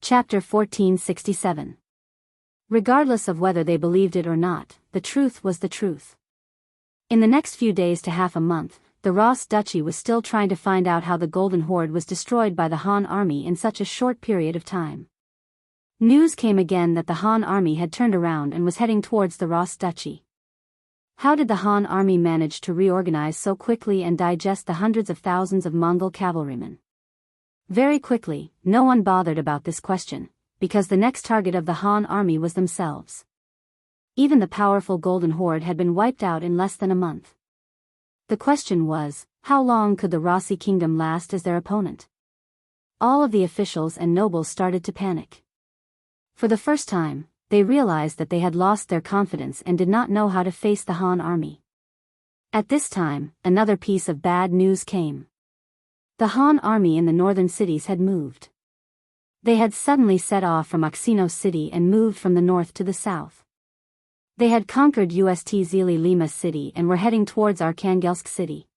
Chapter 1467. Regardless of whether they believed it or not, the truth was the truth. In the next few days to half a month, the Ross Duchy was still trying to find out how the Golden Horde was destroyed by the Han army in such a short period of time. News came again that the Han army had turned around and was heading towards the Ross Duchy. How did the Han army manage to reorganize so quickly and digest the hundreds of thousands of Mongol cavalrymen? Very quickly, no one bothered about this question, because the next target of the Han army was themselves. Even the powerful Golden Horde had been wiped out in less than a month. The question was, how long could the Rossi kingdom last as their opponent? All of the officials and nobles started to panic. For the first time, they realized that they had lost their confidence and did not know how to face the Han army. At this time, another piece of bad news came. The Han army in the northern cities had moved. They had suddenly set off from Oxino City and moved from the north to the south. They had conquered Ust Zili Lima City and were heading towards Arkhangelsk City.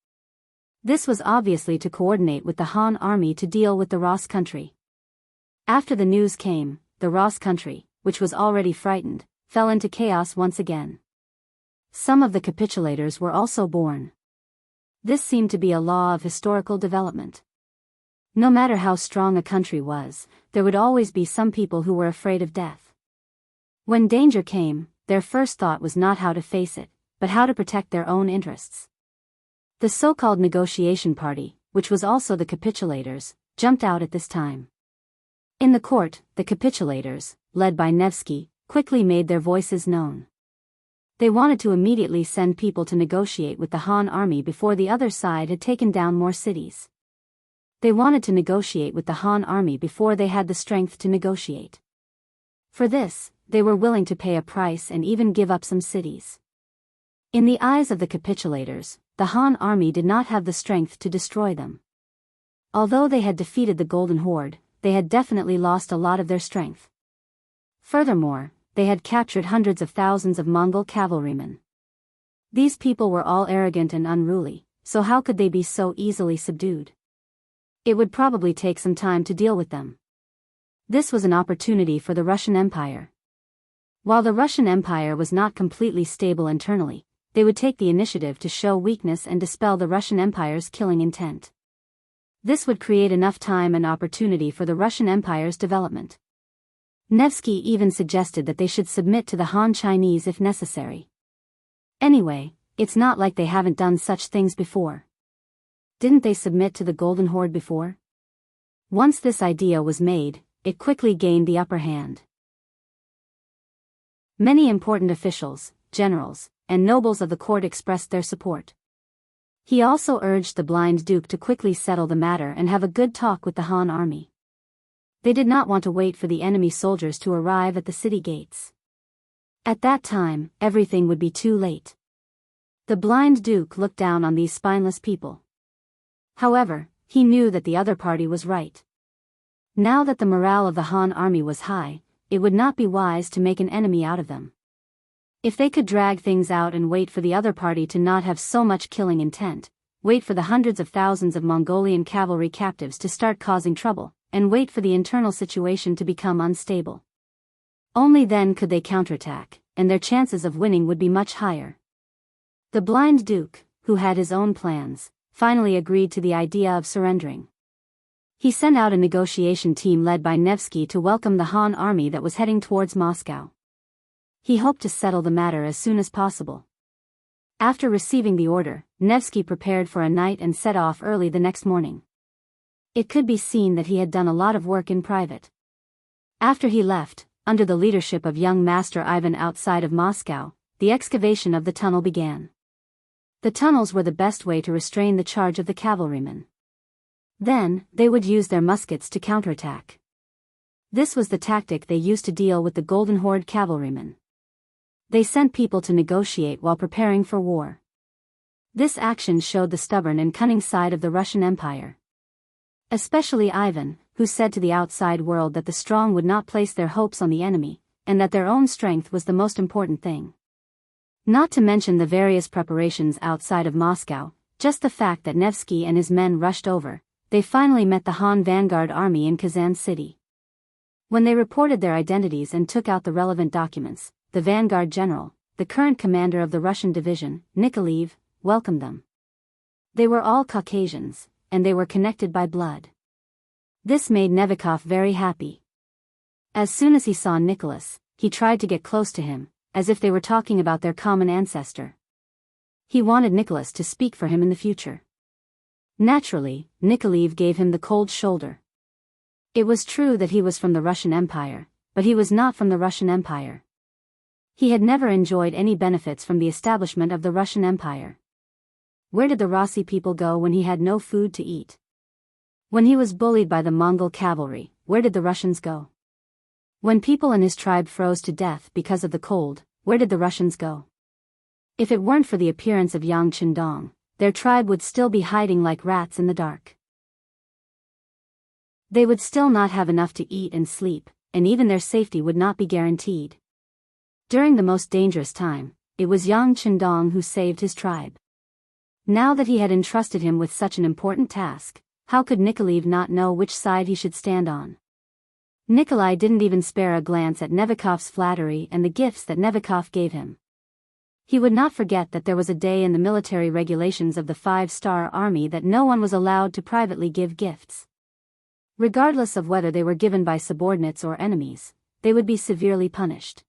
This was obviously to coordinate with the Han army to deal with the Ross country. After the news came, the Ross country, which was already frightened, fell into chaos once again. Some of the capitulators were also born. This seemed to be a law of historical development. No matter how strong a country was, there would always be some people who were afraid of death. When danger came, their first thought was not how to face it, but how to protect their own interests. The so-called negotiation party, which was also the capitulators, jumped out at this time. In the court, the capitulators, led by Nevsky, quickly made their voices known. They wanted to immediately send people to negotiate with the Han army before the other side had taken down more cities. They wanted to negotiate with the Han army before they had the strength to negotiate. For this, they were willing to pay a price and even give up some cities. In the eyes of the capitulators, the Han army did not have the strength to destroy them. Although they had defeated the Golden Horde, they had definitely lost a lot of their strength. Furthermore, they had captured hundreds of thousands of Mongol cavalrymen. These people were all arrogant and unruly, so how could they be so easily subdued? It would probably take some time to deal with them. This was an opportunity for the Russian Empire. While the Russian Empire was not completely stable internally, they would take the initiative to show weakness and dispel the Russian Empire's killing intent. This would create enough time and opportunity for the Russian Empire's development. Nevsky even suggested that they should submit to the Han Chinese if necessary. Anyway, it's not like they haven't done such things before. Didn't they submit to the Golden Horde before? Once this idea was made, it quickly gained the upper hand. Many important officials, generals, and nobles of the court expressed their support. He also urged the blind duke to quickly settle the matter and have a good talk with the Han army. They did not want to wait for the enemy soldiers to arrive at the city gates. At that time, everything would be too late. The blind duke looked down on these spineless people. However, he knew that the other party was right. Now that the morale of the Han army was high, it would not be wise to make an enemy out of them. If they could drag things out and wait for the other party to not have so much killing intent, wait for the hundreds of thousands of Mongolian cavalry captives to start causing trouble, and wait for the internal situation to become unstable. Only then could they counterattack, and their chances of winning would be much higher. The blind duke, who had his own plans, finally agreed to the idea of surrendering. He sent out a negotiation team led by Nevsky to welcome the Han army that was heading towards Moscow. He hoped to settle the matter as soon as possible. After receiving the order, Nevsky prepared for a night and set off early the next morning. It could be seen that he had done a lot of work in private. After he left, under the leadership of young Master Ivan outside of Moscow, the excavation of the tunnel began. The tunnels were the best way to restrain the charge of the cavalrymen. Then, they would use their muskets to counterattack. This was the tactic they used to deal with the Golden Horde cavalrymen. They sent people to negotiate while preparing for war. This action showed the stubborn and cunning side of the Russian Empire. Especially Ivan, who said to the outside world that the strong would not place their hopes on the enemy, and that their own strength was the most important thing. Not to mention the various preparations outside of Moscow, just the fact that Nevsky and his men rushed over, they finally met the Han vanguard army in Kazan City. When they reported their identities and took out the relevant documents, the Vanguard General, the current commander of the Russian division, Nikolaev, welcomed them. They were all Caucasians, and they were connected by blood. This made Novikov very happy. As soon as he saw Nicholas, he tried to get close to him, as if they were talking about their common ancestor. He wanted Nicholas to speak for him in the future. Naturally, Nikolaev gave him the cold shoulder. It was true that he was from the Russian Empire, but he was not from the Russian Empire. He had never enjoyed any benefits from the establishment of the Russian Empire. Where did the Rossi people go when he had no food to eat? When he was bullied by the Mongol cavalry, where did the Russians go? When people in his tribe froze to death because of the cold, where did the Russians go? If it weren't for the appearance of Yang Qindong, their tribe would still be hiding like rats in the dark. They would still not have enough to eat and sleep, and even their safety would not be guaranteed. During the most dangerous time, it was Yang Qindong who saved his tribe. Now that he had entrusted him with such an important task, how could Nikolaev not know which side he should stand on? Nikolai didn't even spare a glance at Novikov's flattery and the gifts that Novikov gave him. He would not forget that there was a day in the military regulations of the 5-star army that no one was allowed to privately give gifts. Regardless of whether they were given by subordinates or enemies, they would be severely punished.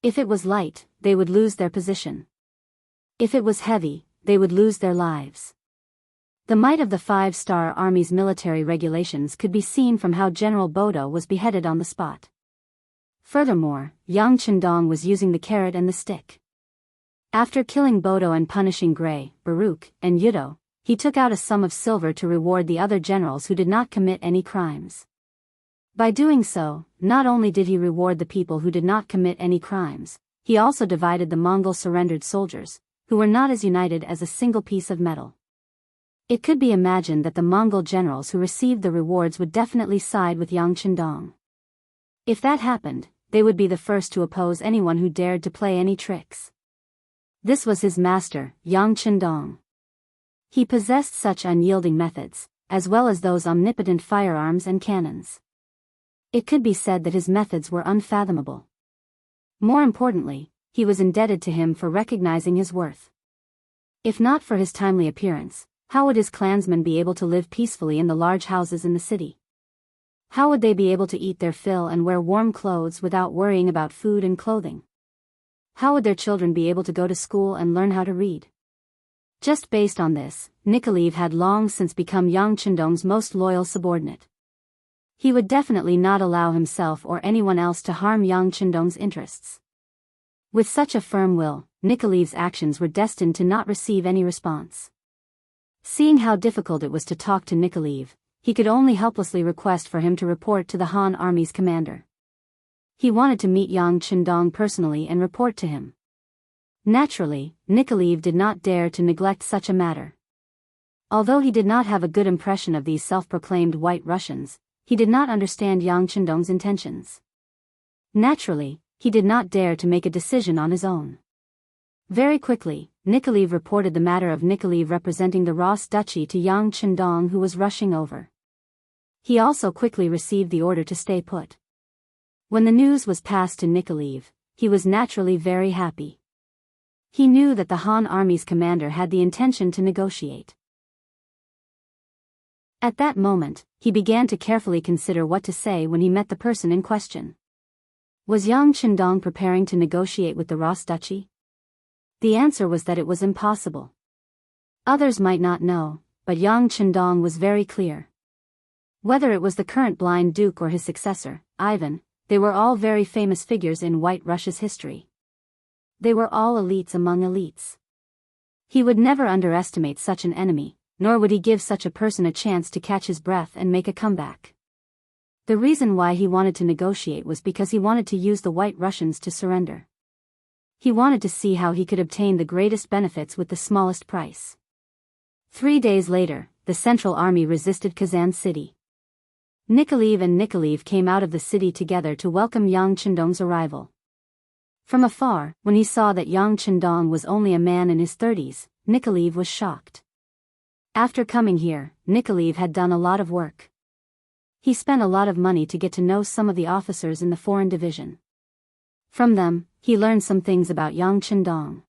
If it was light, they would lose their position. If it was heavy, they would lose their lives. The might of the 5-star army's military regulations could be seen from how General Bodo was beheaded on the spot. Furthermore, Yang Qindong was using the carrot and the stick. After killing Bodo and punishing Gray, Baruch, and Yudo, he took out a sum of silver to reward the other generals who did not commit any crimes. By doing so, not only did he reward the people who did not commit any crimes, he also divided the Mongol surrendered soldiers, who were not as united as a single piece of metal. It could be imagined that the Mongol generals who received the rewards would definitely side with Yang Qindong. If that happened, they would be the first to oppose anyone who dared to play any tricks. This was his master, Yang Qindong. He possessed such unyielding methods, as well as those omnipotent firearms and cannons. It could be said that his methods were unfathomable. More importantly, he was indebted to him for recognizing his worth. If not for his timely appearance, how would his clansmen be able to live peacefully in the large houses in the city? How would they be able to eat their fill and wear warm clothes without worrying about food and clothing? How would their children be able to go to school and learn how to read? Just based on this, Nikolaev had long since become Yang Qindong's most loyal subordinate. He would definitely not allow himself or anyone else to harm Yang Qindong's interests. With such a firm will, Nikolaev's actions were destined to not receive any response. Seeing how difficult it was to talk to Nikolaev, he could only helplessly request for him to report to the Han army's commander. He wanted to meet Yang Qindong personally and report to him. Naturally, Nikolaev did not dare to neglect such a matter. Although he did not have a good impression of these self-proclaimed White Russians, he did not understand Yang Qindong's intentions. Naturally, he did not dare to make a decision on his own. Very quickly, Nikolaev reported the matter of Nikolaev representing the Ross Duchy to Yang Qindong, who was rushing over. He also quickly received the order to stay put. When the news was passed to Nikolaev, he was naturally very happy. He knew that the Han army's commander had the intention to negotiate. At that moment, he began to carefully consider what to say when he met the person in question. Was Yang Qindong preparing to negotiate with the Ross Duchy? The answer was that it was impossible. Others might not know, but Yang Qindong was very clear. Whether it was the current blind duke or his successor, Ivan, they were all very famous figures in White Russia's history. They were all elites among elites. He would never underestimate such an enemy, nor would he give such a person a chance to catch his breath and make a comeback. The reason why he wanted to negotiate was because he wanted to use the White Russians to surrender. He wanted to see how he could obtain the greatest benefits with the smallest price. 3 days later, the Central Army resisted Kazan City. Nikolaev and Nikolaev came out of the city together to welcome Yang Qindong's arrival. From afar, when he saw that Yang Qindong was only a man in his 30s, Nikolaev was shocked. After coming here, Nikolaev had done a lot of work. He spent a lot of money to get to know some of the officers in the foreign division. From them, he learned some things about Yang Qindong.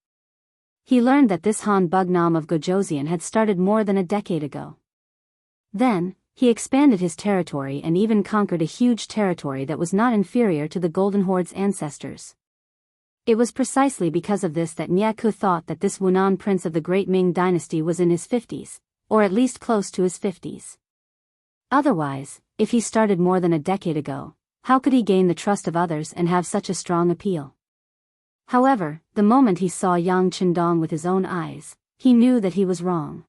He learned that this Han Bugnam of Gojoseon had started more than a decade ago. Then, he expanded his territory and even conquered a huge territory that was not inferior to the Golden Horde's ancestors. It was precisely because of this that Nyaku thought that this Wunan prince of the Great Ming Dynasty was in his 50s, or at least close to his 50s. Otherwise, if he started more than a decade ago, how could he gain the trust of others and have such a strong appeal? However, the moment he saw Yang Qindong with his own eyes, he knew that he was wrong.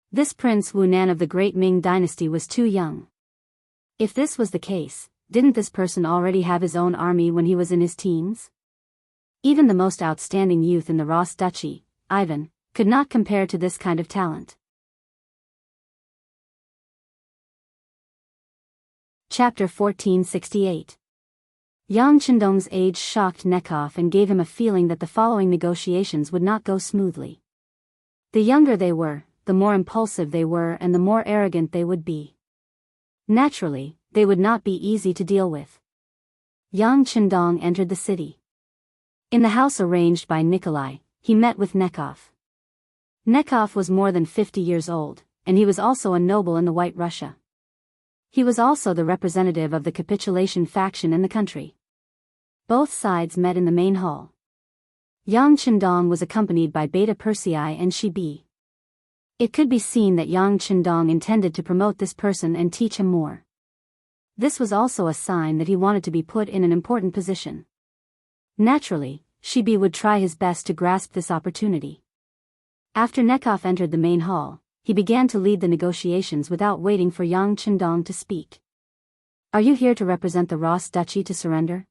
This Prince Wunan of the Great Ming Dynasty was too young. If this was the case, didn't this person already have his own army when he was in his teens? Even the most outstanding youth in the Ross Duchy, Ivan, could not compare to this kind of talent. Chapter 1468. Yang Qindong's age shocked Nekov and gave him a feeling that the following negotiations would not go smoothly. The younger they were, the more impulsive they were and the more arrogant they would be. Naturally, they would not be easy to deal with. Yang Qindong entered the city. In the house arranged by Nikolai, he met with Nekov. Nekov was more than 50 years old, and he was also a noble in the White Russia. He was also the representative of the capitulation faction in the country. Both sides met in the main hall. Yang Qindong was accompanied by Beta Persei and Shibi. It could be seen that Yang Qindong intended to promote this person and teach him more. This was also a sign that he wanted to be put in an important position. Naturally, Shibi would try his best to grasp this opportunity. After Nekov entered the main hall, he began to lead the negotiations without waiting for Yang Qindong to speak. "Are you here to represent the Ross Duchy to surrender?"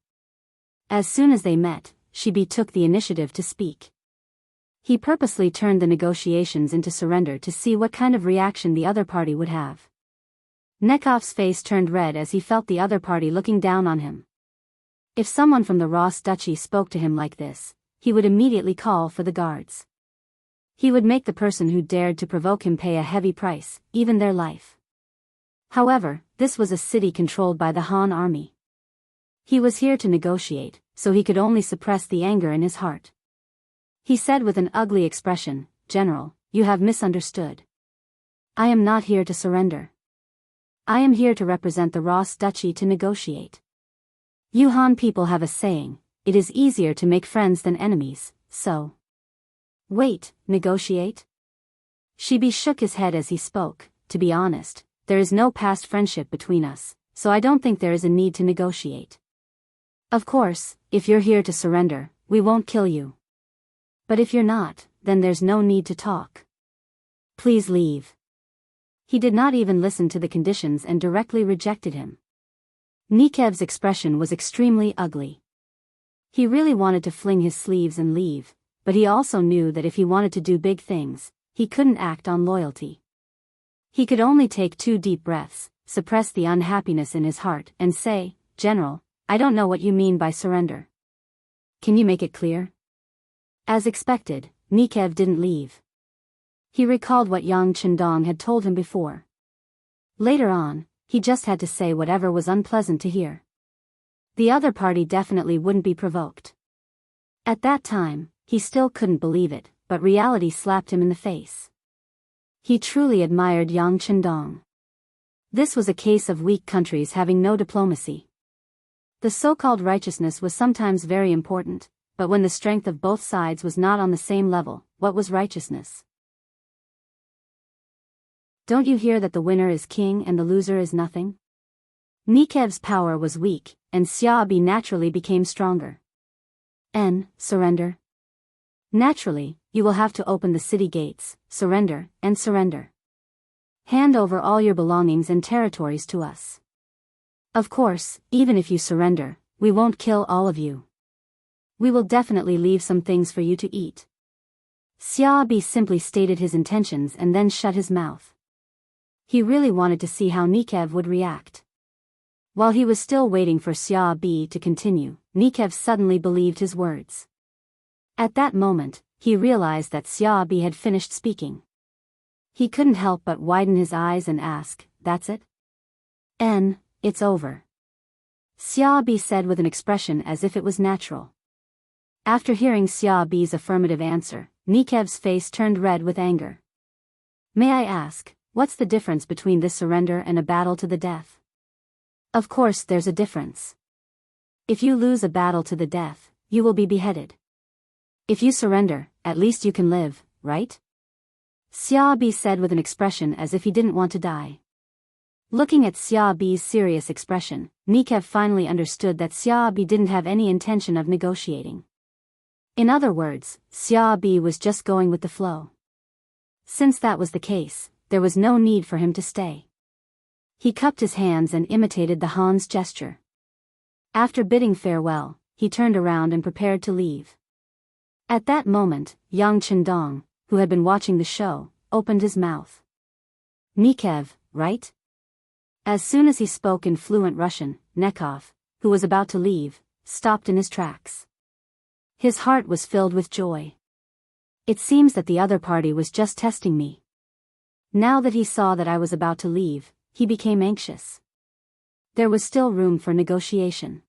As soon as they met, Shibi took the initiative to speak. He purposely turned the negotiations into surrender to see what kind of reaction the other party would have. Nekov's face turned red as he felt the other party looking down on him. If someone from the Ross Duchy spoke to him like this, he would immediately call for the guards. He would make the person who dared to provoke him pay a heavy price, even their life. However, this was a city controlled by the Han army. He was here to negotiate, so he could only suppress the anger in his heart. He said with an ugly expression, "General, you have misunderstood. I am not here to surrender. I am here to represent the Ross Duchy to negotiate. You Han people have a saying, it is easier to make friends than enemies, so..." "Wait, negotiate?" Shibi shook his head as he spoke. "To be honest, there is no past friendship between us, so I don't think there is a need to negotiate. Of course, if you're here to surrender, we won't kill you. But if you're not, then there's no need to talk. Please leave." He did not even listen to the conditions and directly rejected him. Nikev's expression was extremely ugly. He really wanted to fling his sleeves and leave, but he also knew that if he wanted to do big things, he couldn't act on loyalty. He could only take 2 deep breaths, suppress the unhappiness in his heart, and say, "General, I don't know what you mean by surrender. Can you make it clear?" As expected, Nikev didn't leave. He recalled what Yang Qindong had told him before. Later on, he just had to say whatever was unpleasant to hear. The other party definitely wouldn't be provoked. At that time, he still couldn't believe it, but reality slapped him in the face. He truly admired Yang Qindong. This was a case of weak countries having no diplomacy. The so-called righteousness was sometimes very important, but when the strength of both sides was not on the same level, what was righteousness? Don't you hear that the winner is king and the loser is nothing? Nikev's power was weak, and Xiaobi naturally became stronger. Surrender? Naturally, you will have to open the city gates, surrender, and surrender. Hand over all your belongings and territories to us. Of course, even if you surrender, we won't kill all of you. We will definitely leave some things for you to eat." Xiaobi simply stated his intentions and then shut his mouth. He really wanted to see how Nikev would react. While he was still waiting for Xiaobi to continue, Nikev suddenly believed his words. At that moment, he realized that Xiaobi had finished speaking. He couldn't help but widen his eyes and ask, "That's it?" It's over. Xia Bi said with an expression as if it was natural. After hearing Xia Bi's affirmative answer, Nikev's face turned red with anger. May I ask, what's the difference between this surrender and a battle to the death? Of course there's a difference. If you lose a battle to the death, you will be beheaded. If you surrender, at least you can live, right? Xia Bi said with an expression as if he didn't want to die. Looking at Xia Bi's serious expression, Nikev finally understood that Xia Bi didn't have any intention of negotiating. In other words, Xia Bi was just going with the flow. Since that was the case, there was no need for him to stay. He cupped his hands and imitated the Han's gesture. After bidding farewell, he turned around and prepared to leave. At that moment, Yang Chendong, who had been watching the show, opened his mouth. Nikev, right? As soon as he spoke in fluent Russian, Nekov, who was about to leave, stopped in his tracks. His heart was filled with joy. It seems that the other party was just testing me. Now that he saw that I was about to leave, he became anxious. There was still room for negotiation.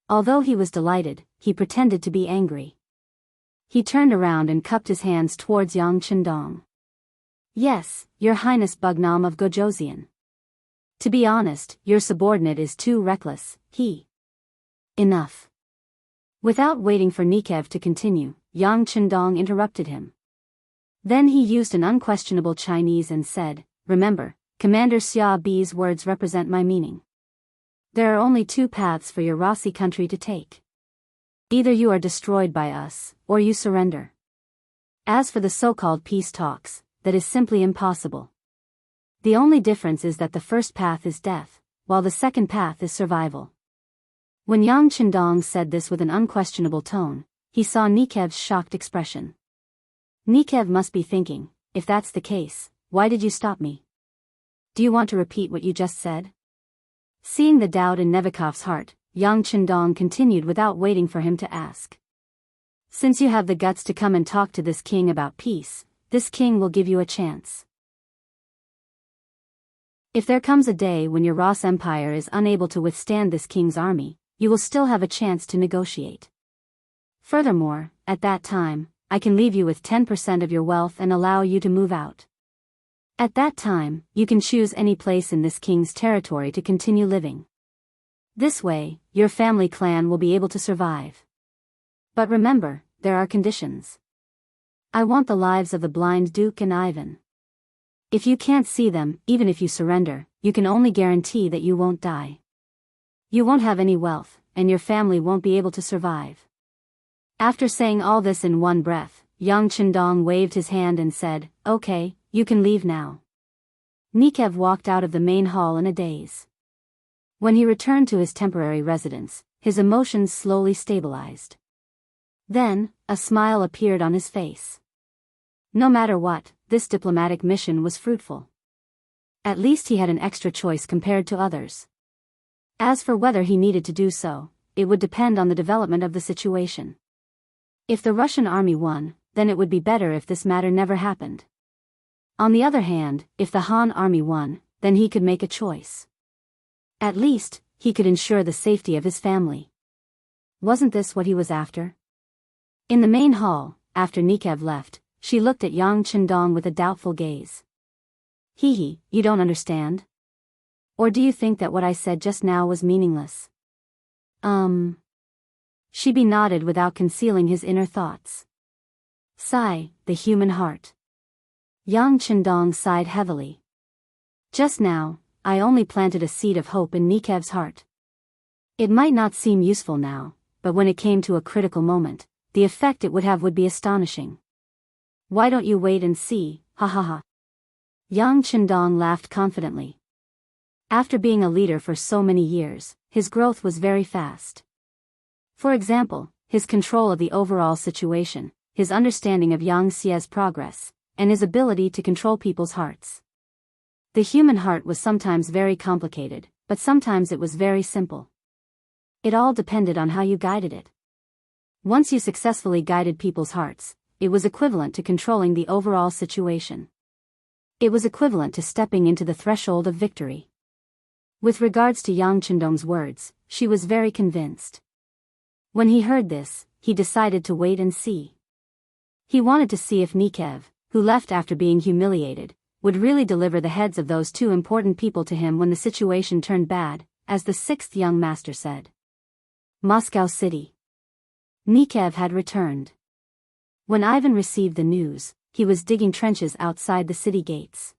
Although he was delighted, he pretended to be angry. He turned around and cupped his hands towards Yang Chendong. Yes, Your Highness Bugnam of Gojoseon. To be honest, your subordinate is too reckless, he. Enough. Without waiting for Nikev to continue, Yang Chendong interrupted him. Then he used an unquestionable Chinese and said, Remember, Commander Xia Bi's words represent my meaning. There are only two paths for your Rossi country to take. Either you are destroyed by us, or you surrender. As for the so-called peace talks, that is simply impossible. The only difference is that the first path is death, while the second path is survival. When Yang Chendong said this with an unquestionable tone, he saw Nikev's shocked expression. Nikev must be thinking, if that's the case, why did you stop me? Do you want to repeat what you just said? Seeing the doubt in Nevikov's heart, Yang Chendong continued without waiting for him to ask. Since you have the guts to come and talk to this king about peace, this king will give you a chance. If there comes a day when your Ross Empire is unable to withstand this king's army, you will still have a chance to negotiate. Furthermore, at that time, I can leave you with 10% of your wealth and allow you to move out. At that time, you can choose any place in this king's territory to continue living. This way, your family clan will be able to survive. But remember, there are conditions. I want the lives of the blind Duke and Ivan. If you can't see them, even if you surrender, you can only guarantee that you won't die. You won't have any wealth, and your family won't be able to survive. After saying all this in one breath, Yang Chendong waved his hand and said, Okay, you can leave now. Nikev walked out of the main hall in a daze. When he returned to his temporary residence, his emotions slowly stabilized. Then, a smile appeared on his face. No matter what, this diplomatic mission was fruitful. At least he had an extra choice compared to others. As for whether he needed to do so, it would depend on the development of the situation. If the Russian army won, then it would be better if this matter never happened. On the other hand, if the Han army won, then he could make a choice. At least, he could ensure the safety of his family. Wasn't this what he was after? In the main hall, after Nikev left, she looked at Yang Chendong with a doubtful gaze. You don't understand? Or do you think that what I said just now was meaningless? Shibi nodded without concealing his inner thoughts. Sigh, the human heart. Yang Chendong sighed heavily. Just now, I only planted a seed of hope in Nikev's heart. It might not seem useful now, but when it came to a critical moment, the effect it would have would be astonishing. Why don't you wait and see, ha ha ha. Yang Chendong laughed confidently. After being a leader for so many years, his growth was very fast. For example, his control of the overall situation, his understanding of Yang Xie's progress, and his ability to control people's hearts. The human heart was sometimes very complicated, but sometimes it was very simple. It all depended on how you guided it. Once you successfully guided people's hearts, it was equivalent to controlling the overall situation. It was equivalent to stepping into the threshold of victory. With regards to Yang Chendong's words, she was very convinced. When he heard this, he decided to wait and see. He wanted to see if Nikev, who left after being humiliated, would really deliver the heads of those two important people to him when the situation turned bad, as the sixth young master said. Moscow City. Nikev had returned. When Ivan received the news, he was digging trenches outside the city gates.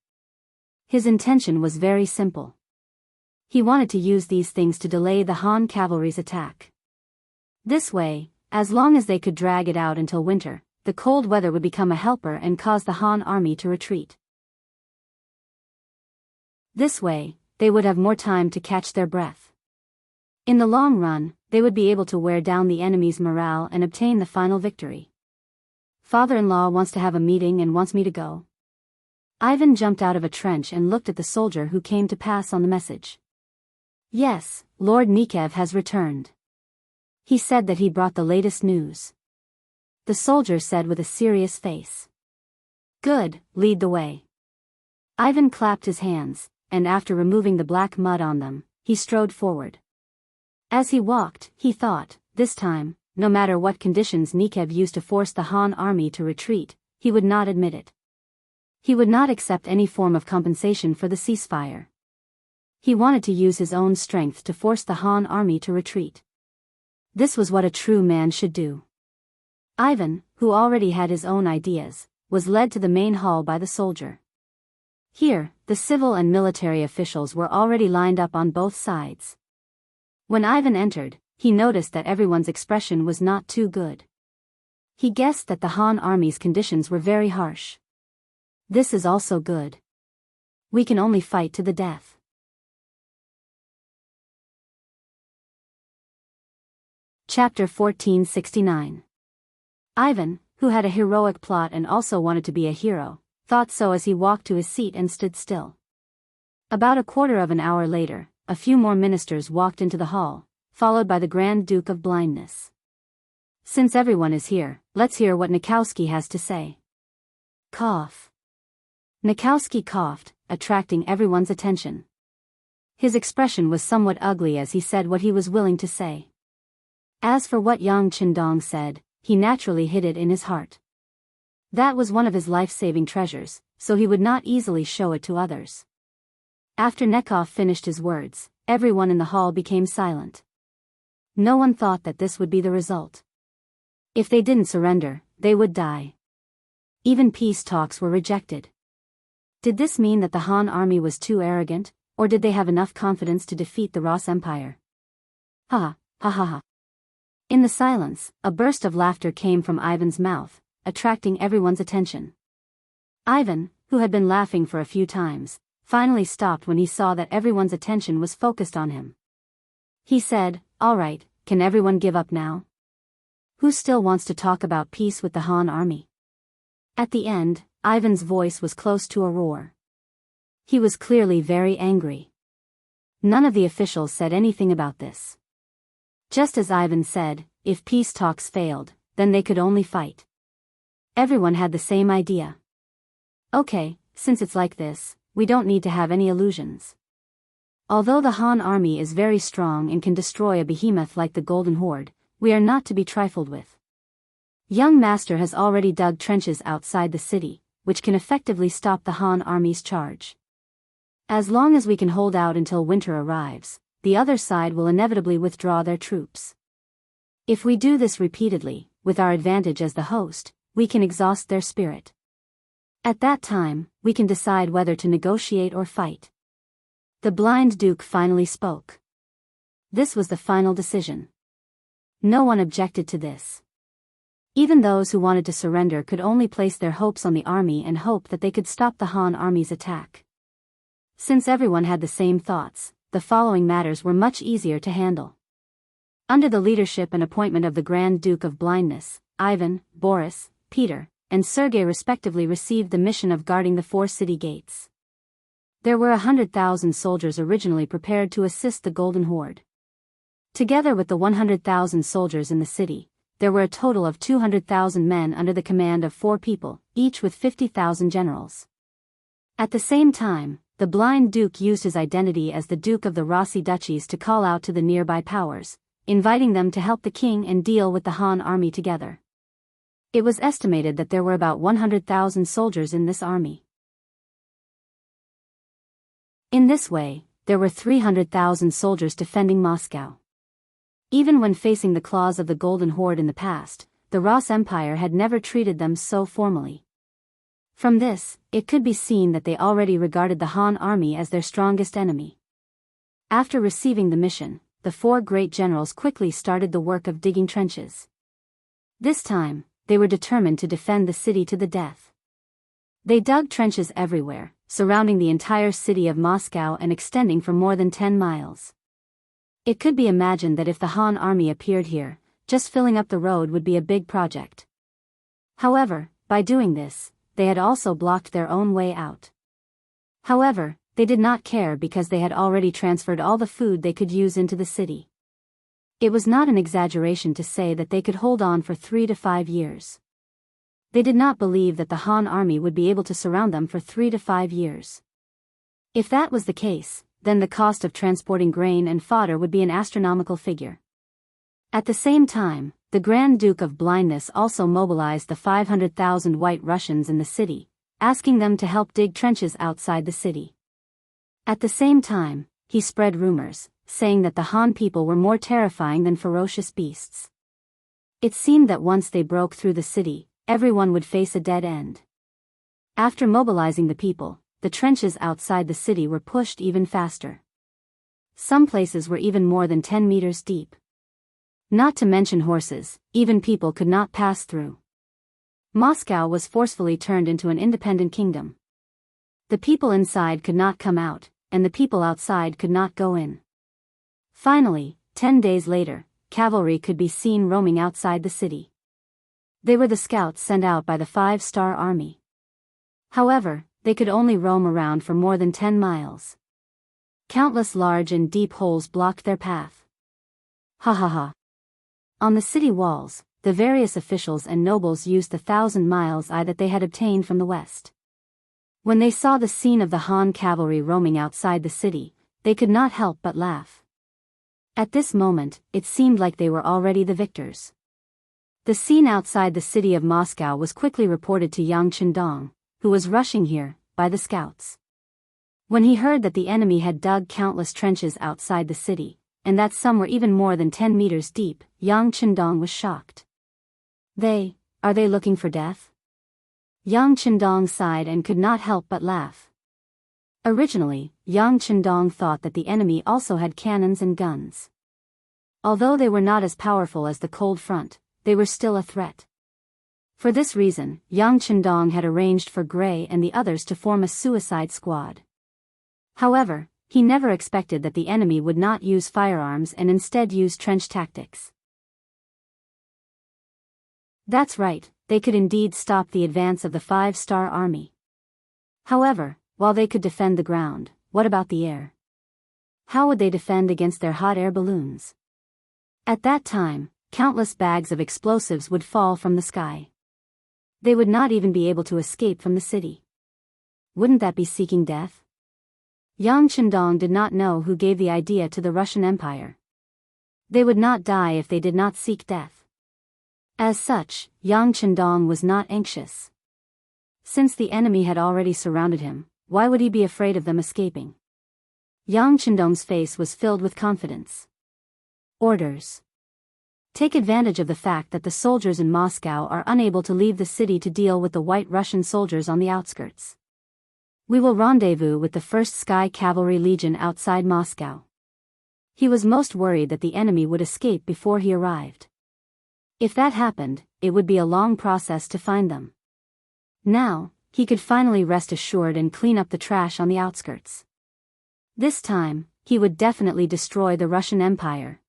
His intention was very simple. He wanted to use these things to delay the Han cavalry's attack. This way, as long as they could drag it out until winter, the cold weather would become a helper and cause the Han army to retreat. This way, they would have more time to catch their breath. In the long run, they would be able to wear down the enemy's morale and obtain the final victory. Father-in-law wants to have a meeting and wants me to go. Ivan jumped out of a trench and looked at the soldier who came to pass on the message. Yes, Lord Nikev has returned. He said that he brought the latest news. The soldier said with a serious face. Good, lead the way. Ivan clapped his hands, and after removing the black mud on them, he strode forward. As he walked, he thought, this time, no matter what conditions Nikev used to force the Han army to retreat, he would not admit it. He would not accept any form of compensation for the ceasefire. He wanted to use his own strength to force the Han army to retreat. This was what a true man should do. Ivan, who already had his own ideas, was led to the main hall by the soldier. Here, the civil and military officials were already lined up on both sides. When Ivan entered, he noticed that everyone's expression was not too good. He guessed that the Han army's conditions were very harsh. This is also good. We can only fight to the death. Chapter 1469. Ivan, who had a heroic plot and also wanted to be a hero, thought so as he walked to his seat and stood still. About a quarter of an hour later, a few more ministers walked into the hall, followed by the Grand Duke of Blindness. Since everyone is here, let's hear what Nikowski has to say. Cough. Nikowski coughed, attracting everyone's attention. His expression was somewhat ugly as he said what he was willing to say. As for what Yang Chendong said, he naturally hid it in his heart. That was one of his life-saving treasures, so he would not easily show it to others. After Nekov finished his words, everyone in the hall became silent. No one thought that this would be the result. If they didn't surrender, they would die. Even peace talks were rejected. Did this mean that the Han army was too arrogant, or did they have enough confidence to defeat the Rus Empire? Ha, ha ha ha. In the silence, a burst of laughter came from Ivan's mouth, attracting everyone's attention. Ivan, who had been laughing for a few times, finally stopped when he saw that everyone's attention was focused on him. He said, "All right, can everyone give up now? Who still wants to talk about peace with the Han army?" At the end, Ivan's voice was close to a roar. He was clearly very angry. None of the officials said anything about this. Just as Ivan said, if peace talks failed, then they could only fight. Everyone had the same idea. Okay, since it's like this, we don't need to have any illusions. Although the Han army is very strong and can destroy a behemoth like the Golden Horde, we are not to be trifled with. Young Master has already dug trenches outside the city, which can effectively stop the Han army's charge. As long as we can hold out until winter arrives, the other side will inevitably withdraw their troops. If we do this repeatedly, with our advantage as the host, we can exhaust their spirit. At that time, we can decide whether to negotiate or fight. The blind duke finally spoke. This was the final decision. No one objected to this. Even those who wanted to surrender could only place their hopes on the army and hope that they could stop the Han army's attack. Since everyone had the same thoughts, the following matters were much easier to handle. Under the leadership and appointment of the Grand Duke of Blindness, Ivan, Boris, Peter, and Sergei respectively received the mission of guarding the 4 city gates. There were 100,000 soldiers originally prepared to assist the Golden Horde. Together with the 100,000 soldiers in the city, there were a total of 200,000 men under the command of 4 people, each with 50,000 generals. At the same time, the blind duke used his identity as the Duke of the Rossi Duchies to call out to the nearby powers, inviting them to help the king and deal with the Han army together. It was estimated that there were about 100,000 soldiers in this army. In this way, there were 300,000 soldiers defending Moscow. Even when facing the claws of the Golden Horde in the past, the Ross Empire had never treated them so formally. From this, it could be seen that they already regarded the Han army as their strongest enemy. After receiving the mission, the four great generals quickly started the work of digging trenches. This time, they were determined to defend the city to the death. They dug trenches everywhere, surrounding the entire city of Moscow and extending for more than 10 miles. It could be imagined that if the Han army appeared here, just filling up the road would be a big project. However, by doing this, they had also blocked their own way out. However, they did not care because they had already transferred all the food they could use into the city. It was not an exaggeration to say that they could hold on for 3 to 5 years. They did not believe that the Han army would be able to surround them for 3 to 5 years. If that was the case, then the cost of transporting grain and fodder would be an astronomical figure. At the same time, the Grand Duke of Blindness also mobilized the 500,000 White Russians in the city, asking them to help dig trenches outside the city. At the same time, he spread rumors, saying that the Han people were more terrifying than ferocious beasts. It seemed that once they broke through the city, everyone would face a dead end. After mobilizing the people, the trenches outside the city were pushed even faster. Some places were even more than 10 meters deep. Not to mention horses, even people could not pass through. Moscow was forcefully turned into an independent kingdom. The people inside could not come out, and the people outside could not go in. Finally, 10 days later, cavalry could be seen roaming outside the city. They were the scouts sent out by the 5-star army. However, they could only roam around for more than 10 miles. Countless large and deep holes blocked their path. Ha ha ha. On the city walls, the various officials and nobles used the 1,000 eye that they had obtained from the west. When they saw the scene of the Han cavalry roaming outside the city, they could not help but laugh. At this moment, it seemed like they were already the victors. The scene outside the city of Moscow was quickly reported to Yang Qindong, who was rushing here, by the scouts. When he heard that the enemy had dug countless trenches outside the city, and that some were even more than 10 meters deep, Yang Qindong was shocked. Are they looking for death? Yang Qindong sighed and could not help but laugh. Originally, Yang Qindong thought that the enemy also had cannons and guns. Although they were not as powerful as the Cold Front, they were still a threat. For this reason, Yang Qindong had arranged for Gray and the others to form a suicide squad. However, he never expected that the enemy would not use firearms and instead use trench tactics. That's right, they could indeed stop the advance of the 5-star army. However, while they could defend the ground, what about the air? How would they defend against their hot air balloons? At that time, countless bags of explosives would fall from the sky. They would not even be able to escape from the city. Wouldn't that be seeking death? Yang Qindong did not know who gave the idea to the Russian Empire. They would not die if they did not seek death. As such, Yang Qindong was not anxious. Since the enemy had already surrounded him, why would he be afraid of them escaping? Yang Qindong's face was filled with confidence. Orders. Take advantage of the fact that the soldiers in Moscow are unable to leave the city to deal with the White Russian soldiers on the outskirts. We will rendezvous with the 1st Sky Cavalry Legion outside Moscow. He was most worried that the enemy would escape before he arrived. If that happened, it would be a long process to find them. Now, he could finally rest assured and clean up the trash on the outskirts. This time, he would definitely destroy the Russian Empire.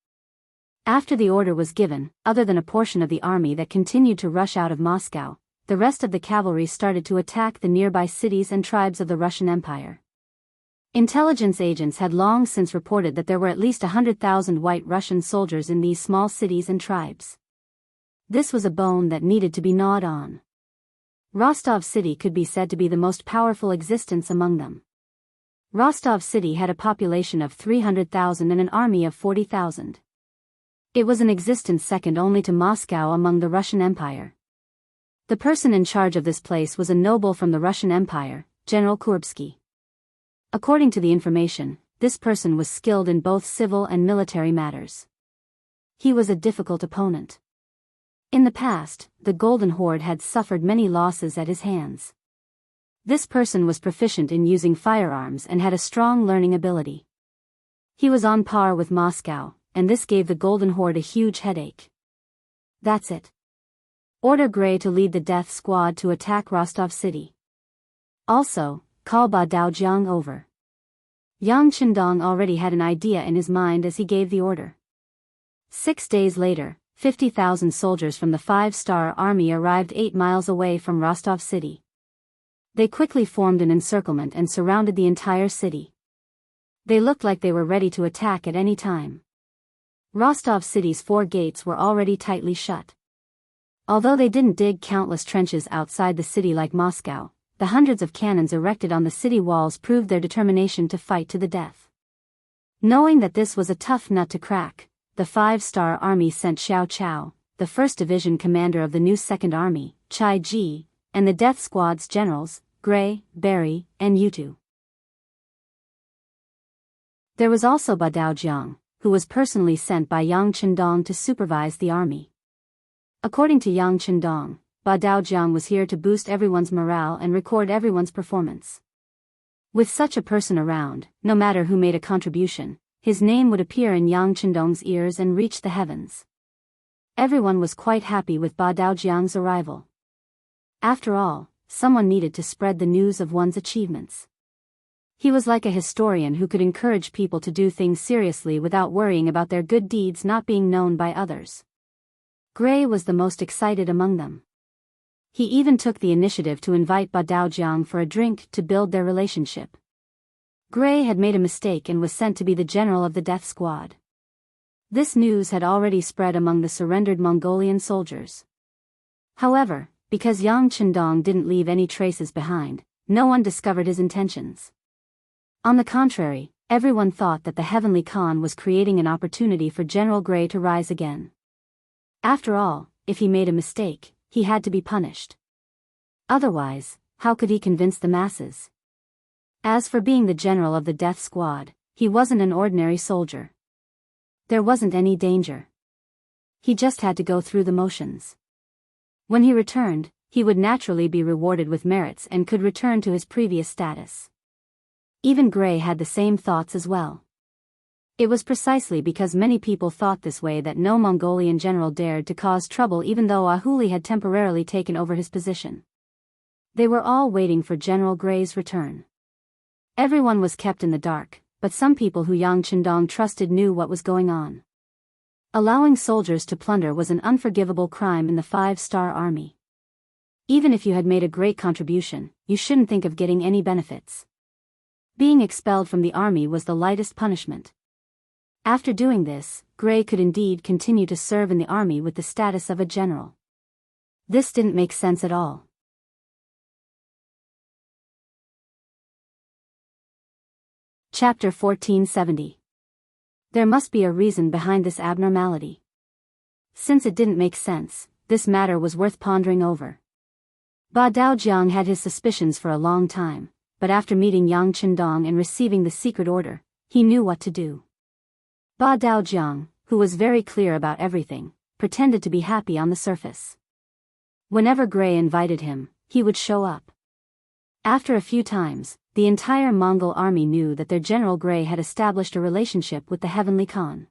After the order was given, other than a portion of the army that continued to rush out of Moscow, the rest of the cavalry started to attack the nearby cities and tribes of the Russian Empire. Intelligence agents had long since reported that there were at least 100,000 White Russian soldiers in these small cities and tribes. This was a bone that needed to be gnawed on. Rostov City could be said to be the most powerful existence among them. Rostov City had a population of 300,000 and an army of 40,000. It was in existence second only to Moscow among the Russian Empire. The person in charge of this place was a noble from the Russian Empire, General Kurbsky. According to the information, this person was skilled in both civil and military matters. He was a difficult opponent. In the past, the Golden Horde had suffered many losses at his hands. This person was proficient in using firearms and had a strong learning ability. He was on par with Moscow, and this gave the Golden Horde a huge headache. That's it. Order Gray to lead the death squad to attack Rostov City. Also, call Ba Daojiang over. Yang Qindong already had an idea in his mind as he gave the order. 6 days later, 50,000 soldiers from the 5-star army arrived 8 miles away from Rostov City. They quickly formed an encirclement and surrounded the entire city. They looked like they were ready to attack at any time. Rostov City's 4 gates were already tightly shut. Although they didn't dig countless trenches outside the city like Moscow, the hundreds of cannons erected on the city walls proved their determination to fight to the death. Knowing that this was a tough nut to crack, the 5-star army sent Xiao Chao, the 1st Division commander of the new 2nd Army, Chai Ji, and the death squad's generals, Gray, Barry, and Yutu. There was also Ba Daojiang, who was personally sent by Yang Qindong to supervise the army. According to Yang Qindong, Ba Daojiang was here to boost everyone's morale and record everyone's performance. With such a person around, no matter who made a contribution, his name would appear in Yang Qindong's ears and reach the heavens. Everyone was quite happy with Ba Daojiang's arrival. After all, someone needed to spread the news of one's achievements. He was like a historian who could encourage people to do things seriously without worrying about their good deeds not being known by others. Gray was the most excited among them. He even took the initiative to invite Ba Daojiang for a drink to build their relationship. Gray had made a mistake and was sent to be the general of the death squad. This news had already spread among the surrendered Mongolian soldiers. However, because Yang Qindong didn't leave any traces behind, no one discovered his intentions. On the contrary, everyone thought that the Heavenly Khan was creating an opportunity for General Gray to rise again. After all, if he made a mistake, he had to be punished. Otherwise, how could he convince the masses? As for being the general of the death squad, he wasn't an ordinary soldier. There wasn't any danger. He just had to go through the motions. When he returned, he would naturally be rewarded with merits and could return to his previous status. Even Gray had the same thoughts as well. It was precisely because many people thought this way that no Mongolian general dared to cause trouble even though Ahuli had temporarily taken over his position. They were all waiting for General Gray's return. Everyone was kept in the dark, but some people who Yang Qindong trusted knew what was going on. Allowing soldiers to plunder was an unforgivable crime in the 5-star army. Even if you had made a great contribution, you shouldn't think of getting any benefits. Being expelled from the army was the lightest punishment. After doing this, Gray could indeed continue to serve in the army with the status of a general. This didn't make sense at all. Chapter 1470. There must be a reason behind this abnormality. Since it didn't make sense, this matter was worth pondering over. Ba Daojiang had his suspicions for a long time, but after meeting Yang Qindong and receiving the secret order, he knew what to do. Ba Daojiang, who was very clear about everything, pretended to be happy on the surface. Whenever Gray invited him, he would show up. After a few times, the entire Mongol army knew that their General Gray had established a relationship with the Heavenly Khan.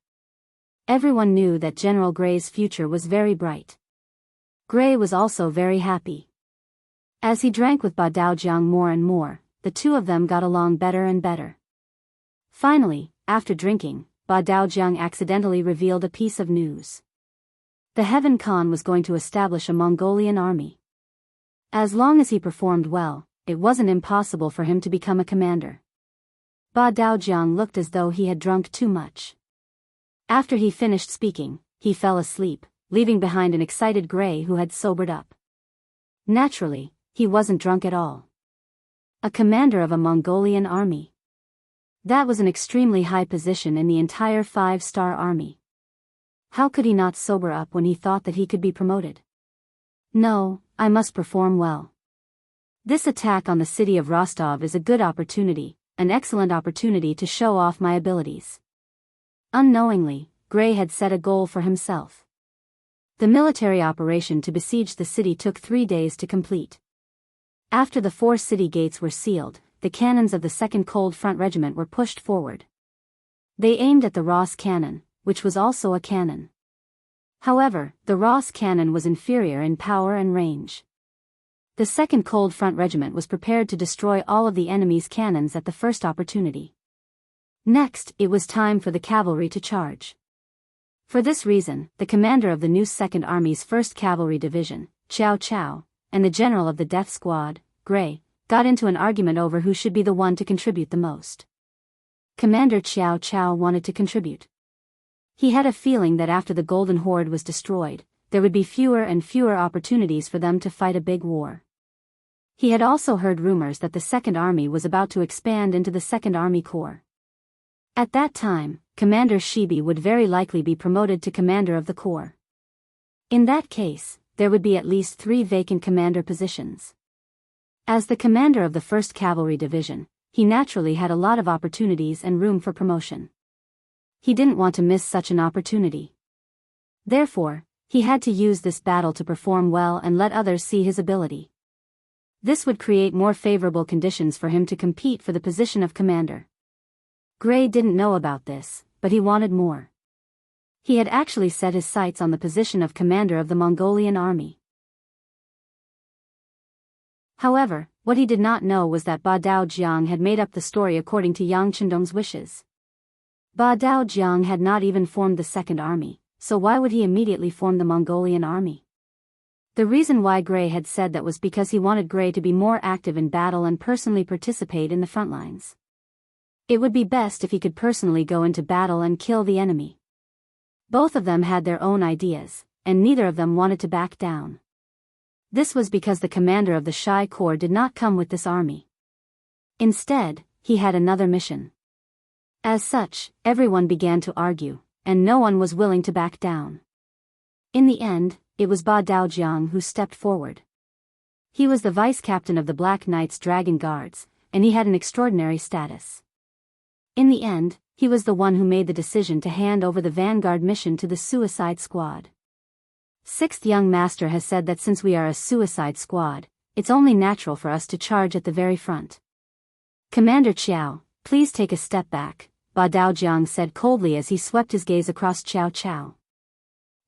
Everyone knew that General Gray's future was very bright. Gray was also very happy. As he drank with Ba Daojiang more and more, the two of them got along better and better. Finally, after drinking, Ba Daojiang accidentally revealed a piece of news. The Heaven Khan was going to establish a Mongolian army. As long as he performed well, it wasn't impossible for him to become a commander. Ba Daojiang looked as though he had drunk too much. After he finished speaking, he fell asleep, leaving behind an excited Gray who had sobered up. Naturally, he wasn't drunk at all. A commander of a Mongolian army. That was an extremely high position in the entire 5-star army. How could he not sober up when he thought that he could be promoted? No, I must perform well. This attack on the city of Rostov is a good opportunity, an excellent opportunity to show off my abilities. Unknowingly, Gray had set a goal for himself. The military operation to besiege the city took 3 days to complete. After the 4 city gates were sealed, the cannons of the 2nd Cold Front Regiment were pushed forward. They aimed at the Ross cannon, which was also a cannon. However, the Ross cannon was inferior in power and range. The 2nd Cold Front Regiment was prepared to destroy all of the enemy's cannons at the first opportunity. Next, it was time for the cavalry to charge. For this reason, the commander of the new 2nd Army's 1st Cavalry Division, Chow Chow, and the general of the Death Squad, Gray, got into an argument over who should be the one to contribute the most. Commander Chow Chow wanted to contribute. He had a feeling that after the Golden Horde was destroyed, there would be fewer and fewer opportunities for them to fight a big war. He had also heard rumors that the 2nd Army was about to expand into the 2nd Army Corps. At that time, Commander Shibi would very likely be promoted to commander of the corps. In that case, there would be at least 3 vacant commander positions. As the commander of the 1st Cavalry Division, he naturally had a lot of opportunities and room for promotion. He didn't want to miss such an opportunity. Therefore, he had to use this battle to perform well and let others see his ability. This would create more favorable conditions for him to compete for the position of commander. Gray didn't know about this, but he wanted more. He had actually set his sights on the position of commander of the Mongolian army. However, what he did not know was that Ba Dao Jiang had made up the story according to Yang Chendong's wishes. Ba Dao Jiang had not even formed the 2nd Army, so why would he immediately form the Mongolian army? The reason why Gray had said that was because he wanted Gray to be more active in battle and personally participate in the front lines. It would be best if he could personally go into battle and kill the enemy. Both of them had their own ideas, and neither of them wanted to back down. This was because the commander of the Shai Corps did not come with this army. Instead, he had another mission. As such, everyone began to argue, and no one was willing to back down. In the end, it was Ba Dao Jiang who stepped forward. He was the vice captain of the Black Knights Dragon Guards, and he had an extraordinary status. In the end, he was the one who made the decision to hand over the Vanguard mission to the Suicide Squad. 6th Young Master has said that since we are a Suicide Squad, it's only natural for us to charge at the very front. Commander Chiao, please take a step back, Ba Dao Jiang said coldly as he swept his gaze across Chow Chow.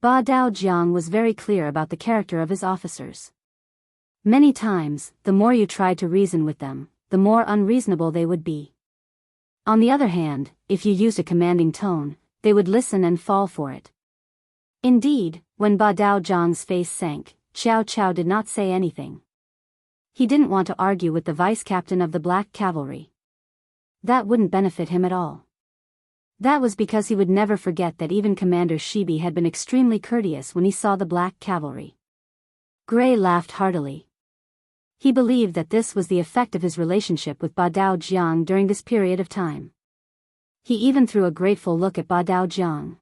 Ba Dao Jiang was very clear about the character of his officers. Many times, the more you tried to reason with them, the more unreasonable they would be. On the other hand, if you used a commanding tone, they would listen and fall for it. Indeed, when Ba Dao Jiang's face sank, Chow Chow did not say anything. He didn't want to argue with the vice captain of the Black Cavalry. That wouldn't benefit him at all. That was because he would never forget that even Commander Shibi had been extremely courteous when he saw the Black Cavalry. Gray laughed heartily. He believed that this was the effect of his relationship with Ba Dao Jiang during this period of time. He even threw a grateful look at Ba Dao Jiang.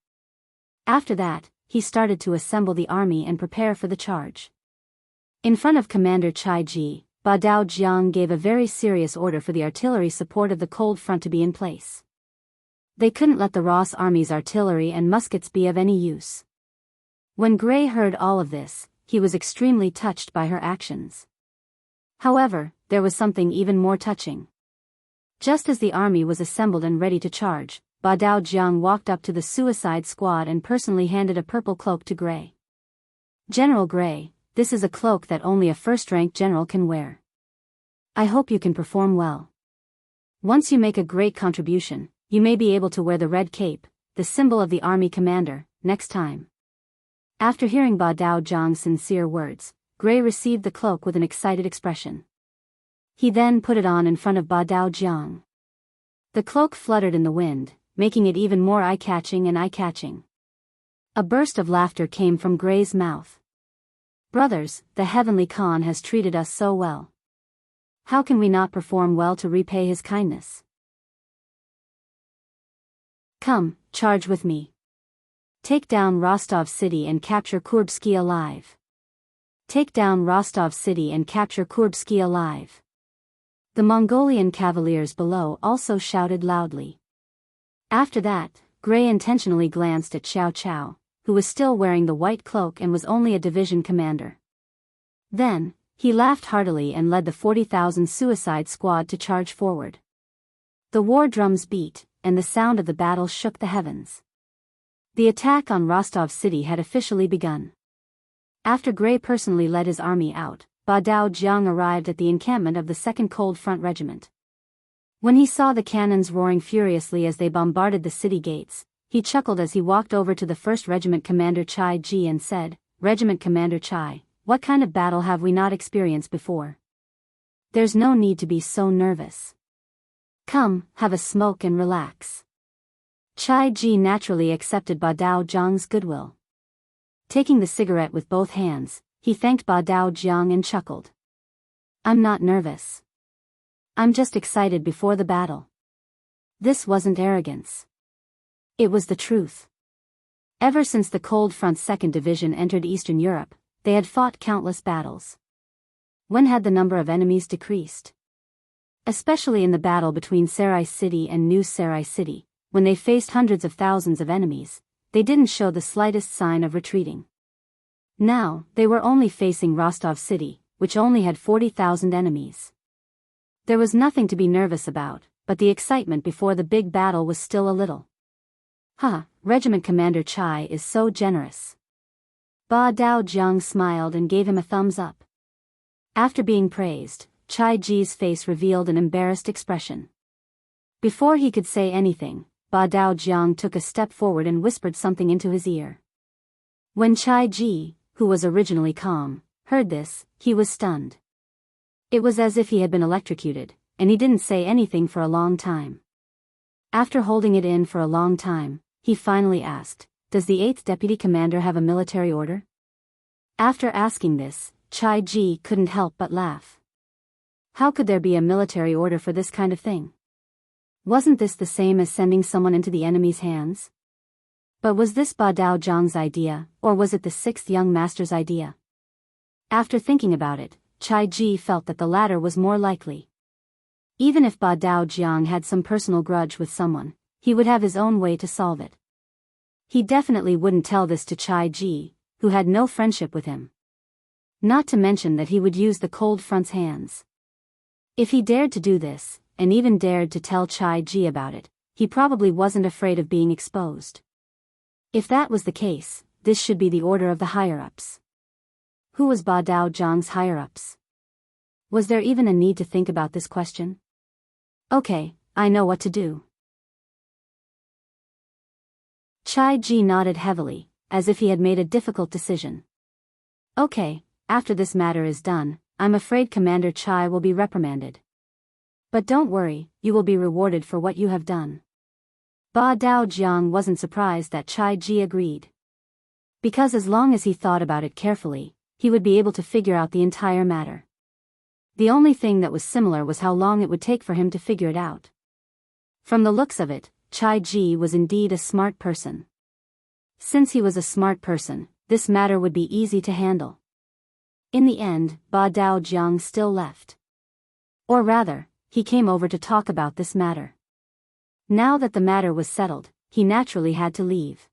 After that, he started to assemble the army and prepare for the charge. In front of Commander Chai Ji, Ba Dao Jiang gave a very serious order for the artillery support of the cold front to be in place. They couldn't let the Ross army's artillery and muskets be of any use. When Gray heard all of this, he was extremely touched by her actions. However, there was something even more touching. Just as the army was assembled and ready to charge, Ba Dao Jiang walked up to the Suicide Squad and personally handed a purple cloak to Gray. General Gray, this is a cloak that only a first-rank general can wear. I hope you can perform well. Once you make a great contribution, you may be able to wear the red cape, the symbol of the army commander, next time. After hearing Ba Dao Jiang's sincere words, Gray received the cloak with an excited expression. He then put it on in front of Ba Dao Jiang. The cloak fluttered in the wind, making it even more eye-catching and eye-catching. A burst of laughter came from Gray's mouth. Brothers, the Heavenly Khan has treated us so well. How can we not perform well to repay his kindness? Come, charge with me. Take down Rostov city and capture Kurbsky alive. Take down Rostov city and capture Kurbsky alive. The Mongolian cavaliers below also shouted loudly. After that, Gray intentionally glanced at Xiao Chao, who was still wearing the white cloak and was only a division commander. Then, he laughed heartily and led the 40,000 suicide squad to charge forward. The war drums beat, and the sound of the battle shook the heavens. The attack on Rostov city had officially begun. After Gray personally led his army out, Dao Jiang arrived at the encampment of the 2nd Cold Front Regiment. When he saw the cannons roaring furiously as they bombarded the city gates, he chuckled as he walked over to the 1st Regiment Commander Chai Ji and said, "Regiment Commander Chai, what kind of battle have we not experienced before? There's no need to be so nervous. Come, have a smoke and relax." Chai Ji naturally accepted Dao Jiang's goodwill. Taking the cigarette with both hands, he thanked Dao Jiang and chuckled. "I'm not nervous. I'm just excited before the battle." This wasn't arrogance. It was the truth. Ever since the Cold Front's 2nd Division entered Eastern Europe, they had fought countless battles. When had the number of enemies decreased? Especially in the battle between Sarai City and New Sarai City, when they faced hundreds of thousands of enemies, they didn't show the slightest sign of retreating. Now, they were only facing Rostov City, which only had 40,000 enemies. There was nothing to be nervous about, but the excitement before the big battle was still a little. Regiment Commander Chai is so generous. Dao Jiang smiled and gave him a thumbs up. After being praised, Chai Ji's face revealed an embarrassed expression. Before he could say anything, Dao Jiang took a step forward and whispered something into his ear. When Chai Ji, who was originally calm, heard this, he was stunned. It was as if he had been electrocuted, and he didn't say anything for a long time. After holding it in for a long time, he finally asked, "Does the 8th Deputy Commander have a military order?" After asking this, Chai Ji couldn't help but laugh. How could there be a military order for this kind of thing? Wasn't this the same as sending someone into the enemy's hands? But was this Dao Jiang's idea, or was it the 6th young master's idea? After thinking about it, Chai Ji felt that the latter was more likely. Even if Dao Jiang had some personal grudge with someone, he would have his own way to solve it. He definitely wouldn't tell this to Chai Ji, who had no friendship with him. Not to mention that he would use the Cold Front's hands. If he dared to do this, and even dared to tell Chai Ji about it, he probably wasn't afraid of being exposed. If that was the case, this should be the order of the higher-ups. Who was Dao Jiang's higher-ups? Was there even a need to think about this question? Okay, I know what to do. Chai Ji nodded heavily, as if he had made a difficult decision. Okay, after this matter is done, I'm afraid Commander Chai will be reprimanded. But don't worry, you will be rewarded for what you have done. Dao Jiang wasn't surprised that Chai Ji agreed. Because as long as he thought about it carefully, he would be able to figure out the entire matter. The only thing that was similar was how long it would take for him to figure it out. From the looks of it, Chai Ji was indeed a smart person. Since he was a smart person, this matter would be easy to handle. In the end, Dao Jiang still left. Or rather, he came over to talk about this matter. Now that the matter was settled, he naturally had to leave.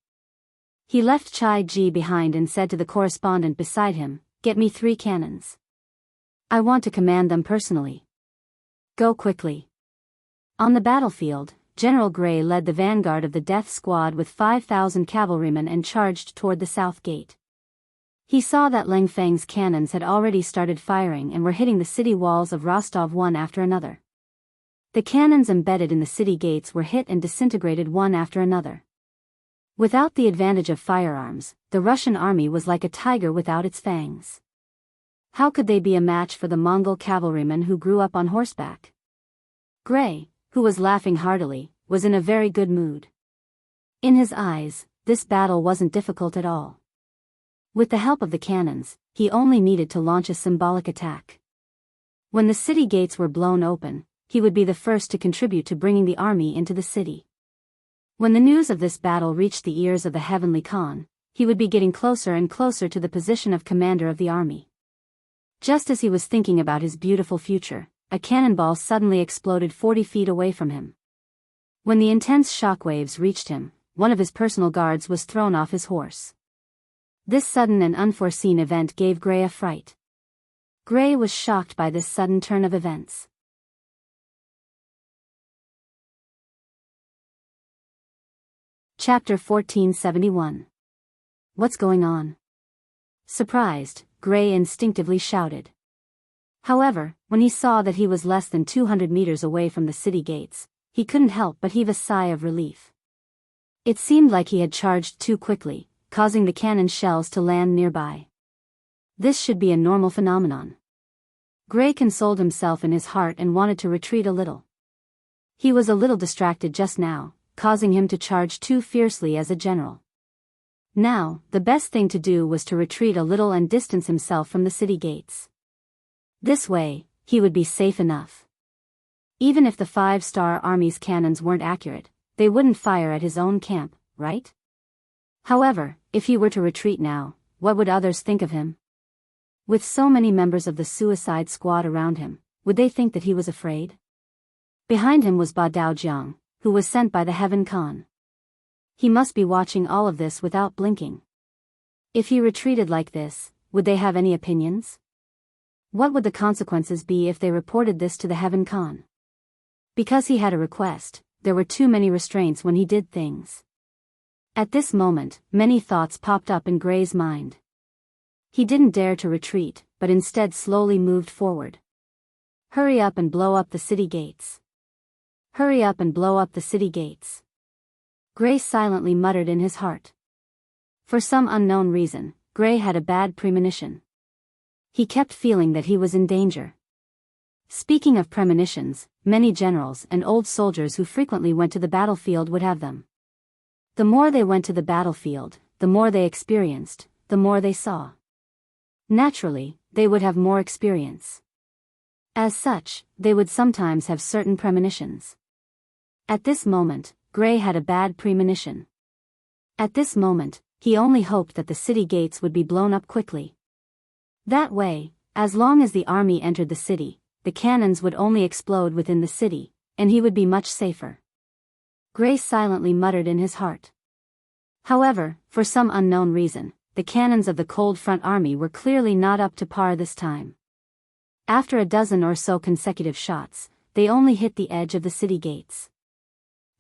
He left Chai Ji behind and said to the correspondent beside him, "Get me 3 cannons. I want to command them personally. Go quickly." On the battlefield, General Gray led the vanguard of the death squad with 5,000 cavalrymen and charged toward the south gate. He saw that Leng Feng's cannons had already started firing and were hitting the city walls of Rostov one after another. The cannons embedded in the city gates were hit and disintegrated one after another. Without the advantage of firearms, the Russian army was like a tiger without its fangs. How could they be a match for the Mongol cavalrymen who grew up on horseback? Gray, who was laughing heartily, was in a very good mood. In his eyes, this battle wasn't difficult at all. With the help of the cannons, he only needed to launch a symbolic attack. When the city gates were blown open, he would be the first to contribute to bringing the army into the city. When the news of this battle reached the ears of the Heavenly Khan, he would be getting closer and closer to the position of commander of the army. Just as he was thinking about his beautiful future, a cannonball suddenly exploded 40 feet away from him. When the intense shockwaves reached him, one of his personal guards was thrown off his horse. This sudden and unforeseen event gave Gray a fright. Gray was shocked by this sudden turn of events. Chapter 1471. What's going on? Surprised, Gray instinctively shouted. However, when he saw that he was less than 200 meters away from the city gates, he couldn't help but heave a sigh of relief. It seemed like he had charged too quickly, causing the cannon shells to land nearby. This should be a normal phenomenon. Gray consoled himself in his heart and wanted to retreat a little. He was a little distracted just now, causing him to charge too fiercely as a general. Now, the best thing to do was to retreat a little and distance himself from the city gates. This way, he would be safe enough. Even if the 5-star army's cannons weren't accurate, they wouldn't fire at his own camp, right? However, if he were to retreat now, what would others think of him? With so many members of the suicide squad around him, would they think that he was afraid? Behind him was Ba Dao Jiang, who was sent by the Heaven Khan. He must be watching all of this without blinking. If he retreated like this, would they have any opinions? What would the consequences be if they reported this to the Heaven Khan? Because he had a request, there were too many restraints when he did things. At this moment, many thoughts popped up in Gray's mind. He didn't dare to retreat, but instead slowly moved forward. Hurry up and blow up the city gates. Hurry up and blow up the city gates. Gray silently muttered in his heart. For some unknown reason, Gray had a bad premonition. He kept feeling that he was in danger. Speaking of premonitions, many generals and old soldiers who frequently went to the battlefield would have them. The more they went to the battlefield, the more they experienced, the more they saw. Naturally, they would have more experience. As such, they would sometimes have certain premonitions. At this moment, Gray had a bad premonition. At this moment, he only hoped that the city gates would be blown up quickly. That way, as long as the army entered the city, the cannons would only explode within the city, and he would be much safer. Gray silently muttered in his heart. However, for some unknown reason, the cannons of the Cold Front Army were clearly not up to par this time. After a dozen or so consecutive shots, they only hit the edge of the city gates.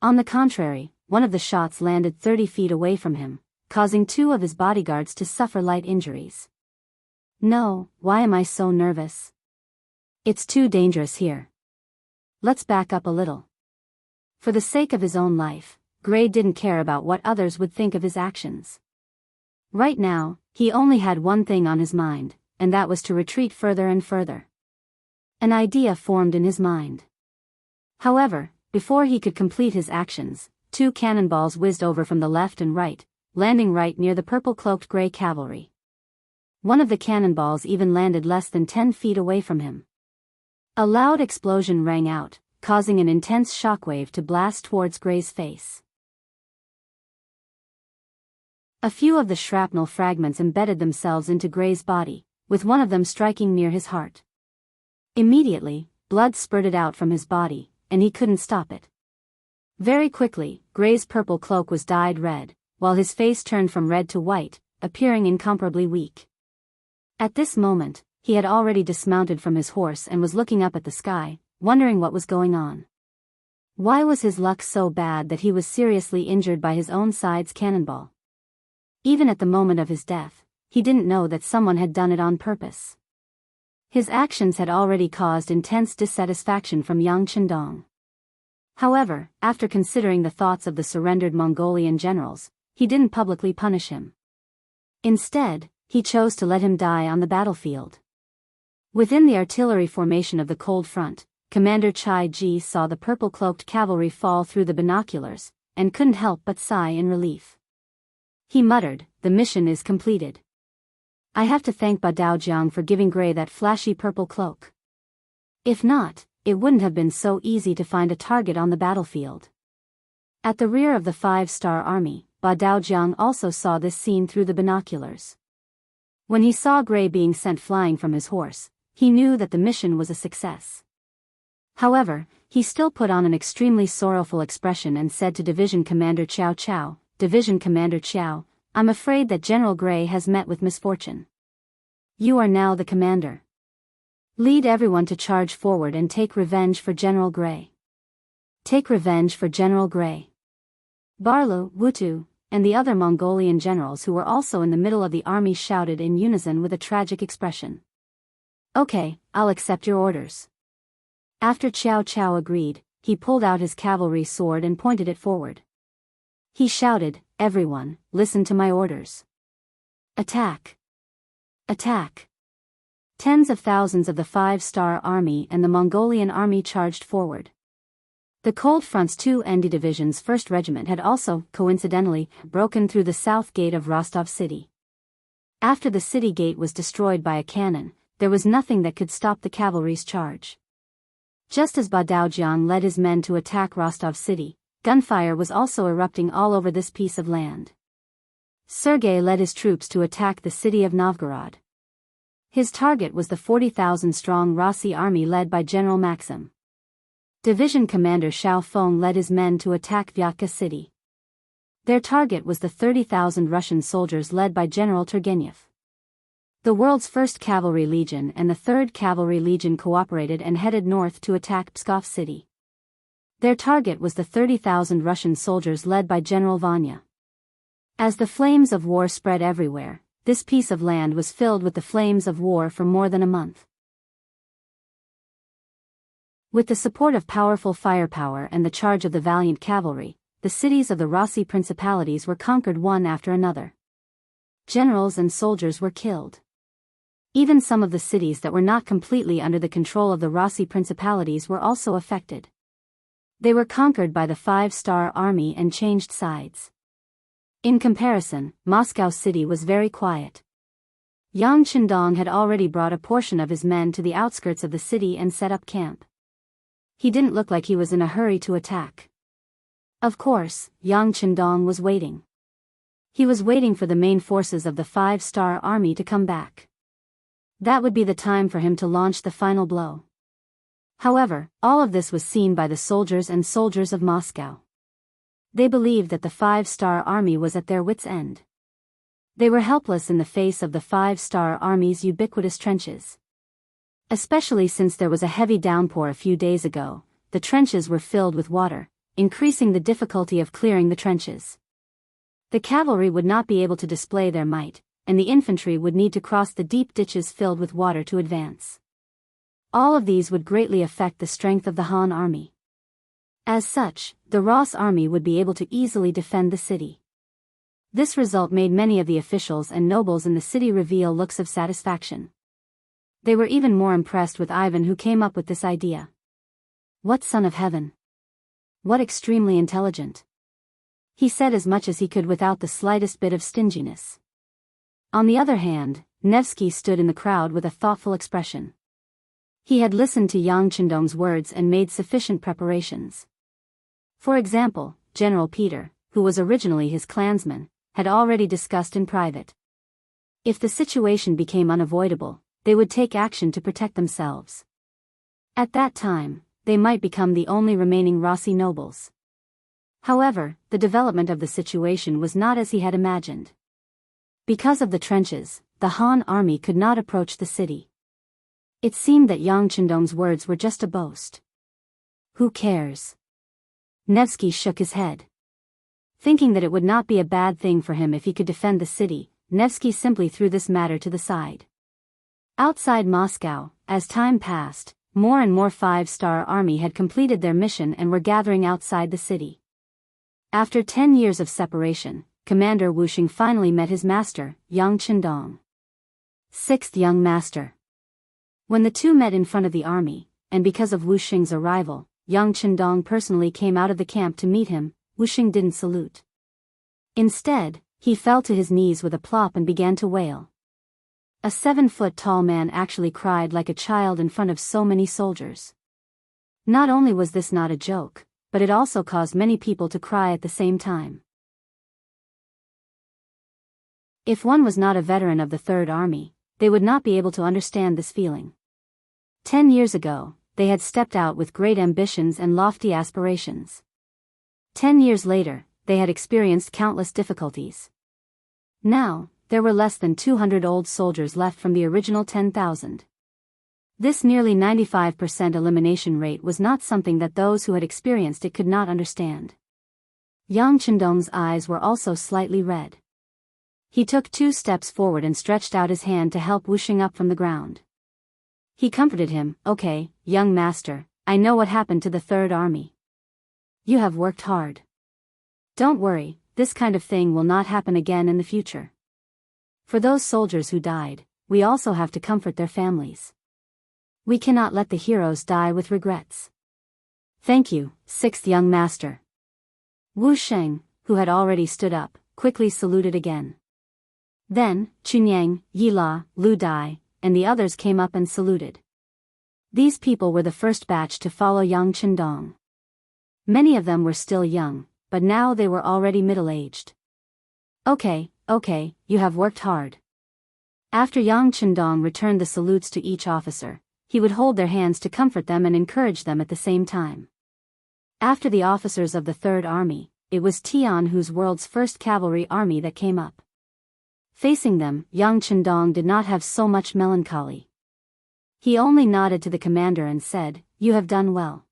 On the contrary, one of the shots landed 30 feet away from him, causing 2 of his bodyguards to suffer light injuries. No, why am I so nervous? It's too dangerous here. Let's back up a little. For the sake of his own life, Gray didn't care about what others would think of his actions. Right now, he only had one thing on his mind, and that was to retreat further and further. An idea formed in his mind. However, before he could complete his actions, 2 cannonballs whizzed over from the left and right, landing right near the purple-cloaked Gray cavalry. One of the cannonballs even landed less than 10 feet away from him. A loud explosion rang out, causing an intense shockwave to blast towards Gray's face. A few of the shrapnel fragments embedded themselves into Gray's body, with one of them striking near his heart. Immediately, blood spurted out from his body, and he couldn't stop it. Very quickly, Gray's purple cloak was dyed red, while his face turned from red to white, appearing incomparably weak. At this moment, he had already dismounted from his horse and was looking up at the sky, wondering what was going on. Why was his luck so bad that he was seriously injured by his own side's cannonball? Even at the moment of his death, he didn't know that someone had done it on purpose. His actions had already caused intense dissatisfaction from Yang Chendong. However, after considering the thoughts of the surrendered Mongolian generals, he didn't publicly punish him. Instead, he chose to let him die on the battlefield. Within the artillery formation of the Cold Front, Commander Chai Ji saw the purple-cloaked cavalry fall through the binoculars, and couldn't help but sigh in relief. He muttered, "The mission is completed. I have to thank Ba Dao Jiang for giving Gray that flashy purple cloak. If not, it wouldn't have been so easy to find a target on the battlefield." At the rear of the 5-star army, Ba Daojiang also saw this scene through the binoculars. When he saw Gray being sent flying from his horse, he knew that the mission was a success. However, he still put on an extremely sorrowful expression and said to Division Commander Qiao Qiao, "Division Commander Qiao, I'm afraid that General Gray has met with misfortune. You are now the commander. Lead everyone to charge forward and take revenge for General Gray. Take revenge for General Gray." Barlu, Wutu, and the other Mongolian generals who were also in the middle of the army shouted in unison with a tragic expression. "Okay, I'll accept your orders." After Qiao Qiao agreed, he pulled out his cavalry sword and pointed it forward. He shouted, "Everyone, listen to my orders. Attack! Attack!" Tens of thousands of the 5-star army and the Mongolian army charged forward. The Cold Front's 2 ND Division's 1st Regiment had also, coincidentally, broken through the south gate of Rostov City. After the city gate was destroyed by a cannon, there was nothing that could stop the cavalry's charge. Just as Ba Daojiang led his men to attack Rostov City, gunfire was also erupting all over this piece of land. Sergei led his troops to attack the city of Novgorod. His target was the 40,000-strong Rossi army led by General Maxim. Division Commander Xiao Feng led his men to attack Vyatka City. Their target was the 30,000 Russian soldiers led by General Turgenev. The world's 1st Cavalry Legion and the 3rd Cavalry Legion cooperated and headed north to attack Pskov City. Their target was the 30,000 Russian soldiers led by General Vanya. As the flames of war spread everywhere, this piece of land was filled with the flames of war for more than a month. With the support of powerful firepower and the charge of the valiant cavalry, the cities of the Rossi principalities were conquered one after another. Generals and soldiers were killed. Even some of the cities that were not completely under the control of the Rossi principalities were also affected. They were conquered by the 5-star army and changed sides. In comparison, Moscow City was very quiet. Yang Qindong had already brought a portion of his men to the outskirts of the city and set up camp. He didn't look like he was in a hurry to attack. Of course, Yang Qindong was waiting. He was waiting for the main forces of the 5-star army to come back. That would be the time for him to launch the final blow. However, all of this was seen by the soldiers and soldiers of Moscow. They believed that the 5-star army was at their wits' end. They were helpless in the face of the 5-star army's ubiquitous trenches. Especially since there was a heavy downpour a few days ago, the trenches were filled with water, increasing the difficulty of clearing the trenches. The cavalry would not be able to display their might, and the infantry would need to cross the deep ditches filled with water to advance. All of these would greatly affect the strength of the Han army. As such, the Ross army would be able to easily defend the city. This result made many of the officials and nobles in the city reveal looks of satisfaction. They were even more impressed with Ivan, who came up with this idea. What son of heaven! What extremely intelligent! He said as much as he could without the slightest bit of stinginess. On the other hand, Nevsky stood in the crowd with a thoughtful expression. He had listened to Yang Qindong's words and made sufficient preparations. For example, General Peter, who was originally his clansman, had already discussed in private. If the situation became unavoidable, they would take action to protect themselves. At that time, they might become the only remaining Rossi nobles. However, the development of the situation was not as he had imagined. Because of the trenches, the Han army could not approach the city. It seemed that Yang Qindong's words were just a boast. Who cares? Nevsky shook his head. Thinking that it would not be a bad thing for him if he could defend the city, Nevsky simply threw this matter to the side. Outside Moscow, as time passed, more and more 5-star army had completed their mission and were gathering outside the city. After 10 years of separation, Commander Wuxing finally met his master, Yang Qindong. Sixth young master. When the two met in front of the army, and because of Wuxing's arrival, Yang Qindong personally came out of the camp to meet him, Wuxing didn't salute. Instead, he fell to his knees with a plop and began to wail. A 7-foot-tall man actually cried like a child in front of so many soldiers. Not only was this not a joke, but it also caused many people to cry at the same time. If one was not a veteran of the Third Army, they would not be able to understand this feeling. 10 years ago, they had stepped out with great ambitions and lofty aspirations. 10 years later, they had experienced countless difficulties. Now, there were less than 200 old soldiers left from the original 10,000. This nearly 95% elimination rate was not something that those who had experienced it could not understand. Yang Chendong's eyes were also slightly red. He took 2 steps forward and stretched out his hand to help Wuxia up from the ground. He comforted him, "Okay, young master, I know what happened to the Third Army. You have worked hard. Don't worry, this kind of thing will not happen again in the future. For those soldiers who died, we also have to comfort their families. We cannot let the heroes die with regrets." "Thank you, 6th young master." Wu Sheng, who had already stood up, quickly saluted again. Then, Chunyang, Yila, Lu Dai, and the others came up and saluted. These people were the first batch to follow Yang Chendong. Many of them were still young, but now they were already middle-aged. Okay, you have worked hard." After Yang Chendong returned the salutes to each officer, he would hold their hands to comfort them and encourage them at the same time. After the officers of the Third Army, it was Tianhu's world's first cavalry army that came up. Facing them, Yang Chendong did not have so much melancholy. He only nodded to the commander and said, "You have done well."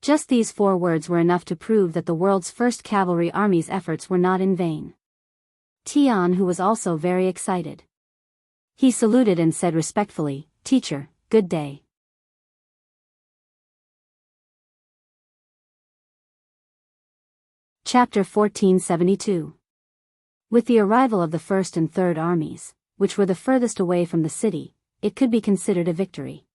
Just these 4 words were enough to prove that the world's first cavalry army's efforts were not in vain. Tianhu was also very excited. He saluted and said respectfully, "Teacher, good day." Chapter 1472. With the arrival of the First and Third Armies, which were the furthest away from the city, it could be considered a victory.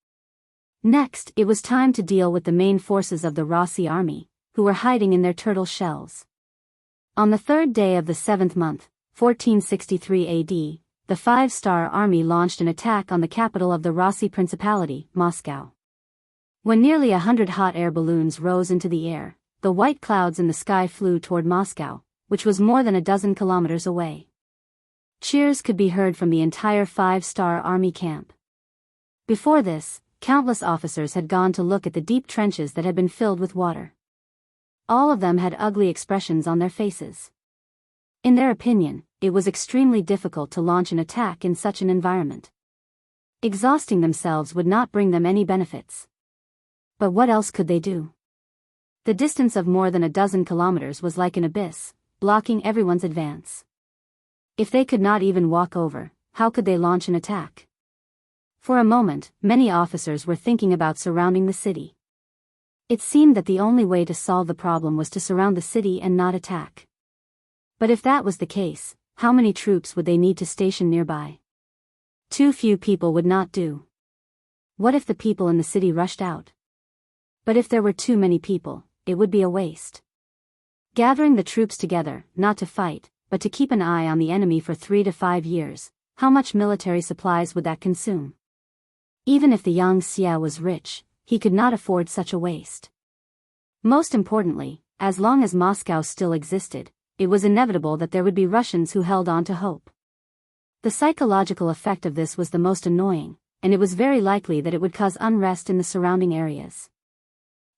Next, it was time to deal with the main forces of the Rossi army, who were hiding in their turtle shells. On the 3rd day of the 7th month, 1463 AD, the 5-star army launched an attack on the capital of the Rossi Principality, Moscow. When nearly 100 hot air balloons rose into the air, the white clouds in the sky flew toward Moscow, which was more than a dozen kilometers away. Cheers could be heard from the entire 5-star army camp. Before this, countless officers had gone to look at the deep trenches that had been filled with water. All of them had ugly expressions on their faces. In their opinion, it was extremely difficult to launch an attack in such an environment. Exhausting themselves would not bring them any benefits. But what else could they do? The distance of more than a dozen kilometers was like an abyss, blocking everyone's advance. If they could not even walk over, how could they launch an attack? For a moment, many officers were thinking about surrounding the city. It seemed that the only way to solve the problem was to surround the city and not attack. But if that was the case, how many troops would they need to station nearby? Too few people would not do. What if the people in the city rushed out? But if there were too many people, it would be a waste. Gathering the troops together, not to fight, but to keep an eye on the enemy for 3 to 5 years, how much military supplies would that consume? Even if the young Xia was rich, he could not afford such a waste. Most importantly, as long as Moscow still existed, it was inevitable that there would be Russians who held on to hope. The psychological effect of this was the most annoying, and it was very likely that it would cause unrest in the surrounding areas.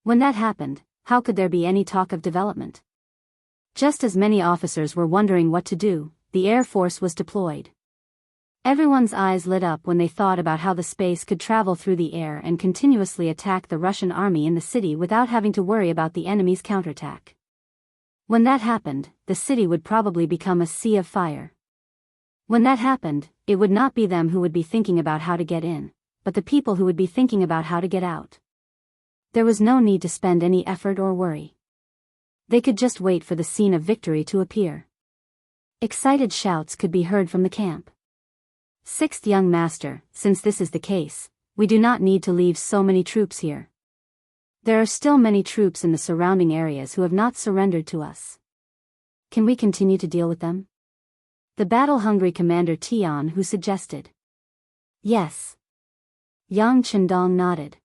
When that happened, how could there be any talk of development? Just as many officers were wondering what to do, the Air Force was deployed. Everyone's eyes lit up when they thought about how the space could travel through the air and continuously attack the Russian army in the city without having to worry about the enemy's counterattack. When that happened, the city would probably become a sea of fire. When that happened, it would not be them who would be thinking about how to get in, but the people who would be thinking about how to get out. There was no need to spend any effort or worry. They could just wait for the scene of victory to appear. Excited shouts could be heard from the camp. "Sixth young master, since this is the case, we do not need to leave so many troops here. There are still many troops in the surrounding areas who have not surrendered to us. Can we continue to deal with them?" The battle-hungry commander Tianhu suggested. Yes. Yang Chendong nodded.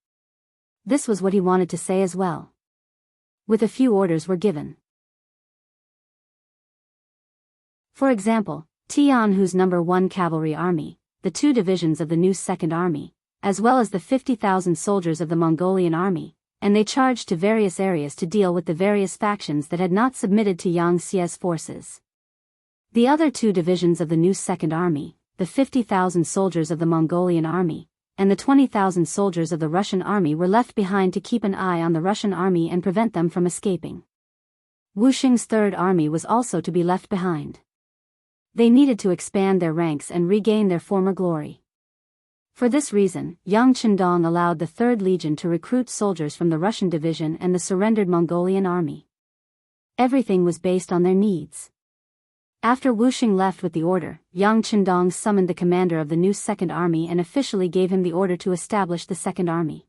This was what he wanted to say as well. with a few orders were given. For example, Tianhu's No. 1 Cavalry Army, the 2 divisions of the new Second Army, as well as the 50,000 soldiers of the Mongolian Army, and they charged to various areas to deal with the various factions that had not submitted to Yang Xie's forces. The other 2 divisions of the new Second Army, the 50,000 soldiers of the Mongolian Army, and the 20,000 soldiers of the Russian Army were left behind to keep an eye on the Russian Army and prevent them from escaping. Wuxing's Third Army was also to be left behind. They needed to expand their ranks and regain their former glory. For this reason, Yang Qindong allowed the 3rd Legion to recruit soldiers from the Russian division and the surrendered Mongolian army. Everything was based on their needs. After Wuxing left with the order, Yang Qindong summoned the commander of the new Second Army and officially gave him the order to establish the Second Army.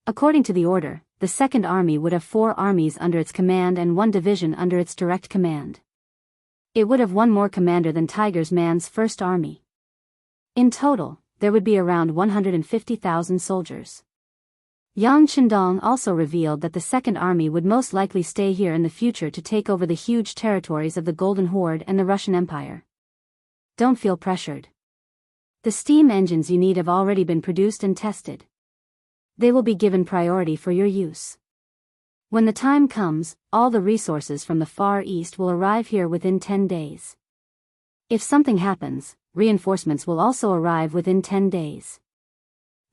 According to the order, the Second Army would have 4 armies under its command and 1 division under its direct command. It would have 1 more commander than Tiger Man's First Army. In total, there would be around 150,000 soldiers. Yang Qindong also revealed that the Second Army would most likely stay here in the future to take over the huge territories of the Golden Horde and the Russian Empire. Don't feel pressured. The steam engines you need have already been produced and tested. They will be given priority for your use. When the time comes, all the resources from the Far East will arrive here within 10 days. If something happens, reinforcements will also arrive within 10 days.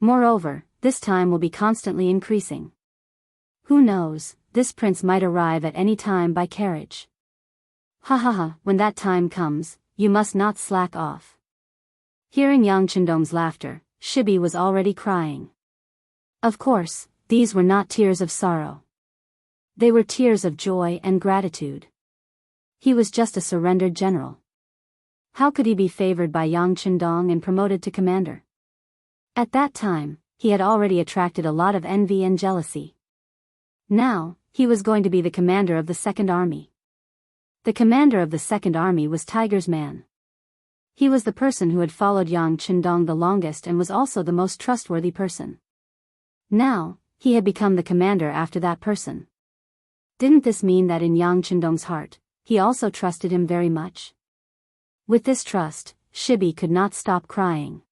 Moreover, this time will be constantly increasing. Who knows, this prince might arrive at any time by carriage. When that time comes, you must not slack off. Hearing Yang Qindong's laughter, Shibi was already crying. Of course, these were not tears of sorrow. They were tears of joy and gratitude. He was just a surrendered general. How could he be favored by Yang Qindong and promoted to commander? At that time, he had already attracted a lot of envy and jealousy. Now, he was going to be the commander of the Second Army. The commander of the Second Army was Tiger's man. He was the person who had followed Yang Qindong the longest and was also the most trustworthy person. Now, he had become the commander after that person. Didn't this mean that in Yang Qindong's heart, he also trusted him very much? With this trust, Shibi could not stop crying.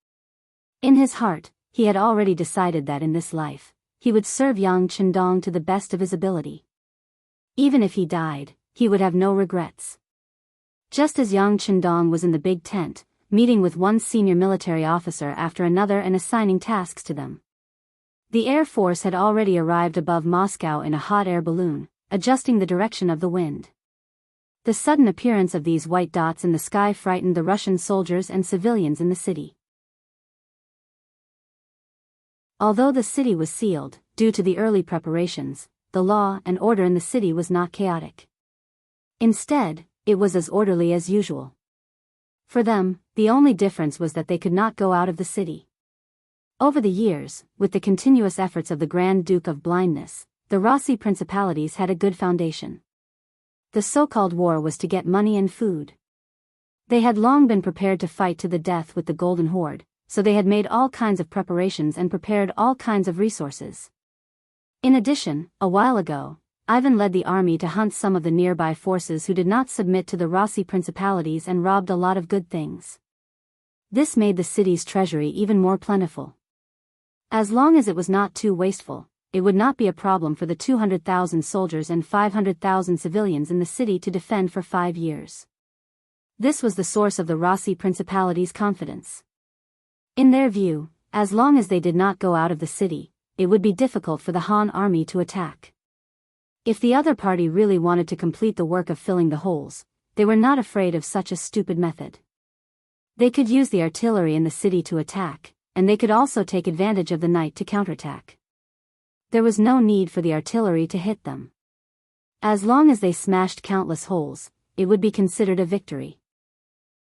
In his heart, he had already decided that in this life, he would serve Yang Qindong to the best of his ability. Even if he died, he would have no regrets. Just as Yang Qindong was in the big tent, meeting with one senior military officer after another and assigning tasks to them. The Air Force had already arrived above Moscow in a hot air balloon, adjusting the direction of the wind. The sudden appearance of these white dots in the sky frightened the Russian soldiers and civilians in the city. Although the city was sealed, due to the early preparations, the law and order in the city was not chaotic. Instead, it was as orderly as usual. For them, the only difference was that they could not go out of the city. Over the years, with the continuous efforts of the Grand Duke of Blindness, the Rossi principalities had a good foundation. The so-called war was to get money and food. They had long been prepared to fight to the death with the Golden Horde, so they had made all kinds of preparations and prepared all kinds of resources. In addition, a while ago, Ivan led the army to hunt some of the nearby forces who did not submit to the Rossi principalities and robbed a lot of good things. This made the city's treasury even more plentiful. As long as it was not too wasteful, it would not be a problem for the 200,000 soldiers and 500,000 civilians in the city to defend for 5 years. This was the source of the Rossi principality's confidence. In their view, as long as they did not go out of the city, it would be difficult for the Han army to attack. If the other party really wanted to complete the work of filling the holes, they were not afraid of such a stupid method. They could use the artillery in the city to attack, and they could also take advantage of the night to counterattack. There was no need for the artillery to hit them. As long as they smashed countless holes, it would be considered a victory.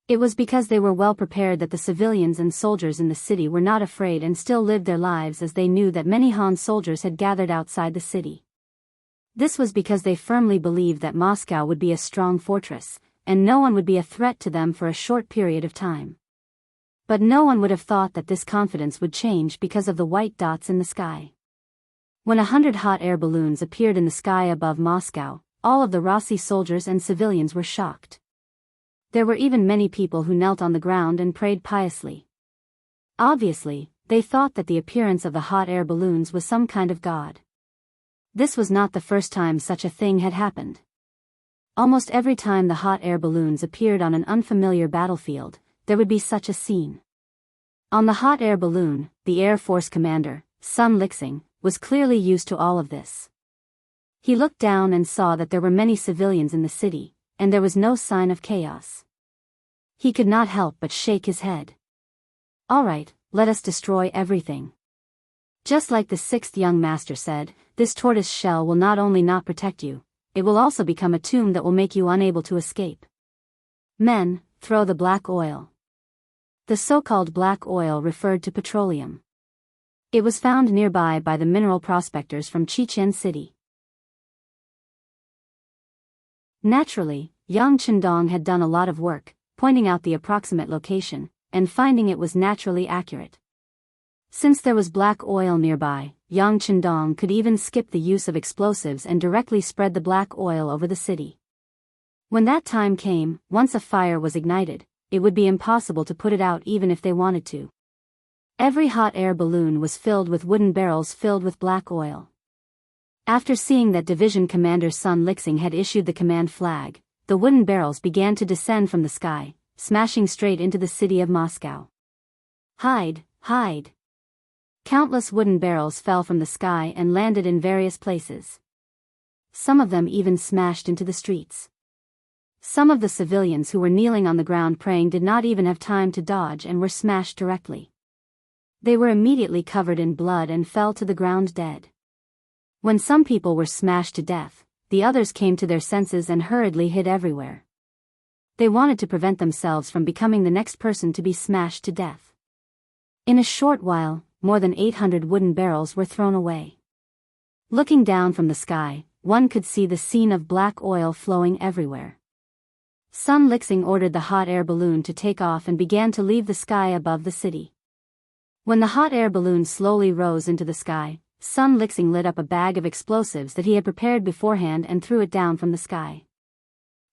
It was because they were well prepared that the civilians and soldiers in the city were not afraid and still lived their lives, as they knew that many Han soldiers had gathered outside the city. This was because they firmly believed that Moscow would be a strong fortress, and no one would be a threat to them for a short period of time. But no one would have thought that this confidence would change because of the white dots in the sky. When 100 hot air balloons appeared in the sky above Moscow, all of the Rossi soldiers and civilians were shocked. There were even many people who knelt on the ground and prayed piously. Obviously, they thought that the appearance of the hot air balloons was some kind of god. This was not the first time such a thing had happened. Almost every time the hot air balloons appeared on an unfamiliar battlefield, there would be such a scene. On the hot air balloon, the Air Force commander, Sun Lixing, was clearly used to all of this. He looked down and saw that there were many civilians in the city, and there was no sign of chaos. He could not help but shake his head. "All right, let us destroy everything." Just like the sixth young master said, this tortoise shell will not only not protect you, it will also become a tomb that will make you unable to escape. Men, throw the black oil. The so-called black oil referred to petroleum. It was found nearby by the mineral prospectors from Chichen City. Naturally, Yang Chendong had done a lot of work, pointing out the approximate location, and finding it was naturally accurate. Since there was black oil nearby, Yang Chendong could even skip the use of explosives and directly spread the black oil over the city. When that time came, once a fire was ignited, it would be impossible to put it out even if they wanted to. Every hot air balloon was filled with wooden barrels filled with black oil. After seeing that Division Commander Sun Lixing had issued the command flag, the wooden barrels began to descend from the sky, smashing straight into the city of Moscow. "Hide, hide!" Countless wooden barrels fell from the sky and landed in various places. Some of them even smashed into the streets. Some of the civilians who were kneeling on the ground praying did not even have time to dodge and were smashed directly. They were immediately covered in blood and fell to the ground dead. When some people were smashed to death, the others came to their senses and hurriedly hid everywhere. They wanted to prevent themselves from becoming the next person to be smashed to death. In a short while, more than 800 wooden barrels were thrown away. Looking down from the sky, one could see the scene of black oil flowing everywhere. Sun Lixing ordered the hot air balloon to take off and began to leave the sky above the city. When the hot air balloon slowly rose into the sky, Sun Lixing lit up a bag of explosives that he had prepared beforehand and threw it down from the sky.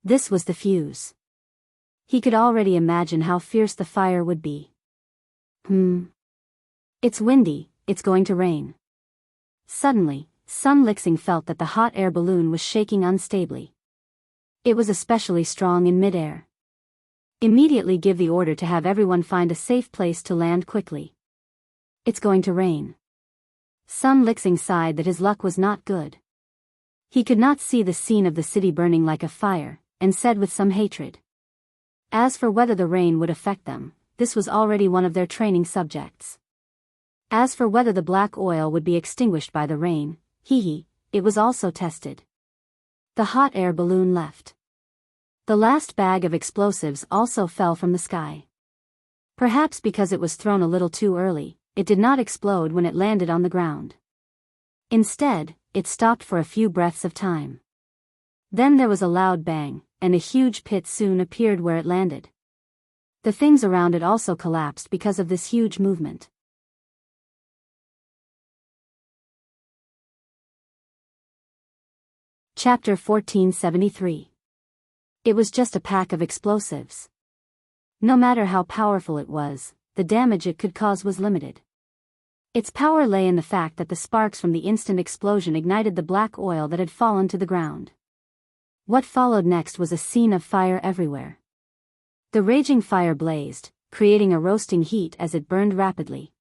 This was the fuse. He could already imagine how fierce the fire would be. It's windy, it's going to rain. Suddenly, Sun Lixing felt that the hot air balloon was shaking unstably. It was especially strong in midair. Immediately give the order to have everyone find a safe place to land quickly. It's going to rain. Sun Lixing sighed that his luck was not good. He could not see the scene of the city burning like a fire, and said with some hatred. As for whether the rain would affect them, this was already one of their training subjects. As for whether the black oil would be extinguished by the rain, it was also tested. The hot air balloon left. The last bag of explosives also fell from the sky. Perhaps because it was thrown a little too early, it did not explode when it landed on the ground. Instead, it stopped for a few breaths of time. Then there was a loud bang, and a huge pit soon appeared where it landed. The things around it also collapsed because of this huge movement. Chapter 1473. It was just a pack of explosives. No matter how powerful it was, the damage it could cause was limited. Its power lay in the fact that the sparks from the instant explosion ignited the black oil that had fallen to the ground. What followed next was a scene of fire everywhere. The raging fire blazed, creating a roasting heat as it burned rapidly.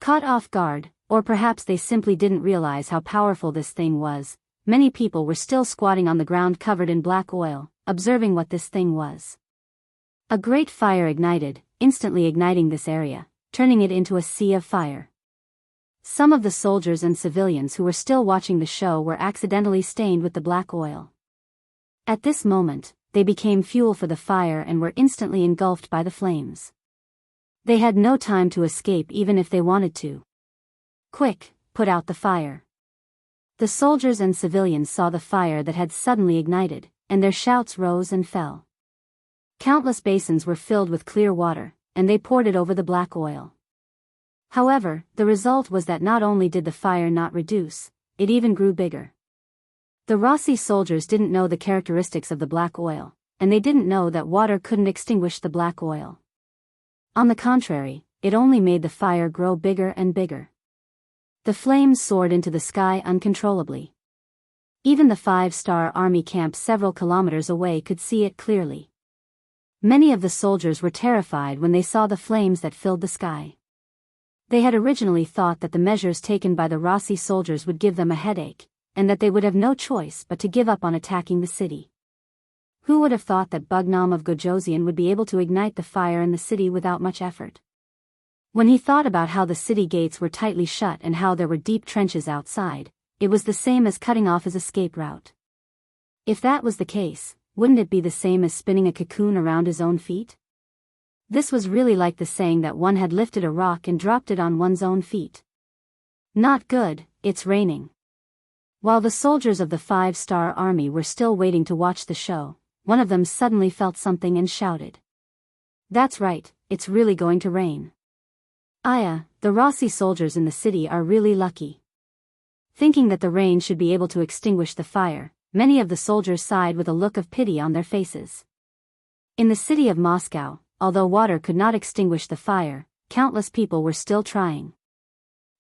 Caught off guard, or perhaps they simply didn't realize how powerful this thing was, many people were still squatting on the ground covered in black oil, observing what this thing was. A great fire ignited, instantly igniting this area, turning it into a sea of fire. Some of the soldiers and civilians who were still watching the show were accidentally stained with the black oil. At this moment, they became fuel for the fire and were instantly engulfed by the flames. They had no time to escape even if they wanted to. Quick, put out the fire. The soldiers and civilians saw the fire that had suddenly ignited, and their shouts rose and fell. Countless basins were filled with clear water, and they poured it over the black oil. However, the result was that not only did the fire not reduce, it even grew bigger. The Rossi soldiers didn't know the characteristics of the black oil, and they didn't know that water couldn't extinguish the black oil. On the contrary, it only made the fire grow bigger and bigger. The flames soared into the sky uncontrollably. Even the 5-star army camp several kilometers away could see it clearly. Many of the soldiers were terrified when they saw the flames that filled the sky. They had originally thought that the measures taken by the Rossi soldiers would give them a headache, and that they would have no choice but to give up on attacking the city. Who would have thought that Bugnam of Gojoseon would be able to ignite the fire in the city without much effort? When he thought about how the city gates were tightly shut and how there were deep trenches outside, it was the same as cutting off his escape route. If that was the case, wouldn't it be the same as spinning a cocoon around his own feet? This was really like the saying that one had lifted a rock and dropped it on one's own feet. Not good, it's raining. While the soldiers of the 5-star army were still waiting to watch the show, one of them suddenly felt something and shouted. That's right, it's really going to rain. The Rossi soldiers in the city are really lucky. Thinking that the rain should be able to extinguish the fire, many of the soldiers sighed with a look of pity on their faces. In the city of Moscow, although water could not extinguish the fire, countless people were still trying.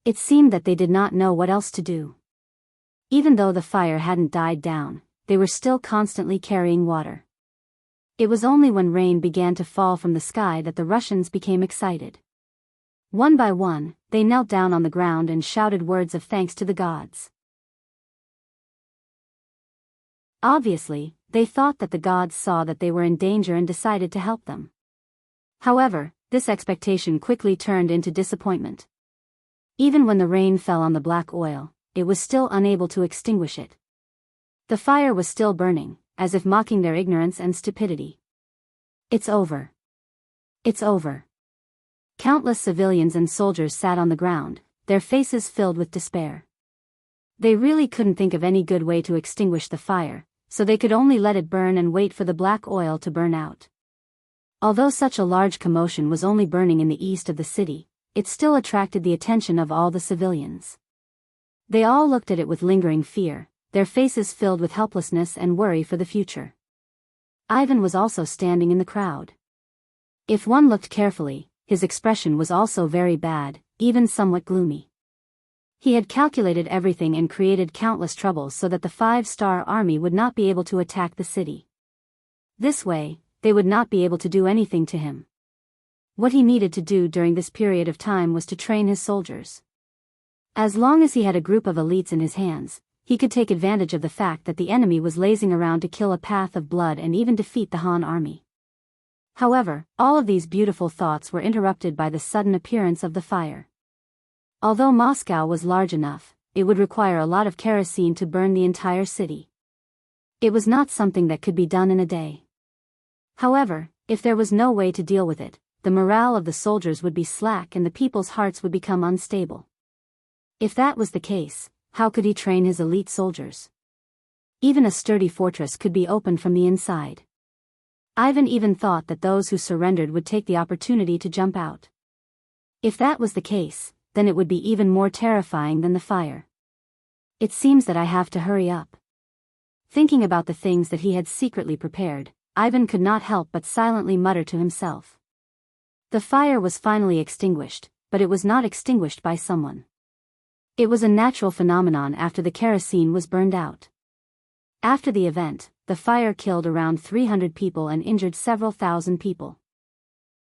It seemed that they did not know what else to do. Even though the fire hadn't died down, they were still constantly carrying water. It was only when rain began to fall from the sky that the Russians became excited. One by one, they knelt down on the ground and shouted words of thanks to the gods. Obviously, they thought that the gods saw that they were in danger and decided to help them. However, this expectation quickly turned into disappointment. Even when the rain fell on the black oil, it was still unable to extinguish it. The fire was still burning, as if mocking their ignorance and stupidity. It's over. It's over. Countless civilians and soldiers sat on the ground, their faces filled with despair. They really couldn't think of any good way to extinguish the fire, so they could only let it burn and wait for the black oil to burn out. Although such a large commotion was only burning in the east of the city, it still attracted the attention of all the civilians. They all looked at it with lingering fear, their faces filled with helplessness and worry for the future. Ivan was also standing in the crowd. If one looked carefully, his expression was also very bad, even somewhat gloomy. He had calculated everything and created countless troubles so that the 5-star army would not be able to attack the city. This way, they would not be able to do anything to him. What he needed to do during this period of time was to train his soldiers. As long as he had a group of elites in his hands, he could take advantage of the fact that the enemy was lazing around to kill a path of blood and even defeat the Han army. However, all of these beautiful thoughts were interrupted by the sudden appearance of the fire. Although Moscow was large enough, it would require a lot of kerosene to burn the entire city. It was not something that could be done in a day. However, if there was no way to deal with it, the morale of the soldiers would be slack and the people's hearts would become unstable. If that was the case, how could he train his elite soldiers? Even a sturdy fortress could be opened from the inside. Ivan even thought that those who surrendered would take the opportunity to jump out. If that was the case, then it would be even more terrifying than the fire. It seems that I have to hurry up. Thinking about the things that he had secretly prepared, Ivan could not help but silently mutter to himself. The fire was finally extinguished, but it was not extinguished by someone. It was a natural phenomenon after the kerosene was burned out. After the event, the fire killed around 300 people and injured several thousand people.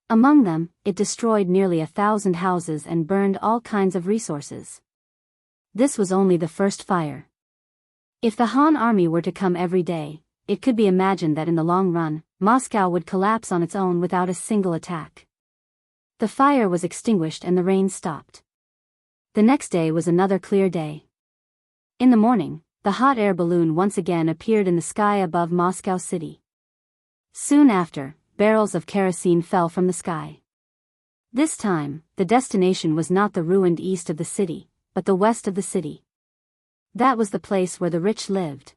Among them, it destroyed nearly 1,000 houses and burned all kinds of resources. This was only the first fire. If the Han army were to come every day, it could be imagined that in the long run, Moscow would collapse on its own without a single attack. The fire was extinguished and the rain stopped. The next day was another clear day. In the morning, the hot air balloon once again appeared in the sky above Moscow city. Soon after, barrels of kerosene fell from the sky. This time, the destination was not the ruined east of the city, but the west of the city. That was the place where the rich lived.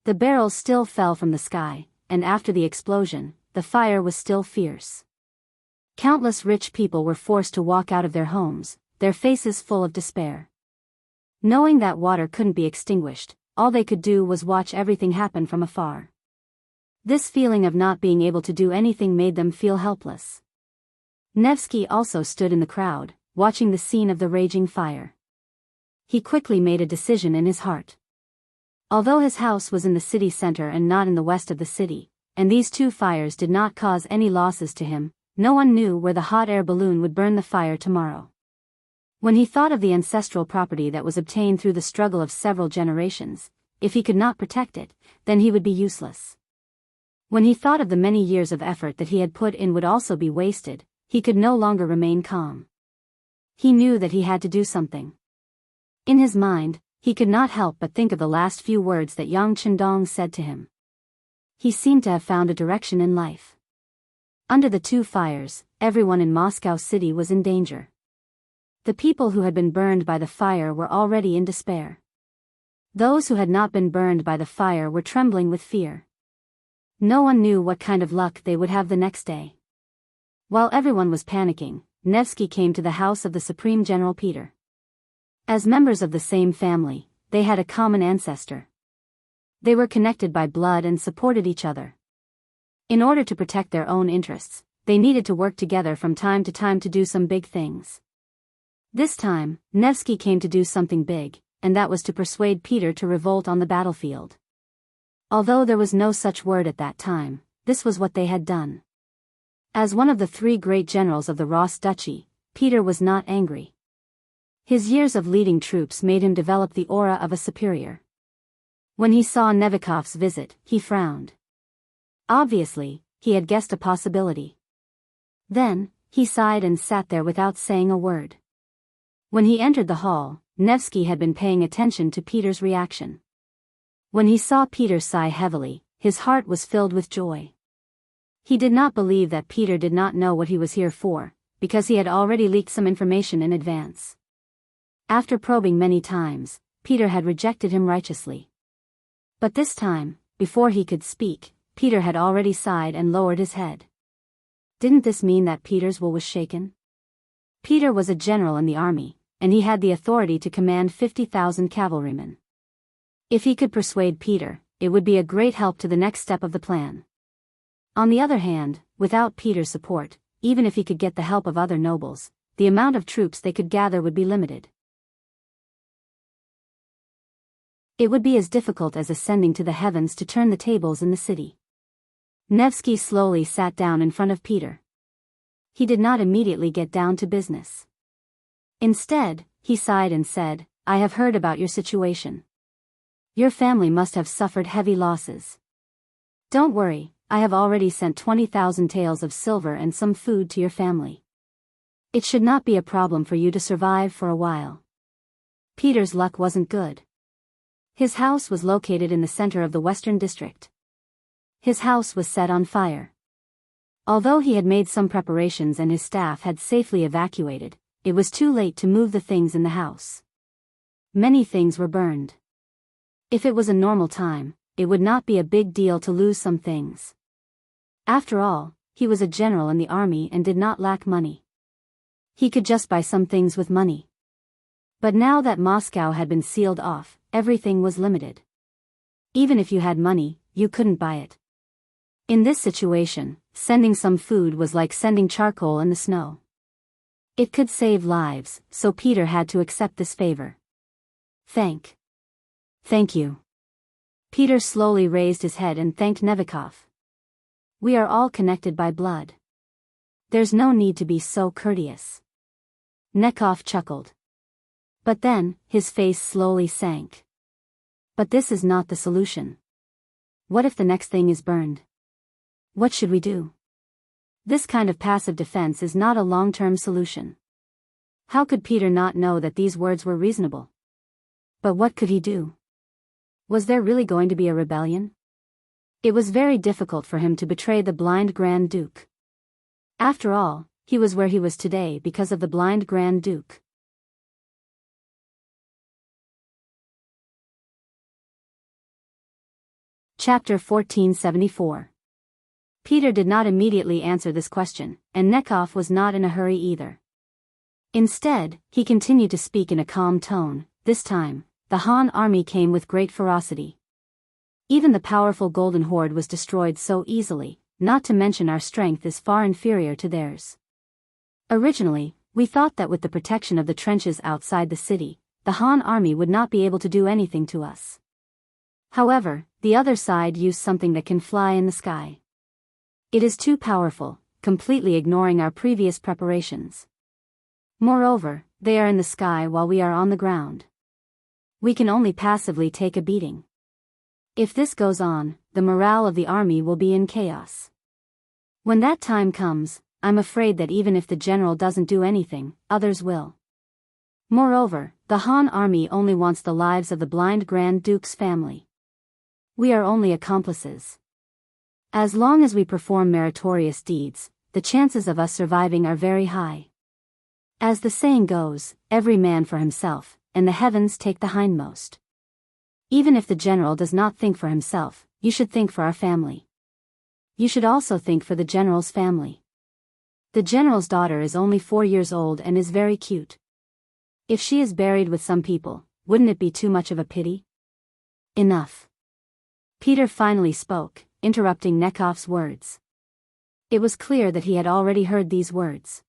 The barrels still fell from the sky, and after the explosion, the fire was still fierce. Countless rich people were forced to walk out of their homes, their faces full of despair. Knowing that water couldn't be extinguished, all they could do was watch everything happen from afar. This feeling of not being able to do anything made them feel helpless. Nevsky also stood in the crowd, watching the scene of the raging fire. He quickly made a decision in his heart. Although his house was in the city center and not in the west of the city, and these two fires did not cause any losses to him, no one knew where the hot air balloon would burn the fire tomorrow. When he thought of the ancestral property that was obtained through the struggle of several generations, if he could not protect it, then he would be useless. When he thought of the many years of effort that he had put in would also be wasted, he could no longer remain calm. He knew that he had to do something. In his mind, he could not help but think of the last few words that Yang Chendong said to him. He seemed to have found a direction in life. Under the two fires, everyone in Moscow City was in danger. The people who had been burned by the fire were already in despair. Those who had not been burned by the fire were trembling with fear. No one knew what kind of luck they would have the next day. While everyone was panicking, Nevsky came to the house of the Supreme General Peter. As members of the same family, they had a common ancestor. They were connected by blood and supported each other. In order to protect their own interests, they needed to work together from time to time to do some big things. This time, Nevsky came to do something big, and that was to persuade Peter to revolt on the battlefield. Although there was no such word at that time, this was what they had done. As one of the three great generals of the Rus Duchy, Peter was not angry. His years of leading troops made him develop the aura of a superior. When he saw Nevikov's visit, he frowned. Obviously, he had guessed a possibility. Then, he sighed and sat there without saying a word. When he entered the hall, Nevsky had been paying attention to Peter's reaction. When he saw Peter sigh heavily, his heart was filled with joy. He did not believe that Peter did not know what he was here for, because he had already leaked some information in advance. After probing many times, Peter had rejected him righteously. But this time, before he could speak, Peter had already sighed and lowered his head. Didn't this mean that Peter's will was shaken? Peter was a general in the army, and he had the authority to command 50,000 cavalrymen. If he could persuade Peter, it would be a great help to the next step of the plan. On the other hand, without Peter's support, even if he could get the help of other nobles, the amount of troops they could gather would be limited. It would be as difficult as ascending to the heavens to turn the tables in the city. Nevsky slowly sat down in front of Peter. He did not immediately get down to business. Instead, he sighed and said, "I have heard about your situation. Your family must have suffered heavy losses. Don't worry, I have already sent 20,000 taels of silver and some food to your family. It should not be a problem for you to survive for a while." Peter's luck wasn't good. His house was located in the center of the western district. His house was set on fire. Although he had made some preparations and his staff had safely evacuated, it was too late to move the things in the house. Many things were burned. If it was a normal time, it would not be a big deal to lose some things. After all, he was a general in the army and did not lack money. He could just buy some things with money. But now that Moscow had been sealed off, everything was limited. Even if you had money, you couldn't buy it. In this situation, sending some food was like sending charcoal in the snow. It could save lives, so Peter had to accept this favor. Thank you. Peter slowly raised his head and thanked Nevikov. We are all connected by blood. There's no need to be so courteous. Nekov chuckled. But then, his face slowly sank. But this is not the solution. What if the next thing is burned? What should we do? This kind of passive defense is not a long-term solution. How could Peter not know that these words were reasonable? But what could he do? Was there really going to be a rebellion? It was very difficult for him to betray the blind Grand Duke. After all, he was where he was today because of the blind Grand Duke. Chapter 1474. Peter did not immediately answer this question, and Nekhov was not in a hurry either. Instead, he continued to speak in a calm tone. This time, the Han army came with great ferocity. Even the powerful Golden Horde was destroyed so easily, not to mention our strength is far inferior to theirs. Originally, we thought that with the protection of the trenches outside the city, the Han army would not be able to do anything to us. However, the other side used something that can fly in the sky. It is too powerful, completely ignoring our previous preparations. Moreover, they are in the sky while we are on the ground. We can only passively take a beating. If this goes on, the morale of the army will be in chaos. When that time comes, I'm afraid that even if the general doesn't do anything, others will. Moreover, the Han army only wants the lives of the blind Grand Duke's family. We are only accomplices. As long as we perform meritorious deeds, the chances of us surviving are very high. As the saying goes, every man for himself, and the heavens take the hindmost. Even if the general does not think for himself, you should think for our family. You should also think for the general's family. The general's daughter is only 4 years old and is very cute. If she is buried with some people, wouldn't it be too much of a pity? Enough. Peter finally spoke, interrupting Nekhov's words. It was clear that he had already heard these words.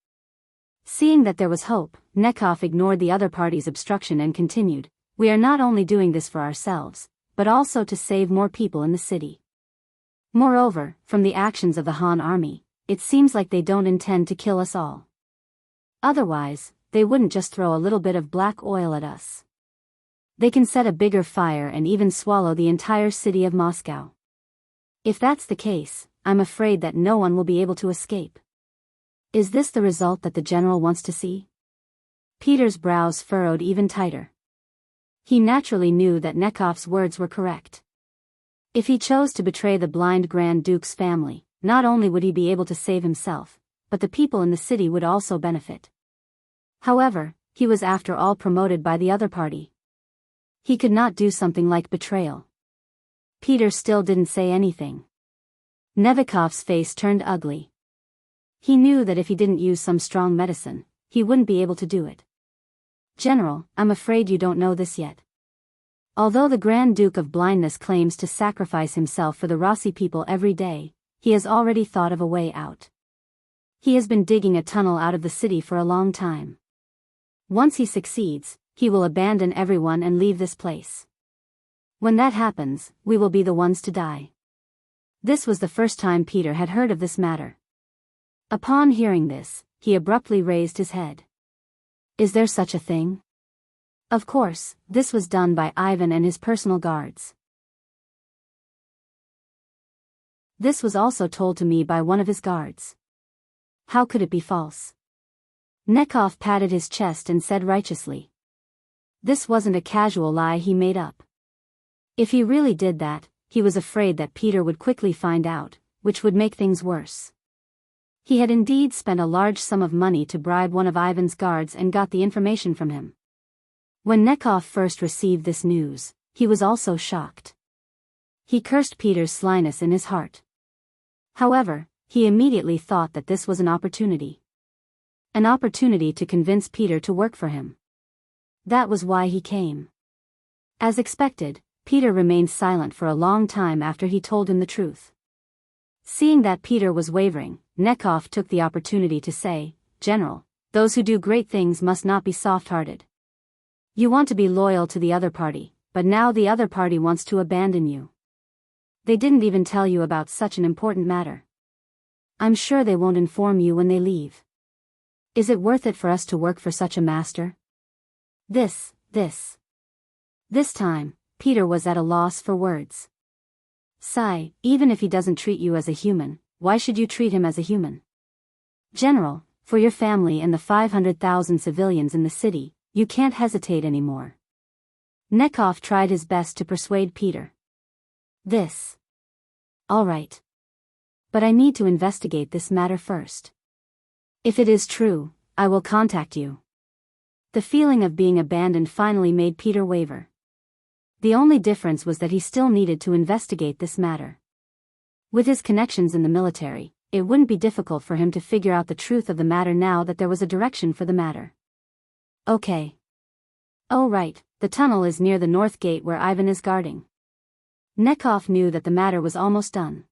Seeing that there was hope, Nekhov ignored the other party's obstruction and continued, "We are not only doing this for ourselves, but also to save more people in the city. Moreover, from the actions of the Han army, it seems like they don't intend to kill us all. Otherwise, they wouldn't just throw a little bit of black oil at us. They can set a bigger fire and even swallow the entire city of Moscow. If that's the case, I'm afraid that no one will be able to escape. Is this the result that the general wants to see?" Peter's brows furrowed even tighter. He naturally knew that Nekhov's words were correct. If he chose to betray the blind Grand Duke's family, not only would he be able to save himself, but the people in the city would also benefit. However, he was after all promoted by the other party. He could not do something like betrayal. Peter still didn't say anything. Nevikov's face turned ugly. He knew that if he didn't use some strong medicine, he wouldn't be able to do it. "General, I'm afraid you don't know this yet. Although the Grand Duke of Blindness claims to sacrifice himself for the Rossi people every day, he has already thought of a way out. He has been digging a tunnel out of the city for a long time. Once he succeeds, he will abandon everyone and leave this place. When that happens, we will be the ones to die." This was the first time Peter had heard of this matter. Upon hearing this, he abruptly raised his head. Is there such a thing? Of course, this was done by Ivan and his personal guards. This was also told to me by one of his guards. How could it be false? Nekhov patted his chest and said righteously. This wasn't a casual lie he made up. If he really did that, he was afraid that Peter would quickly find out, which would make things worse. He had indeed spent a large sum of money to bribe one of Ivan's guards and got the information from him. When Nekhov first received this news, he was also shocked. He cursed Peter's slyness in his heart. However, he immediately thought that this was an opportunity. An opportunity to convince Peter to work for him. That was why he came. As expected, Peter remained silent for a long time after he told him the truth. Seeing that Peter was wavering, Nekhov took the opportunity to say, "General, those who do great things must not be soft-hearted. You want to be loyal to the other party, but now the other party wants to abandon you. They didn't even tell you about such an important matter. I'm sure they won't inform you when they leave. Is it worth it for us to work for such a master?" This time, Peter was at a loss for words. Sigh, even if he doesn't treat you as a human, why should you treat him as a human? "General, for your family and the 500,000 civilians in the city, you can't hesitate anymore." Nekhov tried his best to persuade Peter. All right. But I need to investigate this matter first. If it is true, I will contact you. The feeling of being abandoned finally made Peter waver. The only difference was that he still needed to investigate this matter. With his connections in the military, it wouldn't be difficult for him to figure out the truth of the matter now that there was a direction for the matter. Okay. Oh right, the tunnel is near the north gate where Ivan is guarding. Nekhov knew that the matter was almost done.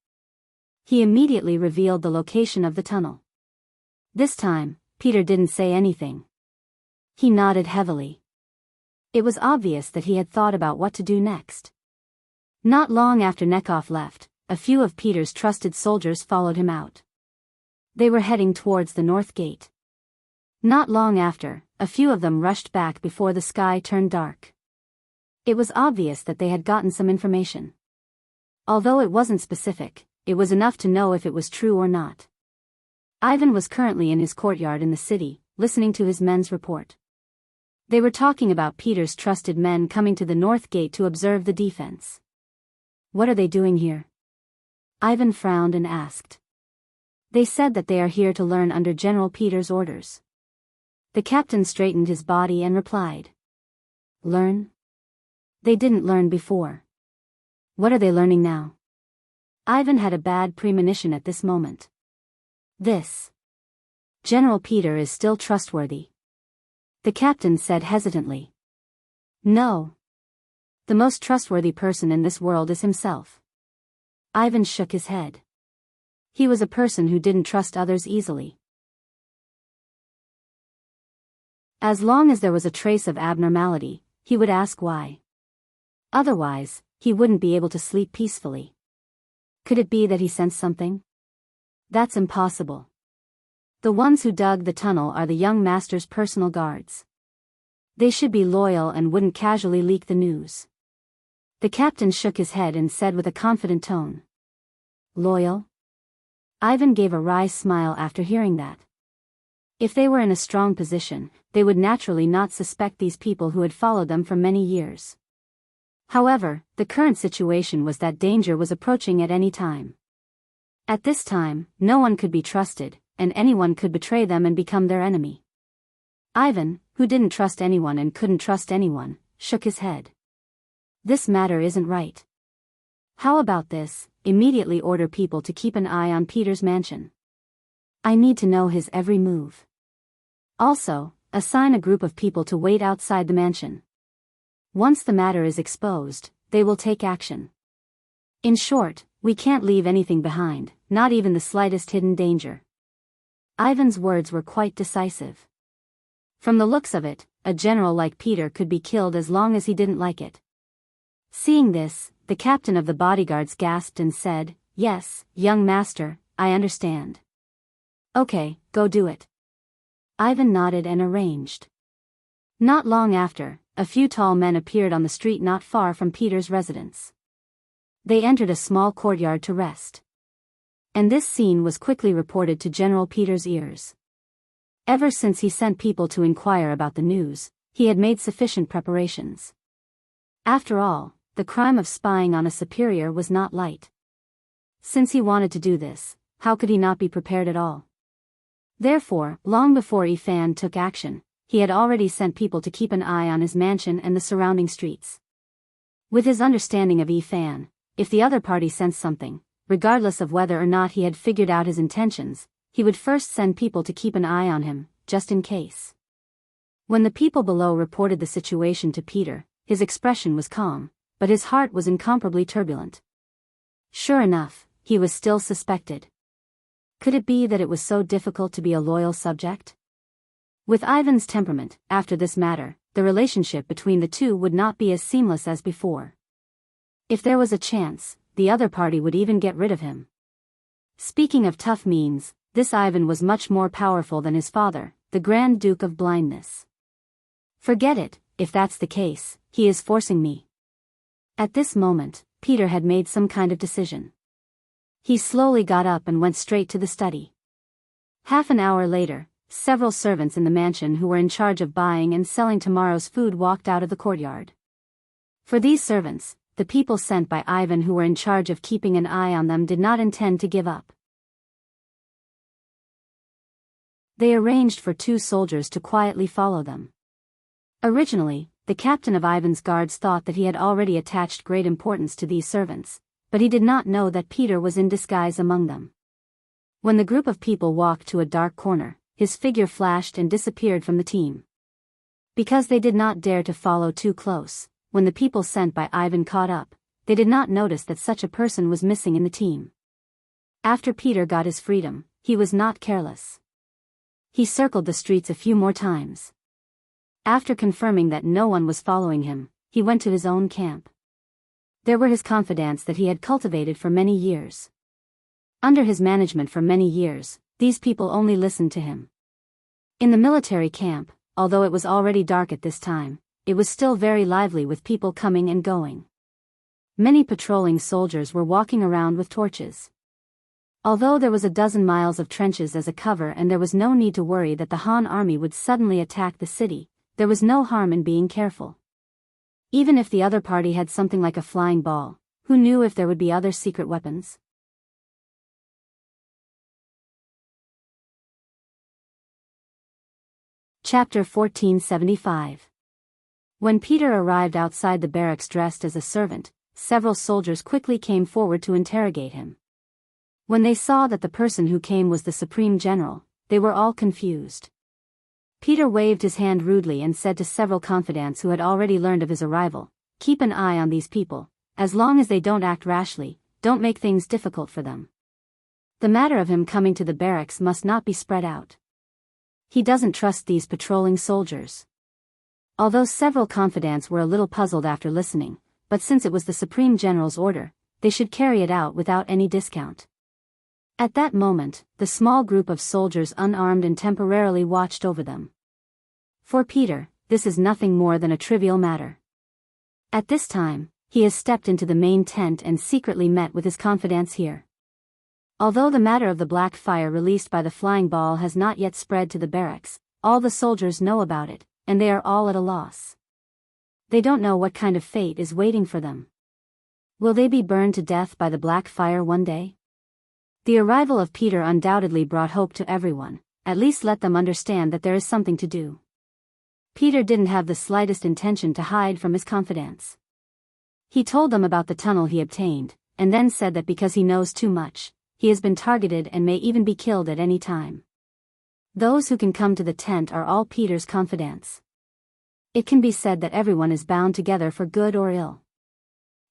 He immediately revealed the location of the tunnel. This time, Peter didn't say anything. He nodded heavily. It was obvious that he had thought about what to do next. Not long after Nekhov left, a few of Peter's trusted soldiers followed him out. They were heading towards the north gate. Not long after, a few of them rushed back before the sky turned dark. It was obvious that they had gotten some information. Although it wasn't specific, it was enough to know if it was true or not. Ivan was currently in his courtyard in the city, listening to his men's report. They were talking about Peter's trusted men coming to the north gate to observe the defense. What are they doing here? Ivan frowned and asked. They said that they are here to learn under General Peter's orders. The captain straightened his body and replied. Learn? They didn't learn before. What are they learning now? Ivan had a bad premonition at this moment. This. General Peter is still trustworthy. The captain said hesitantly. No. The most trustworthy person in this world is himself. Ivan shook his head. He was a person who didn't trust others easily. As long as there was a trace of abnormality, he would ask why. Otherwise, he wouldn't be able to sleep peacefully. Could it be that he sensed something? That's impossible. The ones who dug the tunnel are the young master's personal guards. They should be loyal and wouldn't casually leak the news. The captain shook his head and said with a confident tone. Loyal? Ivan gave a wry smile after hearing that. If they were in a strong position, they would naturally not suspect these people who had followed them for many years. However, the current situation was that danger was approaching at any time. At this time, no one could be trusted, and anyone could betray them and become their enemy. Ivan, who didn't trust anyone and couldn't trust anyone, shook his head. This matter isn't right. How about this? Immediately order people to keep an eye on Peter's mansion. I need to know his every move. Also, assign a group of people to wait outside the mansion. Once the matter is exposed, they will take action. In short, we can't leave anything behind, not even the slightest hidden danger. Ivan's words were quite decisive. From the looks of it, a general like Peter could be killed as long as he didn't like it. Seeing this, the captain of the bodyguards gasped and said, Yes, young master, I understand. Okay, go do it. Ivan nodded and arranged. Not long after, a few tall men appeared on the street not far from Peter's residence. They entered a small courtyard to rest. And this scene was quickly reported to General Peter's ears. Ever since he sent people to inquire about the news, he had made sufficient preparations. After all, the crime of spying on a superior was not light. Since he wanted to do this, how could he not be prepared at all? Therefore, long before Ifan took action, he had already sent people to keep an eye on his mansion and the surrounding streets. With his understanding of Ifan, if the other party sensed something, regardless of whether or not he had figured out his intentions, he would first send people to keep an eye on him, just in case. When the people below reported the situation to Peter, his expression was calm, but his heart was incomparably turbulent. Sure enough, he was still suspected. Could it be that it was so difficult to be a loyal subject? With Ivan's temperament, after this matter, the relationship between the two would not be as seamless as before. If there was a chance, the other party would even get rid of him. Speaking of tough means, this Ivan was much more powerful than his father, the Grand Duke of Blindness. Forget it, if that's the case, he is forcing me. At this moment, Peter had made some kind of decision. He slowly got up and went straight to the study. Half an hour later, several servants in the mansion who were in charge of buying and selling tomorrow's food walked out of the courtyard. For these servants, the people sent by Ivan who were in charge of keeping an eye on them did not intend to give up. They arranged for 2 soldiers to quietly follow them. Originally, the captain of Ivan's guards thought that he had already attached great importance to these servants, but he did not know that Peter was in disguise among them. When the group of people walked to a dark corner, his figure flashed and disappeared from the team. Because they did not dare to follow too close, when the people sent by Ivan caught up, they did not notice that such a person was missing in the team. After Peter got his freedom, he was not careless. He circled the streets a few more times. After confirming that no one was following him, he went to his own camp. There were his confidants that he had cultivated for many years. Under his management for many years, these people only listened to him. In the military camp, although it was already dark at this time, it was still very lively with people coming and going. Many patrolling soldiers were walking around with torches. Although there was a dozen miles of trenches as a cover and there was no need to worry that the Han army would suddenly attack the city, there was no harm in being careful. Even if the other party had something like a flying ball, who knew if there would be other secret weapons? Chapter 1475. When Peter arrived outside the barracks dressed as a servant, several soldiers quickly came forward to interrogate him. When they saw that the person who came was the Supreme General, they were all confused. Peter waved his hand rudely and said to several confidants who had already learned of his arrival, "Keep an eye on these people, as long as they don't act rashly, don't make things difficult for them. The matter of him coming to the barracks must not be spread out. He doesn't trust these patrolling soldiers." Although several confidants were a little puzzled after listening, but since it was the Supreme General's order, they should carry it out without any discount. At that moment, the small group of soldiers unarmed and temporarily watched over them. For Peter, this is nothing more than a trivial matter. At this time, he has stepped into the main tent and secretly met with his confidants here. Although the matter of the black fire released by the flying ball has not yet spread to the barracks, all the soldiers know about it, and they are all at a loss. They don't know what kind of fate is waiting for them. Will they be burned to death by the black fire one day? The arrival of Peter undoubtedly brought hope to everyone, at least let them understand that there is something to do. Peter didn't have the slightest intention to hide from his confidants. He told them about the tunnel he obtained, and then said that because he knows too much, he has been targeted and may even be killed at any time. Those who can come to the tent are all Peter's confidants. It can be said that everyone is bound together for good or ill.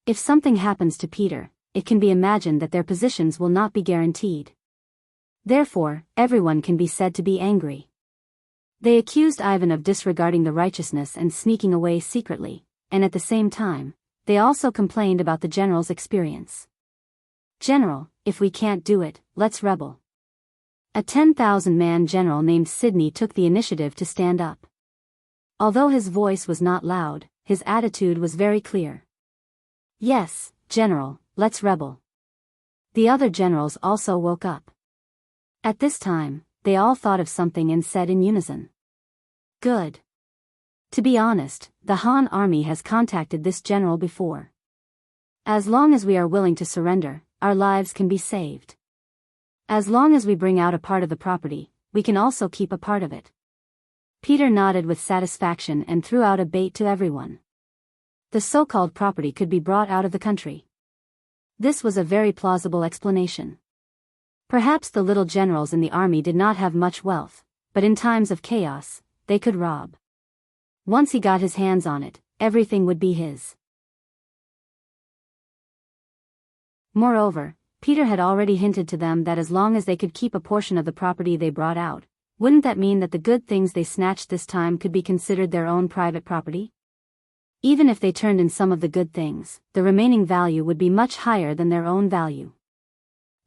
If something happens to Peter, it can be imagined that their positions will not be guaranteed. Therefore, everyone can be said to be angry. They accused Ivan of disregarding the righteousness and sneaking away secretly, and at the same time, they also complained about the general's experience. "General, if we can't do it, let's rebel." A 10,000-man general named Sidney took the initiative to stand up. Although his voice was not loud, his attitude was very clear. "Yes, General, let's rebel." The other generals also woke up. At this time, they all thought of something and said in unison, "Good." To be honest, the Han army has contacted this general before. As long as we are willing to surrender, our lives can be saved. As long as we bring out a part of the property, we can also keep a part of it. Peter nodded with satisfaction and threw out a bait to everyone. The so-called property could be brought out of the country. This was a very plausible explanation. Perhaps the little generals in the army did not have much wealth, but in times of chaos, they could rob. Once he got his hands on it, everything would be his. Moreover, Peter had already hinted to them that as long as they could keep a portion of the property they brought out, wouldn't that mean that the good things they snatched this time could be considered their own private property? Even if they turned in some of the good things, the remaining value would be much higher than their own value.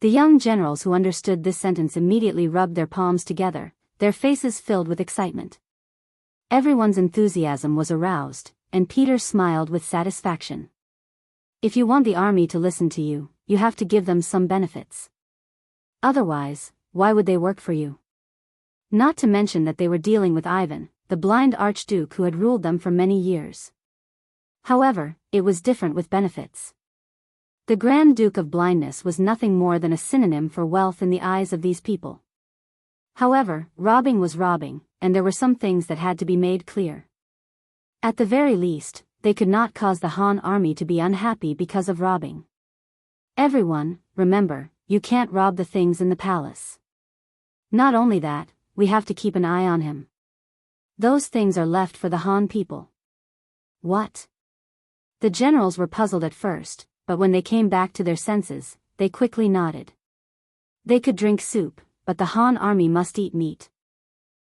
The young generals who understood this sentence immediately rubbed their palms together, their faces filled with excitement. Everyone's enthusiasm was aroused, and Peter smiled with satisfaction. If you want the army to listen to you, you have to give them some benefits. Otherwise, why would they work for you? Not to mention that they were dealing with Ivan, the blind archduke who had ruled them for many years. However, it was different with benefits. The Grand Duke of Blindness was nothing more than a synonym for wealth in the eyes of these people. However, robbing was robbing, and there were some things that had to be made clear. At the very least, they could not cause the Han army to be unhappy because of robbing. Everyone, remember, you can't rob the things in the palace. Not only that, we have to keep an eye on him. Those things are left for the Han people. What? The generals were puzzled at first, but when they came back to their senses, they quickly nodded. They could drink soup, but the Han army must eat meat.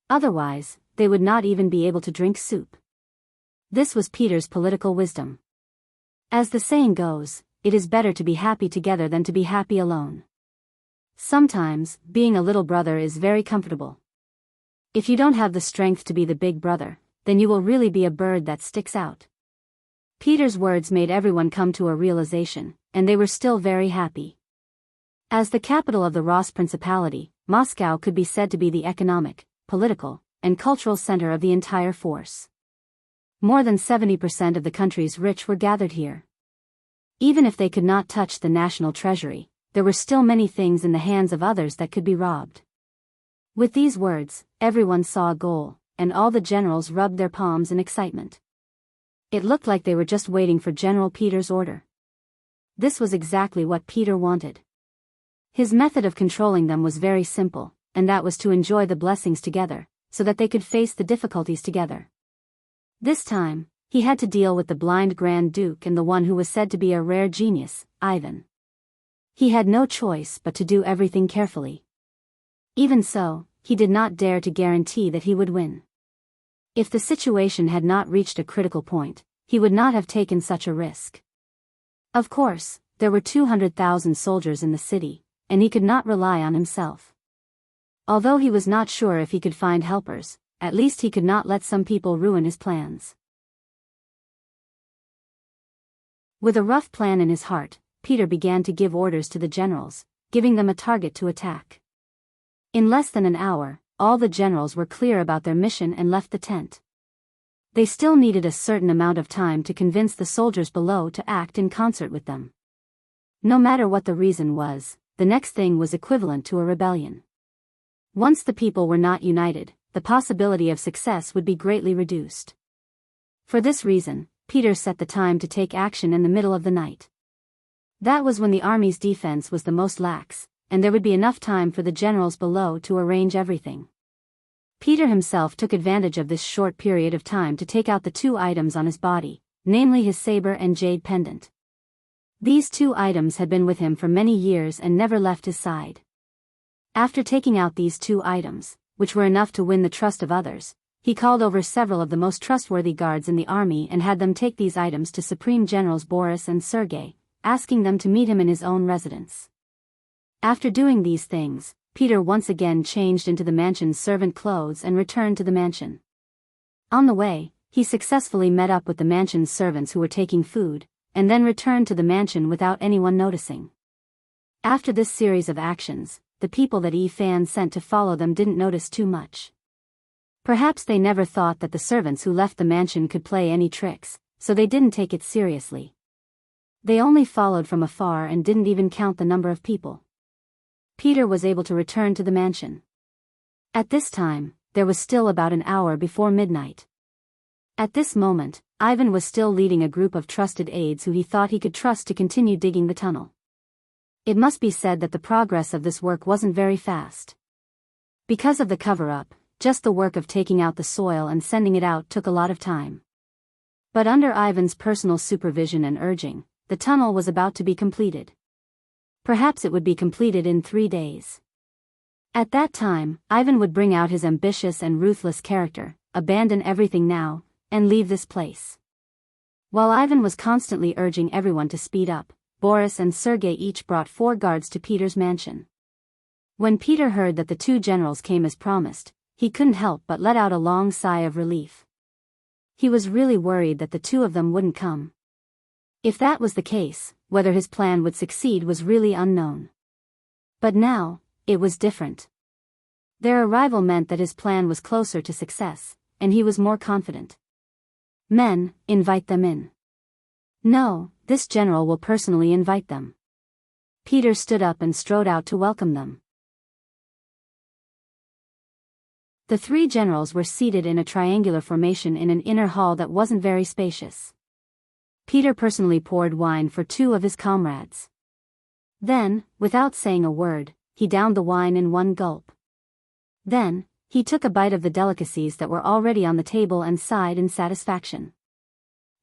Otherwise, they would not even be able to drink soup. This was Peter's political wisdom. As the saying goes, it is better to be happy together than to be happy alone. Sometimes, being a little brother is very comfortable. If you don't have the strength to be the big brother, then you will really be a bird that sticks out. Peter's words made everyone come to a realization, and they were still very happy. As the capital of the Rus Principality, Moscow could be said to be the economic, political, and cultural center of the entire force. More than 70% of the country's rich were gathered here. Even if they could not touch the national treasury, there were still many things in the hands of others that could be robbed. With these words, everyone saw a goal, and all the generals rubbed their palms in excitement. It looked like they were just waiting for General Peter's order. This was exactly what Peter wanted. His method of controlling them was very simple, and that was to enjoy the blessings together, so that they could face the difficulties together. This time, he had to deal with the blind Grand Duke and the one who was said to be a rare genius, Ivan. He had no choice but to do everything carefully. Even so, he did not dare to guarantee that he would win. If the situation had not reached a critical point, he would not have taken such a risk. Of course, there were 200,000 soldiers in the city, and he could not rely on himself. Although he was not sure if he could find helpers, at least he could not let some people ruin his plans. With a rough plan in his heart, Peter began to give orders to the generals, giving them a target to attack. In less than an hour, all the generals were clear about their mission and left the tent. They still needed a certain amount of time to convince the soldiers below to act in concert with them. No matter what the reason was, the next thing was equivalent to a rebellion. Once the people were not united, the possibility of success would be greatly reduced. For this reason, Peter set the time to take action in the middle of the night. That was when the army's defense was the most lax, and there would be enough time for the generals below to arrange everything. Peter himself took advantage of this short period of time to take out the two items on his body, namely his saber and jade pendant. These two items had been with him for many years and never left his side. After taking out these two items, which were enough to win the trust of others, he called over several of the most trustworthy guards in the army and had them take these items to Supreme Generals Boris and Sergei, asking them to meet him in his own residence. After doing these things, Peter once again changed into the mansion's servant clothes and returned to the mansion. On the way, he successfully met up with the mansion's servants who were taking food, and then returned to the mansion without anyone noticing. After this series of actions, the people that Yi Fan sent to follow them didn't notice too much. Perhaps they never thought that the servants who left the mansion could play any tricks, so they didn't take it seriously. They only followed from afar and didn't even count the number of people. Peter was able to return to the mansion. At this time, there was still about an hour before midnight. At this moment, Ivan was still leading a group of trusted aides who he thought he could trust to continue digging the tunnel. It must be said that the progress of this work wasn't very fast. Because of the cover-up, just the work of taking out the soil and sending it out took a lot of time. But under Ivan's personal supervision and urging, the tunnel was about to be completed. Perhaps it would be completed in 3 days. At that time, Ivan would bring out his ambitious and ruthless character, abandon everything now, and leave this place. While Ivan was constantly urging everyone to speed up, Boris and Sergei each brought 4 guards to Peter's mansion. When Peter heard that the 2 generals came as promised, he couldn't help but let out a long sigh of relief. He was really worried that the 2 of them wouldn't come. If that was the case, whether his plan would succeed was really unknown. But now, it was different. Their arrival meant that his plan was closer to success, and he was more confident. Men, invite them in. No, this general will personally invite them. Peter stood up and strode out to welcome them. The 3 generals were seated in a triangular formation in an inner hall that wasn't very spacious. Peter personally poured wine for 2 of his comrades. Then, without saying a word, he downed the wine in one gulp. Then, he took a bite of the delicacies that were already on the table and sighed in satisfaction.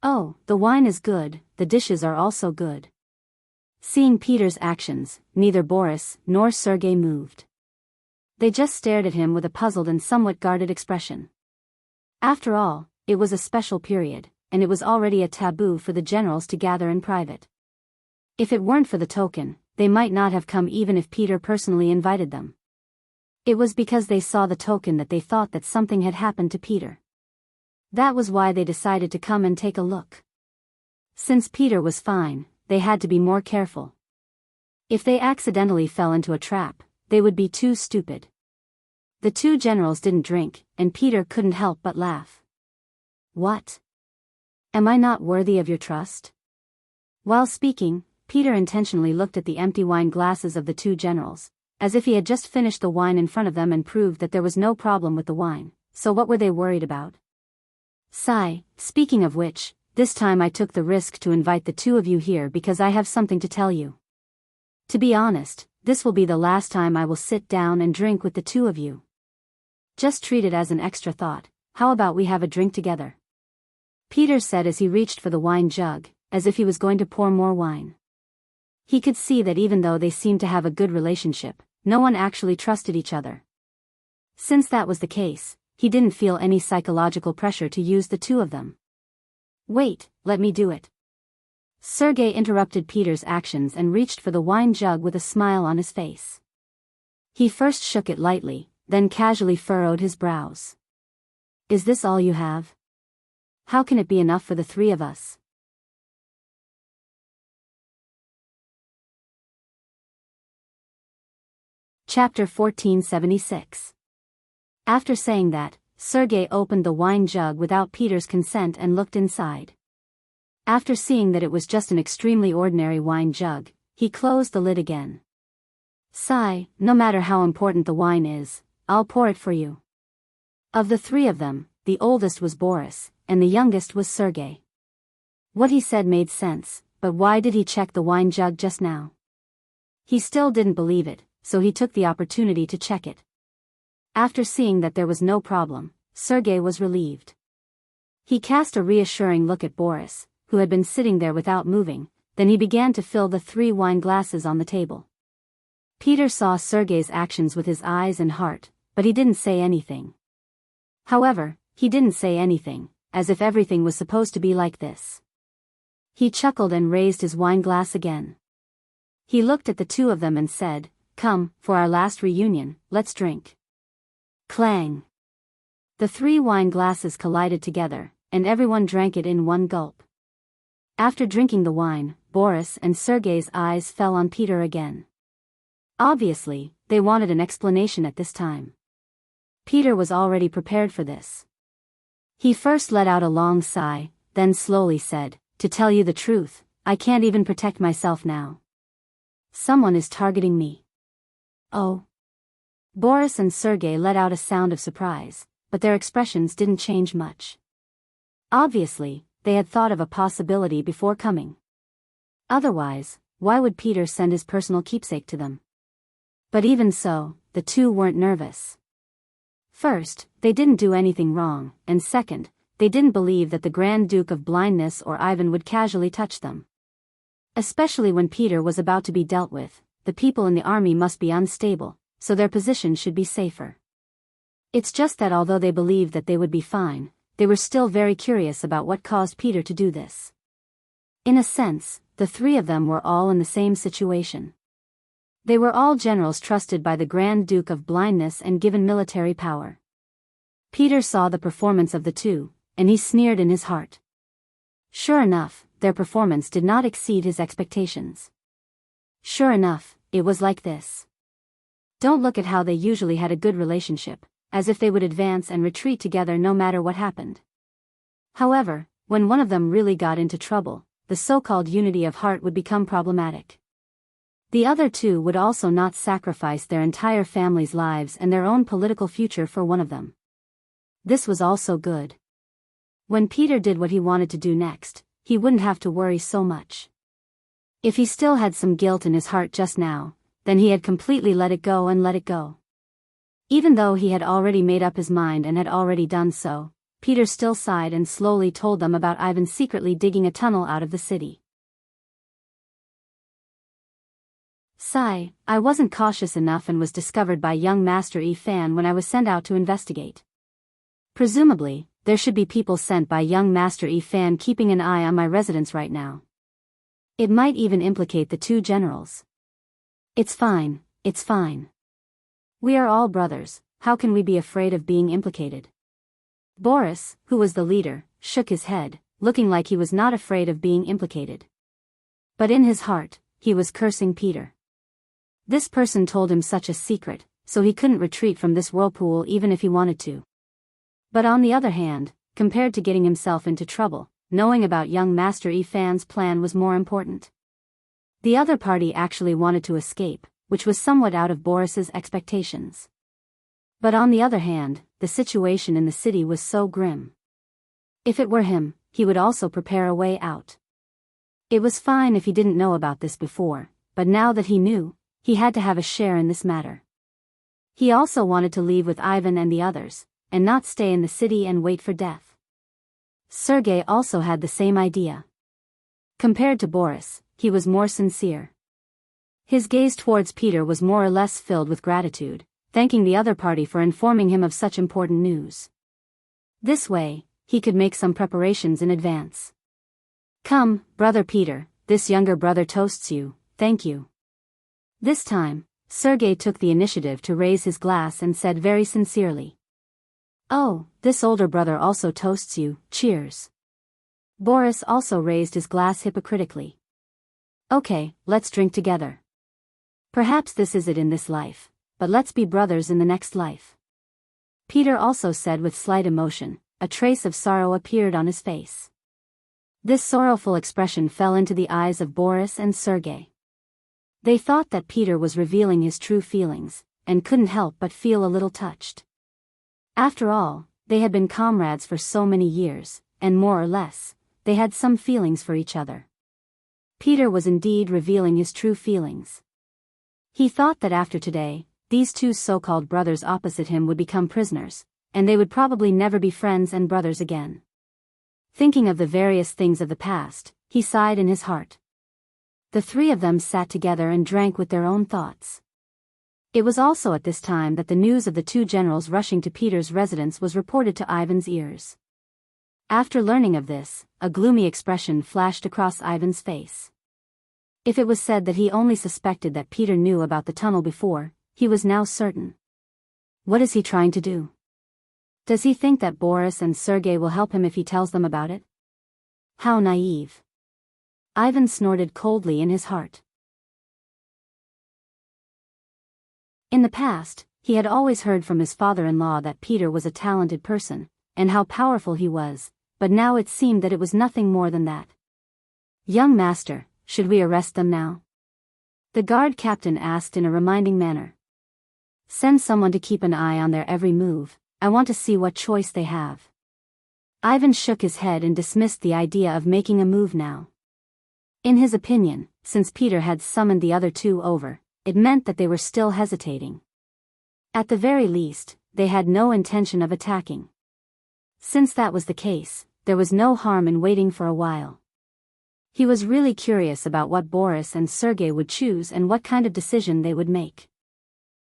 Oh, the wine is good, the dishes are also good. Seeing Peter's actions, neither Boris nor Sergei moved. They just stared at him with a puzzled and somewhat guarded expression. After all, it was a special period, and it was already a taboo for the generals to gather in private. If it weren't for the token, they might not have come even if Peter personally invited them. It was because they saw the token that they thought that something had happened to Peter. That was why they decided to come and take a look. Since Peter was fine, they had to be more careful. If they accidentally fell into a trap, they would be too stupid. The two generals didn't drink, and Peter couldn't help but laugh. What? Am I not worthy of your trust? While speaking, Peter intentionally looked at the empty wine glasses of the two generals, as if he had just finished the wine in front of them and proved that there was no problem with the wine, so what were they worried about? Sigh, speaking of which, this time I took the risk to invite the two of you here because I have something to tell you. To be honest, this will be the last time I will sit down and drink with the two of you. Just treat it as an extra thought. How about we have a drink together? Peter said as he reached for the wine jug, as if he was going to pour more wine. He could see that even though they seemed to have a good relationship, no one actually trusted each other. Since that was the case, he didn't feel any psychological pressure to use the two of them. Wait, let me do it. Sergei interrupted Peter's actions and reached for the wine jug with a smile on his face. He first shook it lightly, then casually furrowed his brows. Is this all you have? How can it be enough for the three of us? Chapter 1476. After saying that, Sergei opened the wine jug without Peter's consent and looked inside. After seeing that it was just an extremely ordinary wine jug, he closed the lid again. Sigh, no matter how important the wine is, I'll pour it for you. Of the three of them, the oldest was Boris, and the youngest was Sergei. What he said made sense, but why did he check the wine jug just now? He still didn't believe it, so he took the opportunity to check it. After seeing that there was no problem, Sergei was relieved. He cast a reassuring look at Boris, who had been sitting there without moving, then he began to fill the 3 wine glasses on the table. Peter saw Sergei's actions with his eyes and heart, but he didn't say anything. However, he didn't say anything, as if everything was supposed to be like this. He chuckled and raised his wine glass again. He looked at the two of them and said, "Come, for our last reunion, let's drink." Clang! The 3 wine glasses collided together, and everyone drank it in one gulp. After drinking the wine, Boris and Sergei's eyes fell on Peter again. Obviously, they wanted an explanation at this time. Peter was already prepared for this. He first let out a long sigh, then slowly said, "To tell you the truth, I can't even protect myself now. Someone is targeting me." Oh. Boris and Sergei let out a sound of surprise, but their expressions didn't change much. Obviously, they had thought of a possibility before coming. Otherwise, why would Peter send his personal keepsake to them? But even so, the two weren't nervous. First, they didn't do anything wrong, and second, they didn't believe that the Grand Duke of Blindness or Ivan would casually touch them. Especially when Peter was about to be dealt with, the people in the army must be unstable, so their position should be safer. It's just that although they believed that they would be fine, they were still very curious about what caused Peter to do this. In a sense, the 3 of them were all in the same situation. They were all generals trusted by the Grand Duke of Blindness and given military power. Peter saw the performance of the two, and he sneered in his heart. Sure enough, their performance did not exceed his expectations. Sure enough, it was like this. Don't look at how they usually had a good relationship, as if they would advance and retreat together no matter what happened. However, when one of them really got into trouble, the so-called unity of heart would become problematic. The other two would also not sacrifice their entire family's lives and their own political future for one of them. This was also good. When Peter did what he wanted to do next, he wouldn't have to worry so much. If he still had some guilt in his heart just now, then he had completely let it go and let it go. Even though he had already made up his mind and had already done so, Peter still sighed and slowly told them about Ivan secretly digging a tunnel out of the city. Sigh, I wasn't cautious enough and was discovered by young Master Yi Fan when I was sent out to investigate. Presumably, there should be people sent by young Master Yi Fan keeping an eye on my residence right now. It might even implicate the two generals. It's fine, it's fine. We are all brothers, how can we be afraid of being implicated? Boris, who was the leader, shook his head, looking like he was not afraid of being implicated. But in his heart, he was cursing Peter. This person told him such a secret, so he couldn't retreat from this whirlpool even if he wanted to. But on the other hand, compared to getting himself into trouble, knowing about young Master Yi Fan's plan was more important. The other party actually wanted to escape, which was somewhat out of Boris's expectations. But on the other hand, the situation in the city was so grim. If it were him, he would also prepare a way out. It was fine if he didn't know about this before, but now that he knew, he had to have a share in this matter. He also wanted to leave with Ivan and the others, and not stay in the city and wait for death. Sergei also had the same idea. Compared to Boris, he was more sincere. His gaze towards Peter was more or less filled with gratitude, thanking the other party for informing him of such important news. This way, he could make some preparations in advance. Come, brother Peter, this younger brother toasts you, thank you. This time, Sergei took the initiative to raise his glass and said very sincerely. Oh, this older brother also toasts you, cheers. Boris also raised his glass hypocritically. Okay, let's drink together. Perhaps this is it in this life, but let's be brothers in the next life. Peter also said with slight emotion, a trace of sorrow appeared on his face. This sorrowful expression fell into the eyes of Boris and Sergei. They thought that Peter was revealing his true feelings, and couldn't help but feel a little touched. After all, they had been comrades for so many years, and more or less, they had some feelings for each other. Peter was indeed revealing his true feelings. He thought that after today, these two so-called brothers opposite him would become prisoners, and they would probably never be friends and brothers again. Thinking of the various things of the past, he sighed in his heart. The three of them sat together and drank with their own thoughts. It was also at this time that the news of the two generals rushing to Peter's residence was reported to Ivan's ears. After learning of this, a gloomy expression flashed across Ivan's face. If it was said that he only suspected that Peter knew about the tunnel before, he was now certain. What is he trying to do? Does he think that Boris and Sergei will help him if he tells them about it? How naive. Ivan snorted coldly in his heart. In the past, he had always heard from his father-in-law that Peter was a talented person, and how powerful he was, but now it seemed that it was nothing more than that. Young master, should we arrest them now? The guard captain asked in a reminding manner. Send someone to keep an eye on their every move, I want to see what choice they have. Ivan shook his head and dismissed the idea of making a move now. In his opinion, since Peter had summoned the other two over, it meant that they were still hesitating. At the very least, they had no intention of attacking. Since that was the case, there was no harm in waiting for a while. He was really curious about what Boris and Sergei would choose and what kind of decision they would make.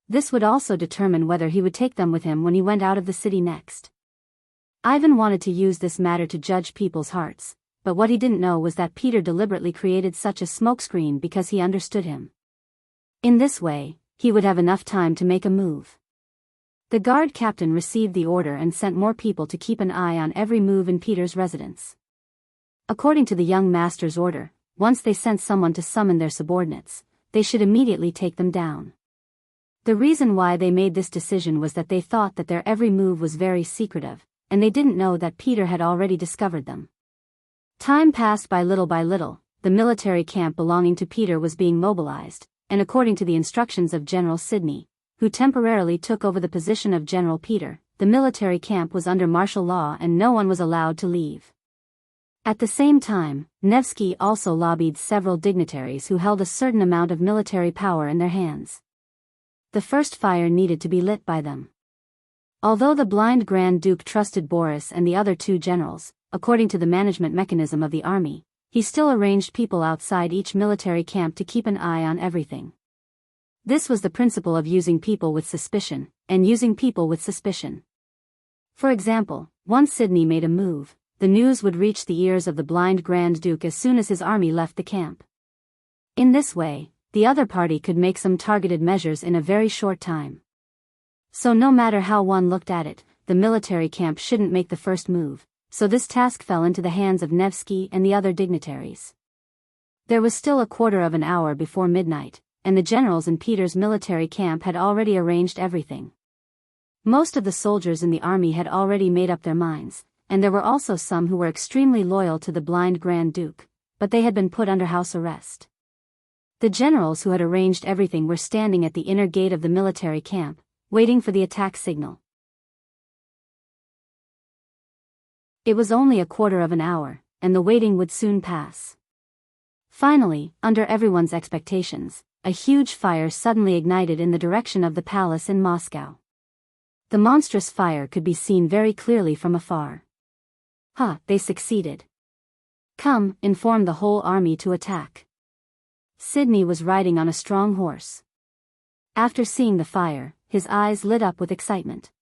This would also determine whether he would take them with him when he went out of the city next. Ivan wanted to use this matter to judge people's hearts, but what he didn't know was that Peter deliberately created such a smokescreen because he understood him. In this way, he would have enough time to make a move. The guard captain received the order and sent more people to keep an eye on every move in Peter's residence. According to the young master's order, once they sent someone to summon their subordinates, they should immediately take them down. The reason why they made this decision was that they thought that their every move was very secretive, and they didn't know that Peter had already discovered them. Time passed by little, the military camp belonging to Peter was being mobilized, and according to the instructions of General Sidney, who temporarily took over the position of General Peter, the military camp was under martial law and no one was allowed to leave. At the same time, Nevsky also lobbied several dignitaries who held a certain amount of military power in their hands. The first fire needed to be lit by them. Although the blind Grand Duke trusted Boris and the other two generals, according to the management mechanism of the army, he still arranged people outside each military camp to keep an eye on everything. This was the principle of using people with suspicion, and using people with suspicion. For example, once Sydney made a move, the news would reach the ears of the blind Grand Duke as soon as his army left the camp. In this way, the other party could make some targeted measures in a very short time. So no matter how one looked at it, the military camp shouldn't make the first move, so this task fell into the hands of Nevsky and the other dignitaries. There was still a quarter of an hour before midnight, and the generals in Peter's military camp had already arranged everything. Most of the soldiers in the army had already made up their minds, and there were also some who were extremely loyal to the blind Grand Duke, but they had been put under house arrest. The generals who had arranged everything were standing at the inner gate of the military camp, waiting for the attack signal. It was only a quarter of an hour, and the waiting would soon pass. Finally, under everyone's expectations, a huge fire suddenly ignited in the direction of the palace in Moscow. The monstrous fire could be seen very clearly from afar. They succeeded. Come, inform the whole army to attack. Sydney was riding on a strong horse. After seeing the fire, his eyes lit up with excitement.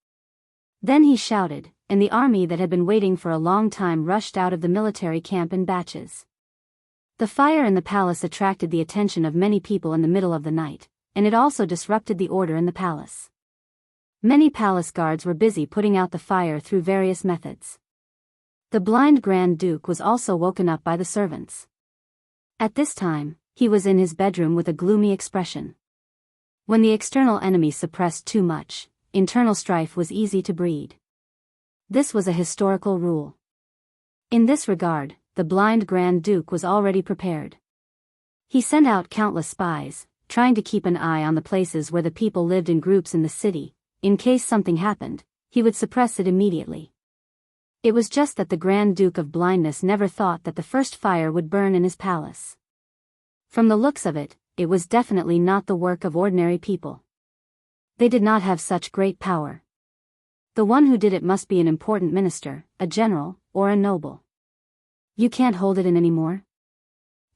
Then he shouted, and the army that had been waiting for a long time rushed out of the military camp in batches. The fire in the palace attracted the attention of many people in the middle of the night, and it also disrupted the order in the palace. Many palace guards were busy putting out the fire through various methods. The blind Grand Duke was also woken up by the servants. At this time, he was in his bedroom with a gloomy expression. When the external enemy suppressed too much, internal strife was easy to breed. This was a historical rule. In this regard, the blind Grand Duke was already prepared. He sent out countless spies, trying to keep an eye on the places where the people lived in groups in the city. In case something happened, he would suppress it immediately. It was just that the Grand Duke of Blindness never thought that the first fire would burn in his palace. From the looks of it, it was definitely not the work of ordinary people. They did not have such great power. The one who did it must be an important minister, a general, or a noble. You can't hold it in anymore?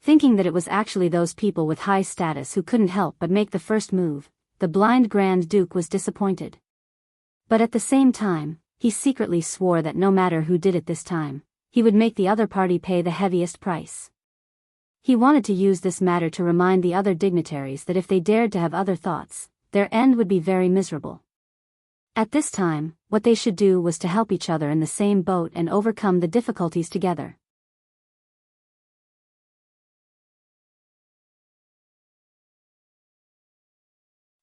Thinking that it was actually those people with high status who couldn't help but make the first move, the blind Grand Duke was disappointed. But at the same time, he secretly swore that no matter who did it this time, he would make the other party pay the heaviest price. He wanted to use this matter to remind the other dignitaries that if they dared to have other thoughts, their end would be very miserable. At this time, what they should do was to help each other in the same boat and overcome the difficulties together.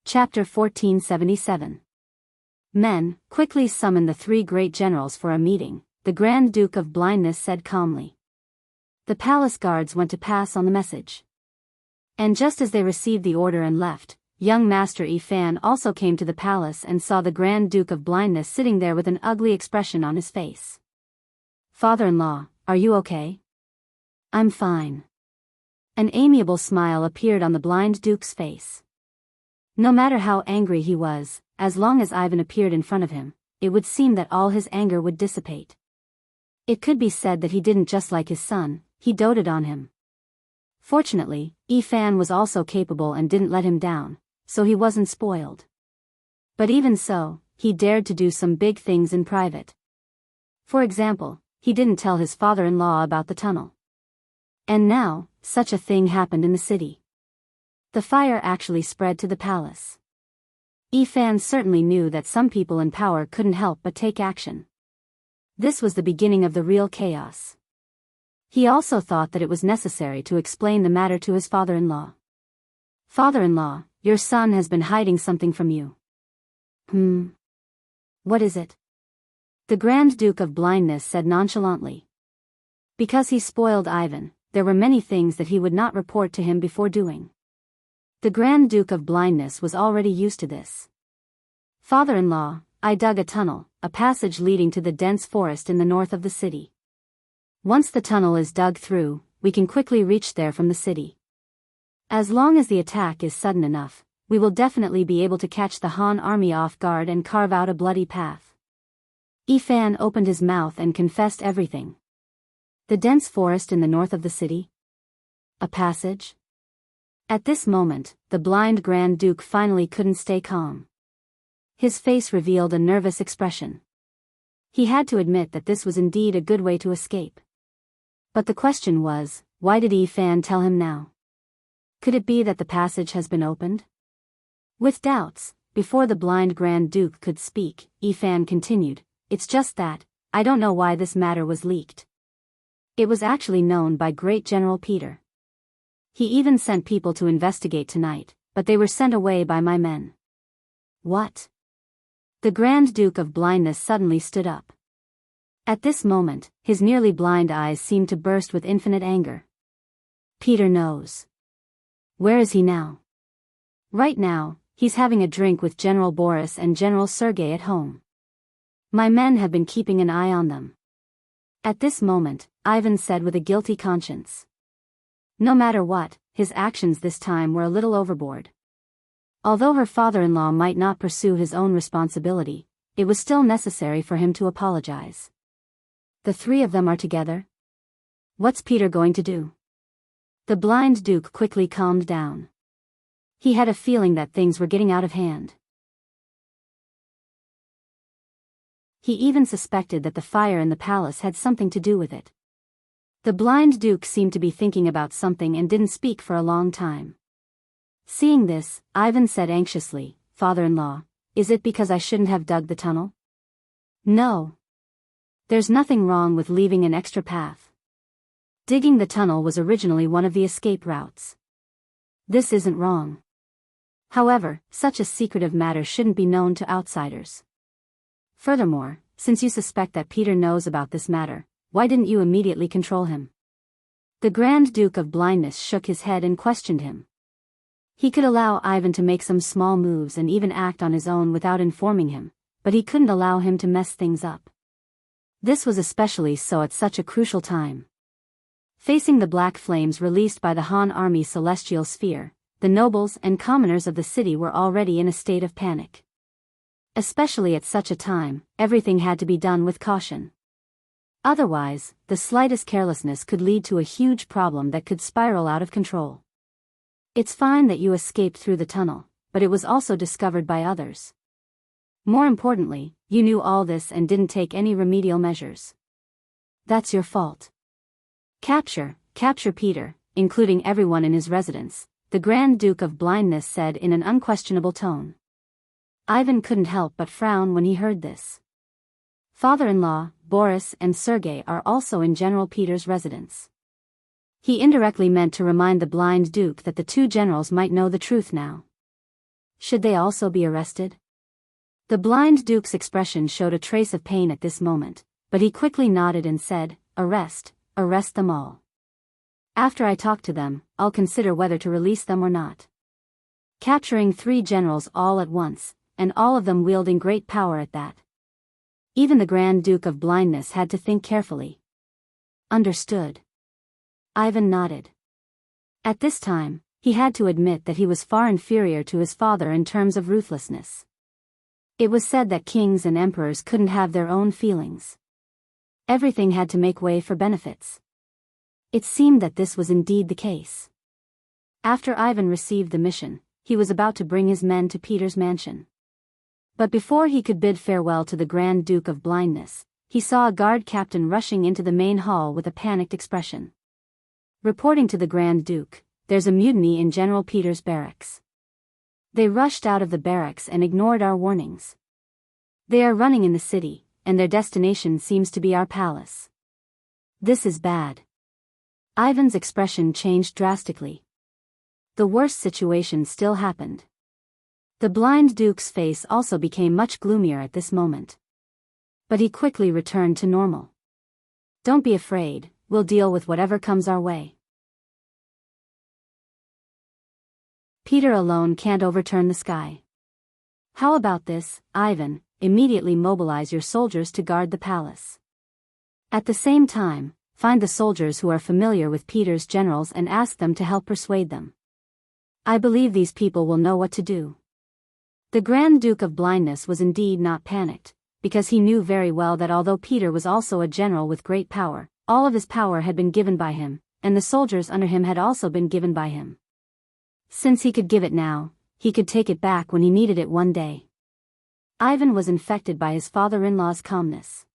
Chapter 1477. Men, quickly summon the three great generals for a meeting, the Grand Duke of Blindness said calmly. The palace guards went to pass on the message. And just as they received the order and left, young Master Yifan also came to the palace and saw the Grand Duke of Blindness sitting there with an ugly expression on his face. Father-in-law, are you okay? I'm fine. An amiable smile appeared on the blind Duke's face. No matter how angry he was, as long as Ivan appeared in front of him, it would seem that all his anger would dissipate. It could be said that he didn't just like his son, he doted on him. Fortunately, Yifan was also capable and didn't let him down, so he wasn't spoiled. But even so, he dared to do some big things in private. For example, he didn't tell his father-in-law about the tunnel. And now, such a thing happened in the city. The fire actually spread to the palace. Yifan certainly knew that some people in power couldn't help but take action. This was the beginning of the real chaos. He also thought that it was necessary to explain the matter to his father-in-law. Father-in-law, your son has been hiding something from you. What is it? The Grand Duke of Blindness said nonchalantly. Because he spoiled Ivan, there were many things that he would not report to him before doing. The Grand Duke of Blindness was already used to this. Father-in-law, I dug a tunnel, a passage leading to the dense forest in the north of the city. Once the tunnel is dug through, we can quickly reach there from the city. As long as the attack is sudden enough, we will definitely be able to catch the Han army off guard and carve out a bloody path. Yifan opened his mouth and confessed everything. The dense forest in the north of the city? A passage? At this moment, the blind Grand Duke finally couldn't stay calm. His face revealed a nervous expression. He had to admit that this was indeed a good way to escape. But the question was, why did Yifan tell him now? Could it be that the passage has been opened? With doubts, before the blind Grand Duke could speak, Yifan continued, "It's just that, I don't know why this matter was leaked. It was actually known by Great General Peter. He even sent people to investigate tonight, but they were sent away by my men." What? The Grand Duke of Blindness suddenly stood up. At this moment, his nearly blind eyes seemed to burst with infinite anger. Peter knows. Where is he now? Right now, he's having a drink with General Boris and General Sergei at home. My men have been keeping an eye on them. At this moment, Ivan said with a guilty conscience. No matter what, his actions this time were a little overboard. Although her father-in-law might not pursue his own responsibility, it was still necessary for him to apologize. The three of them are together? What's Peter going to do? The blind Duke quickly calmed down. He had a feeling that things were getting out of hand. He even suspected that the fire in the palace had something to do with it. The blind Duke seemed to be thinking about something and didn't speak for a long time. Seeing this, Ivan said anxiously, "Father-in-law, is it because I shouldn't have dug the tunnel?" "No. There's nothing wrong with leaving an extra path. Digging the tunnel was originally one of the escape routes. This isn't wrong. However, such a secretive matter shouldn't be known to outsiders. Furthermore, since you suspect that Peter knows about this matter, why didn't you immediately control him?" The Grand Duke of Blindness shook his head and questioned him. He could allow Ivan to make some small moves and even act on his own without informing him, but he couldn't allow him to mess things up. This was especially so at such a crucial time. Facing the black flames released by the Han army's celestial sphere, the nobles and commoners of the city were already in a state of panic. Especially at such a time, everything had to be done with caution. Otherwise, the slightest carelessness could lead to a huge problem that could spiral out of control. It's fine that you escaped through the tunnel, but it was also discovered by others. More importantly, you knew all this and didn't take any remedial measures. That's your fault. Capture Peter, including everyone in his residence, the Grand Duke of Blindness said in an unquestionable tone. Ivan couldn't help but frown when he heard this. Father-in-law, Boris and Sergei are also in General Peter's residence. He indirectly meant to remind the blind Duke that the two generals might know the truth now. Should they also be arrested? The blind Duke's expression showed a trace of pain at this moment, but he quickly nodded and said, arrest them all. After I talk to them, I'll consider whether to release them or not." Capturing 3 generals all at once, and all of them wielding great power at that. Even the Grand Duke of Blindness had to think carefully. Understood. Ivan nodded. At this time, he had to admit that he was far inferior to his father in terms of ruthlessness. It was said that kings and emperors couldn't have their own feelings. Everything had to make way for benefits. It seemed that this was indeed the case. After Ivan received the mission, he was about to bring his men to Peter's mansion. But before he could bid farewell to the Grand Duke of Blindness, he saw a guard captain rushing into the main hall with a panicked expression. Reporting to the Grand Duke, "There's a mutiny in General Peter's barracks. They rushed out of the barracks and ignored our warnings. They are running in the city, and their destination seems to be our palace. This is bad." Ivan's expression changed drastically. The worst situation still happened. The blind Duke's face also became much gloomier at this moment. But he quickly returned to normal. "Don't be afraid, we'll deal with whatever comes our way. Peter alone can't overturn the sky. How about this, Ivan, immediately mobilize your soldiers to guard the palace. At the same time, find the soldiers who are familiar with Peter's generals and ask them to help persuade them. I believe these people will know what to do. The Grand Duke of Blindness was indeed not panicked, because he knew very well that although Peter was also a general with great power, all of his power had been given by him, and the soldiers under him had also been given by him. Since he could give it now, he could take it back when he needed it one day. Ivan was infected by his father-in-law's calmness.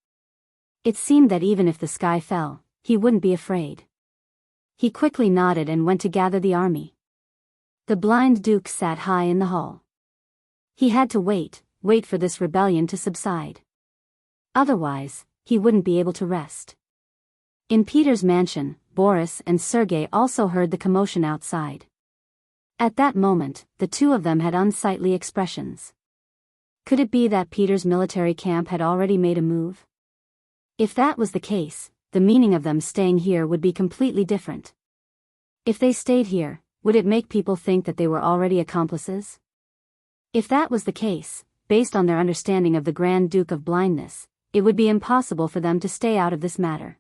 It seemed that even if the sky fell, he wouldn't be afraid. He quickly nodded and went to gather the army. The blind duke sat high in the hall. He had to wait for this rebellion to subside. Otherwise, he wouldn't be able to rest. In Peter's mansion, Boris and Sergei also heard the commotion outside. At that moment, the two of them had unsightly expressions. Could it be that Peter's military camp had already made a move? If that was the case, the meaning of them staying here would be completely different. If they stayed here, would it make people think that they were already accomplices? If that was the case, based on their understanding of the Grand Duke of Blindness, it would be impossible for them to stay out of this matter.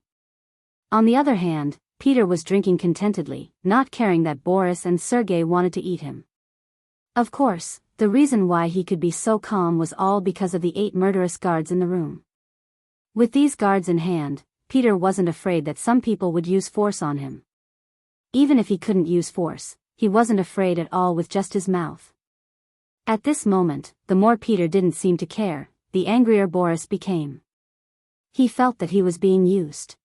On the other hand, Peter was drinking contentedly, not caring that Boris and Sergei wanted to eat him. Of course, the reason why he could be so calm was all because of the 8 murderous guards in the room. With these guards in hand, Peter wasn't afraid that some people would use force on him. Even if he couldn't use force, he wasn't afraid at all with just his mouth. At this moment, the more Peter didn't seem to care, the angrier Boris became. He felt that he was being used.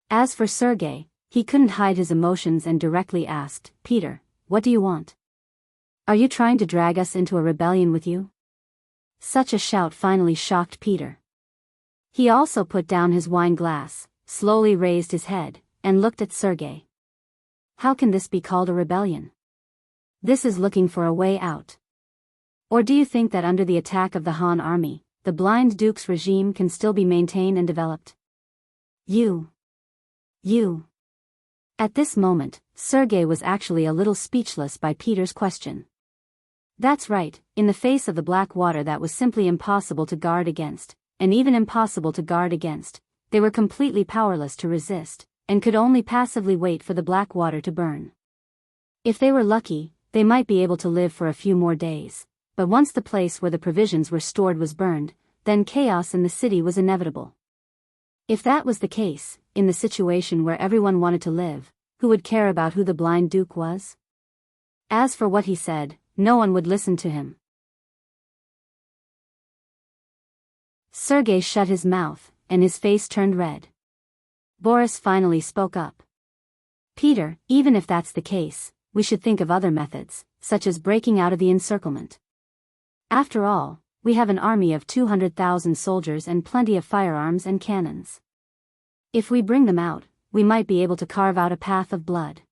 As for Sergei, he couldn't hide his emotions and directly asked, "Peter, what do you want? Are you trying to drag us into a rebellion with you?" Such a shout finally shocked Peter. He also put down his wine glass, slowly raised his head, and looked at Sergei. How can this be called a rebellion? This is looking for a way out. Or do you think that under the attack of the Han army, the blind duke's regime can still be maintained and developed? You. At this moment, Sergei was actually a little speechless by Peter's question. That's right, in the face of the black water that was simply impossible to guard against, and even impossible to guard against, they were completely powerless to resist, and could only passively wait for the black water to burn. If they were lucky, they might be able to live for a few more days, but once the place where the provisions were stored was burned, then chaos in the city was inevitable. If that was the case, in the situation where everyone wanted to live, who would care about who the blind duke was? As for what he said, no one would listen to him. Sergei shut his mouth, and his face turned red. Boris finally spoke up. "Peter, even if that's the case, we should think of other methods, such as breaking out of the encirclement. After all, we have an army of 200,000 soldiers and plenty of firearms and cannons. If we bring them out, we might be able to carve out a path of blood."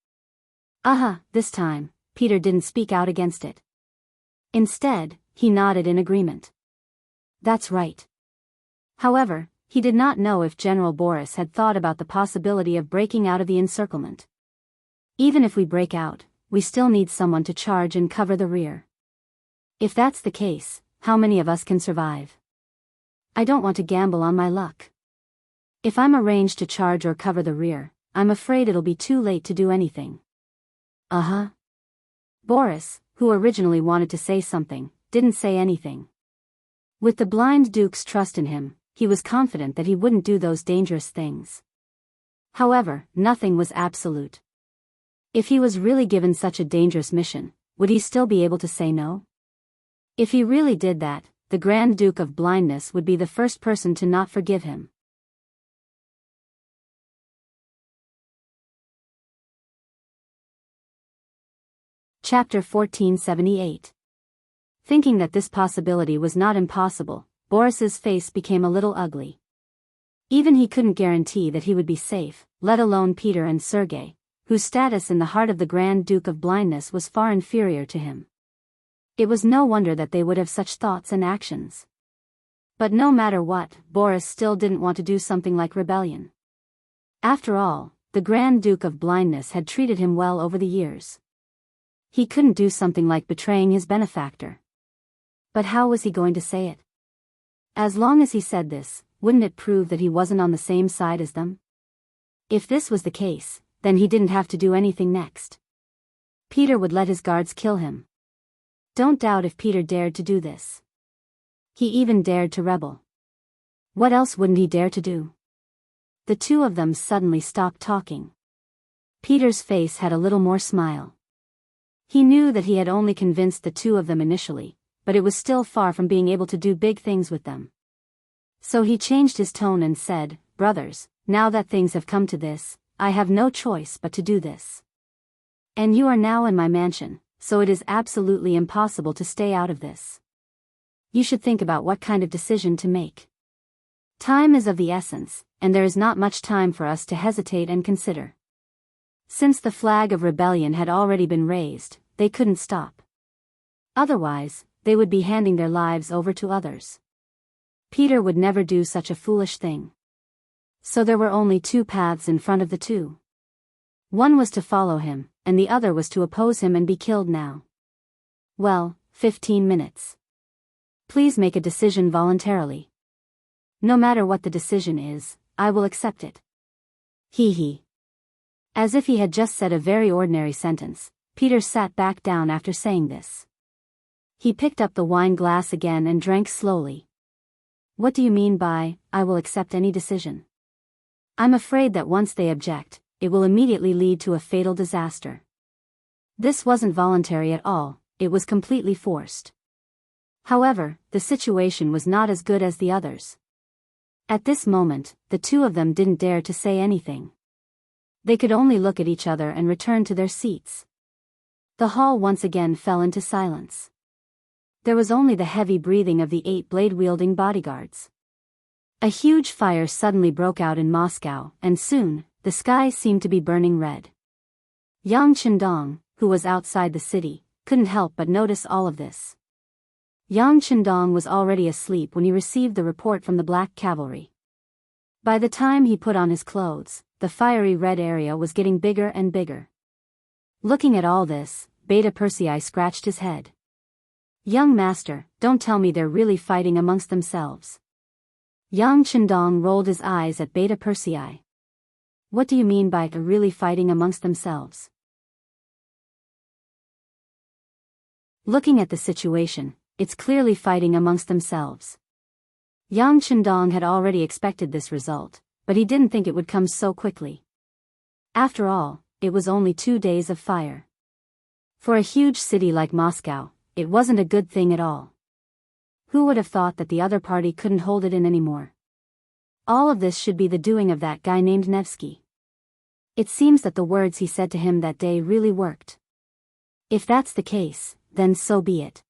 This time, Peter didn't speak out against it. Instead, he nodded in agreement. That's right. However, he did not know if General Boris had thought about the possibility of breaking out of the encirclement. Even if we break out, we still need someone to charge and cover the rear. If that's the case, how many of us can survive? I don't want to gamble on my luck. If I'm arranged to charge or cover the rear, I'm afraid it'll be too late to do anything. Boris, who originally wanted to say something, didn't say anything. With the blind duke's trust in him, he was confident that he wouldn't do those dangerous things. However, nothing was absolute. If he was really given such a dangerous mission, would he still be able to say no? If he really did that, the Grand Duke of Blindness would be the first person to not forgive him. Chapter 1478. Thinking that this possibility was not impossible, Boris's face became a little ugly. Even he couldn't guarantee that he would be safe, let alone Peter and Sergei, whose status in the heart of the Grand Duke of Blindness was far inferior to him. It was no wonder that they would have such thoughts and actions. But no matter what, Boris still didn't want to do something like rebellion. After all, the Grand Duke of Blindness had treated him well over the years. He couldn't do something like betraying his benefactor. But how was he going to say it? As long as he said this, wouldn't it prove that he wasn't on the same side as them? If this was the case, then he didn't have to do anything next. Peter would let his guards kill him. Don't doubt if Peter dared to do this. He even dared to rebel. What else wouldn't he dare to do? The two of them suddenly stopped talking. Peter's face had a little more smile. He knew that he had only convinced the two of them initially, but it was still far from being able to do big things with them. So he changed his tone and said, "Brothers, now that things have come to this, I have no choice but to do this. And you are now in my mansion, so it is absolutely impossible to stay out of this. You should think about what kind of decision to make. Time is of the essence, and there is not much time for us to hesitate and consider." Since the flag of rebellion had already been raised, they couldn't stop. Otherwise, they would be handing their lives over to others. Peter would never do such a foolish thing. So there were only two paths in front of the two. One was to follow him, and the other was to oppose him and be killed now. Well, 15 minutes. Please make a decision voluntarily. No matter what the decision is, I will accept it. He. As if he had just said a very ordinary sentence, Peter sat back down after saying this. He picked up the wine glass again and drank slowly. What do you mean by, "I will accept any decision"? I'm afraid that once they object, it will immediately lead to a fatal disaster. This wasn't voluntary at all, it was completely forced. However, the situation was not as good as the others. At this moment, the two of them didn't dare to say anything. They could only look at each other and return to their seats. The hall once again fell into silence. There was only the heavy breathing of the 8 blade-wielding bodyguards. A huge fire suddenly broke out in Moscow, and soon, the sky seemed to be burning red. Yang Qindong, who was outside the city, couldn't help but notice all of this. Yang Qindong was already asleep when he received the report from the Black Cavalry. By the time he put on his clothes, the fiery red area was getting bigger and bigger. Looking at all this, Beta Persei scratched his head. "Young master, don't tell me they're really fighting amongst themselves." Yang Qindong rolled his eyes at Beta Persei. "What do you mean by really fighting amongst themselves?" Looking at the situation, it's clearly fighting amongst themselves. Yang Qindong had already expected this result, but he didn't think it would come so quickly. After all, it was only 2 days of fire. For a huge city like Moscow, it wasn't a good thing at all. Who would have thought that the other party couldn't hold it in anymore? All of this should be the doing of that guy named Nevsky. It seems that the words he said to him that day really worked. If that's the case, then so be it.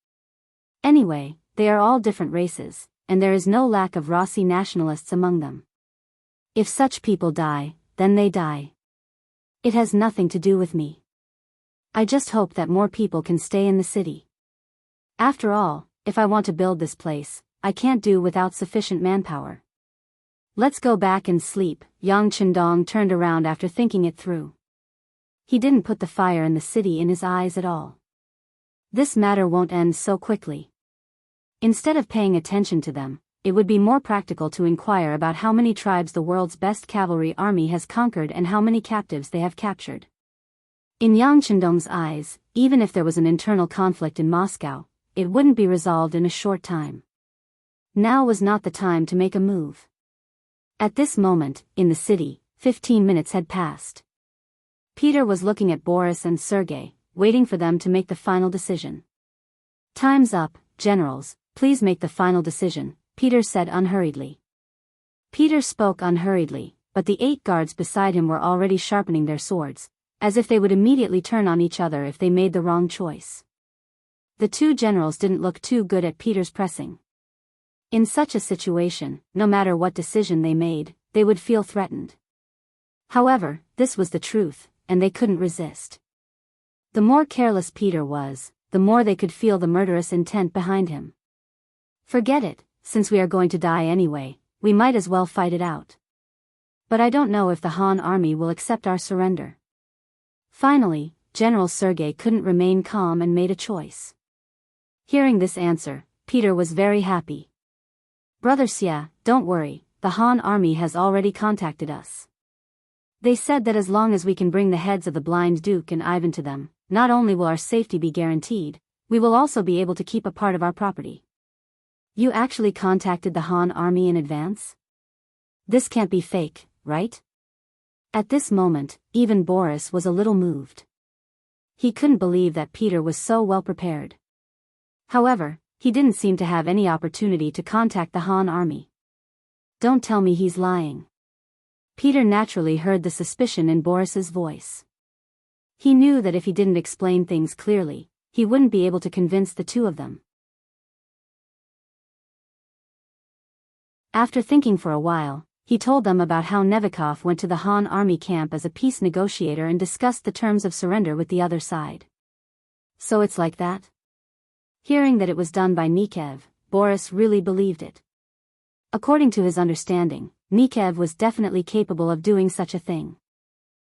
Anyway, they are all different races, and there is no lack of Rossi nationalists among them. If such people die, then they die. It has nothing to do with me. I just hope that more people can stay in the city. After all, if I want to build this place, I can't do without sufficient manpower. Let's go back and sleep. Yang Qindong turned around after thinking it through. He didn't put the fire in the city in his eyes at all. This matter won't end so quickly. Instead of paying attention to them, it would be more practical to inquire about how many tribes the world's best cavalry army has conquered and how many captives they have captured. In Yang Qindong's eyes, even if there was an internal conflict in Moscow, it wouldn't be resolved in a short time. Now was not the time to make a move. At this moment, in the city, 15 minutes had passed. Peter was looking at Boris and Sergei, waiting for them to make the final decision. "Time's up, generals, please make the final decision," Peter said unhurriedly. Peter spoke unhurriedly, but the 8 guards beside him were already sharpening their swords, as if they would immediately turn on each other if they made the wrong choice. The 2 generals didn't look too good at Peter's pressing. In such a situation, no matter what decision they made, they would feel threatened. However, this was the truth, and they couldn't resist. The more careless Peter was, the more they could feel the murderous intent behind him. "Forget it, since we are going to die anyway, we might as well fight it out. But I don't know if the Han army will accept our surrender." Finally, General Sergei couldn't remain calm and made a choice. Hearing this answer, Peter was very happy. "Brother Xia, don't worry, the Han army has already contacted us. They said that as long as we can bring the heads of the blind Duke and Ivan to them, not only will our safety be guaranteed, we will also be able to keep a part of our property. You actually contacted the Han army in advance? This can't be fake, right? At this moment, even Boris was a little moved. He couldn't believe that Peter was so well prepared. However, he didn't seem to have any opportunity to contact the Han army. Don't tell me he's lying. Peter naturally heard the suspicion in Boris's voice. He knew that if he didn't explain things clearly, he wouldn't be able to convince the two of them. After thinking for a while, he told them about how Nevikov went to the Han army camp as a peace negotiator and discussed the terms of surrender with the other side. So it's like that? Hearing that it was done by Nikev, Boris really believed it. According to his understanding, Nikev was definitely capable of doing such a thing.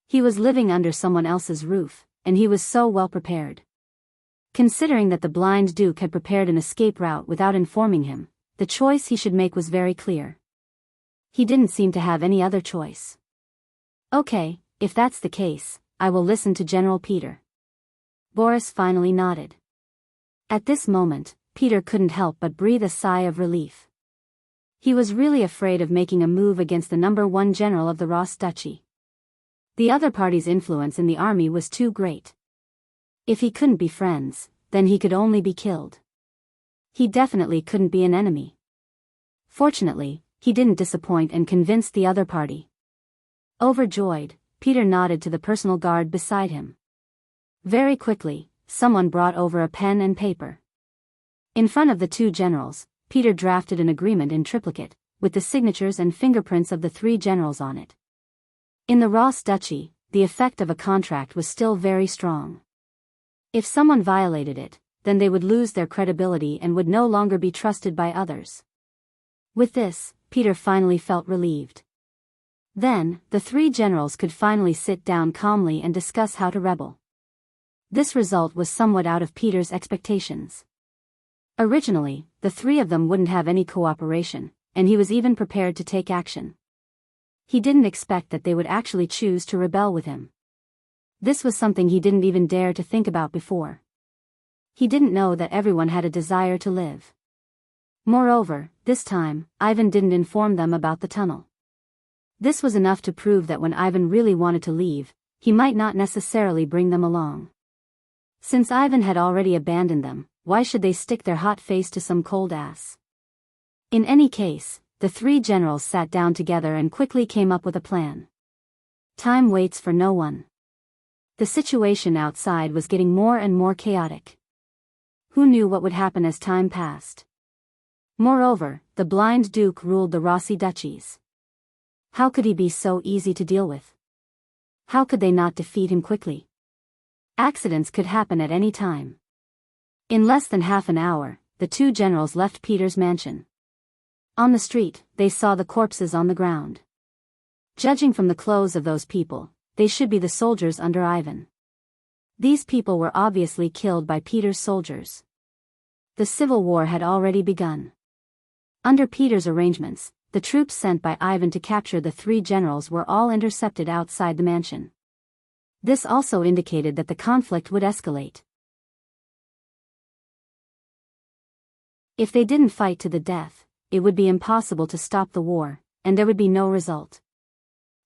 He was living under someone else's roof, and he was so well prepared. Considering that the blind Duke had prepared an escape route without informing him, the choice he should make was very clear. He didn't seem to have any other choice. Okay, if that's the case, I will listen to General Peter. Boris finally nodded. At this moment, Peter couldn't help but breathe a sigh of relief. He was really afraid of making a move against the #1 general of the Ross Duchy. The other party's influence in the army was too great. If he couldn't be friends, then he could only be killed. He definitely couldn't be an enemy. Fortunately, he didn't disappoint and convinced the other party. Overjoyed, Peter nodded to the personal guard beside him. Very quickly, someone brought over a pen and paper. In front of the two generals, Peter drafted an agreement in triplicate, with the signatures and fingerprints of the 3 generals on it. In the Ross Duchy, the effect of a contract was still very strong. If someone violated it, then they would lose their credibility and would no longer be trusted by others. With this, Peter finally felt relieved. Then, the 3 generals could finally sit down calmly and discuss how to rebel. This result was somewhat out of Peter's expectations. Originally, the 3 of them wouldn't have any cooperation, and he was even prepared to take action. He didn't expect that they would actually choose to rebel with him. This was something he didn't even dare to think about before. He didn't know that everyone had a desire to live. Moreover, this time, Ivan didn't inform them about the tunnel. This was enough to prove that when Ivan really wanted to leave, he might not necessarily bring them along. Since Ivan had already abandoned them, why should they stick their hot face to some cold ass? In any case, the 3 generals sat down together and quickly came up with a plan. Time waits for no one. The situation outside was getting more and more chaotic. Who knew what would happen as time passed? Moreover, the blind Duke ruled the Rossi duchies. How could he be so easy to deal with? How could they not defeat him quickly? Accidents could happen at any time. In less than half an hour, the 2 generals left Peter's mansion. On the street, they saw the corpses on the ground. Judging from the clothes of those people, they should be the soldiers under Ivan. These people were obviously killed by Peter's soldiers. The civil war had already begun. Under Peter's arrangements, the troops sent by Ivan to capture the 3 generals were all intercepted outside the mansion. This also indicated that the conflict would escalate. If they didn't fight to the death, it would be impossible to stop the war, and there would be no result.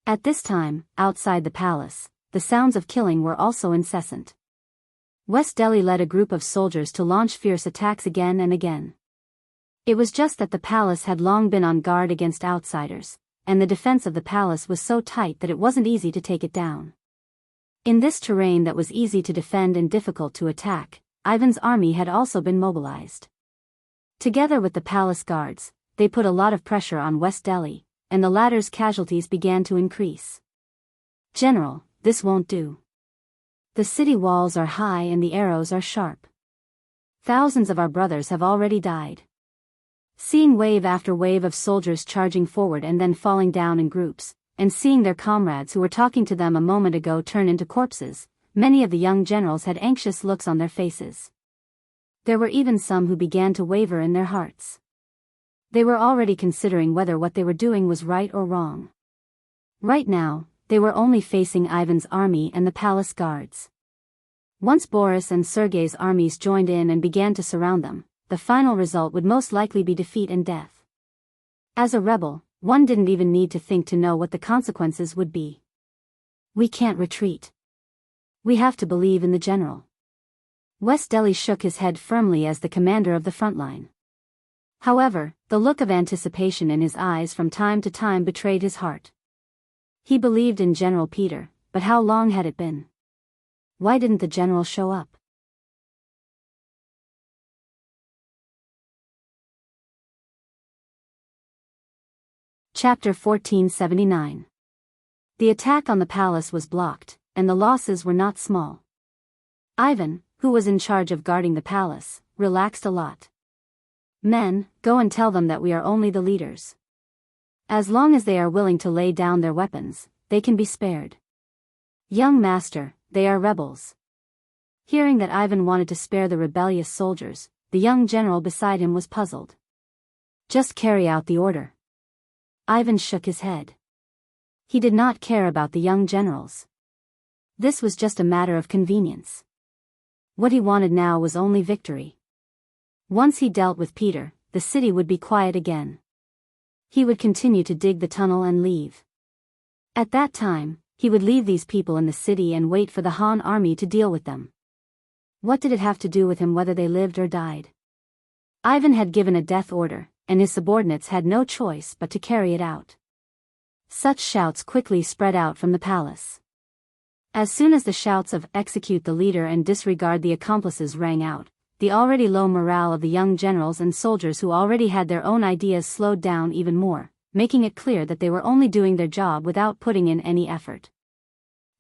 At this time, outside the palace, the sounds of killing were also incessant. West Delhi led a group of soldiers to launch fierce attacks again and again. It was just that the palace had long been on guard against outsiders, and the defense of the palace was so tight that it wasn't easy to take it down. In this terrain that was easy to defend and difficult to attack, Ivan's army had also been mobilized. Together with the palace guards, they put a lot of pressure on West Delhi, and the latter's casualties began to increase. "General, this won't do. The city walls are high and the arrows are sharp. Thousands of our brothers have already died." Seeing wave after wave of soldiers charging forward and then falling down in groups, and seeing their comrades who were talking to them a moment ago turn into corpses, many of the young generals had anxious looks on their faces. There were even some who began to waver in their hearts. They were already considering whether what they were doing was right or wrong. Right now, they were only facing Ivan's army and the palace guards. Once Boris and Sergei's armies joined in and began to surround them, the final result would most likely be defeat and death. As a rebel, one didn't even need to think to know what the consequences would be. We can't retreat. We have to believe in the general. West Delhi shook his head firmly as the commander of the front line. However, the look of anticipation in his eyes from time to time betrayed his heart. He believed in General Peter, but how long had it been? Why didn't the general show up? Chapter 1479. The attack on the palace was blocked, and the losses were not small. Ivan, who was in charge of guarding the palace, relaxed a lot. Men, go and tell them that we are only the leaders. As long as they are willing to lay down their weapons, they can be spared. Young master, they are rebels. Hearing that Ivan wanted to spare the rebellious soldiers, the young general beside him was puzzled. Just carry out the order. Ivan shook his head. He did not care about the young generals. This was just a matter of convenience. What he wanted now was only victory. Once he dealt with Peter, the city would be quiet again. He would continue to dig the tunnel and leave. At that time, he would leave these people in the city and wait for the Han army to deal with them. What did it have to do with him whether they lived or died? Ivan had given a death order, and his subordinates had no choice but to carry it out. Such shouts quickly spread out from the palace. As soon as the shouts of "execute the leader and disregard the accomplices" rang out, the already low morale of the young generals and soldiers who already had their own ideas slowed down even more, making it clear that they were only doing their job without putting in any effort.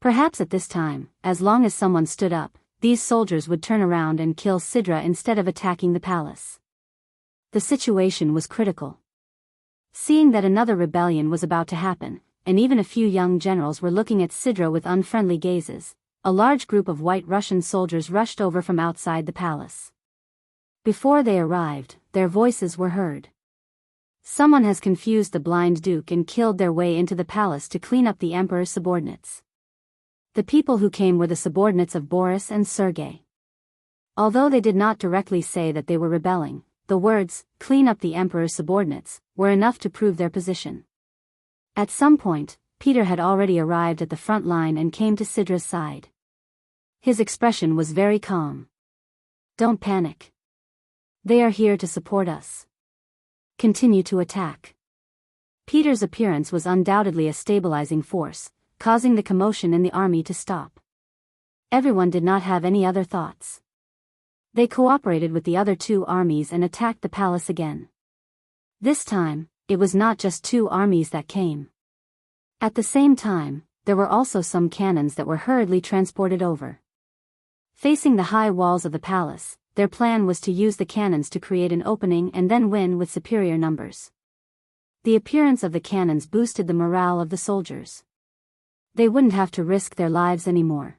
Perhaps at this time, as long as someone stood up, these soldiers would turn around and kill Sidra instead of attacking the palace. The situation was critical. Seeing that another rebellion was about to happen, and even a few young generals were looking at Sidra with unfriendly gazes, a large group of White Russian soldiers rushed over from outside the palace. Before they arrived, their voices were heard. Someone has confused the blind duke and killed their way into the palace to clean up the emperor's subordinates. The people who came were the subordinates of Boris and Sergei. Although they did not directly say that they were rebelling, the words, "clean up the emperor's subordinates," were enough to prove their position. At some point, Peter had already arrived at the front line and came to Sidra's side. His expression was very calm. "Don't panic. They are here to support us. Continue to attack." Peter's appearance was undoubtedly a stabilizing force, causing the commotion in the army to stop. Everyone did not have any other thoughts. They cooperated with the other two armies and attacked the palace again. This time, it was not just two armies that came. At the same time, there were also some cannons that were hurriedly transported over. Facing the high walls of the palace, their plan was to use the cannons to create an opening and then win with superior numbers. The appearance of the cannons boosted the morale of the soldiers. They wouldn't have to risk their lives anymore.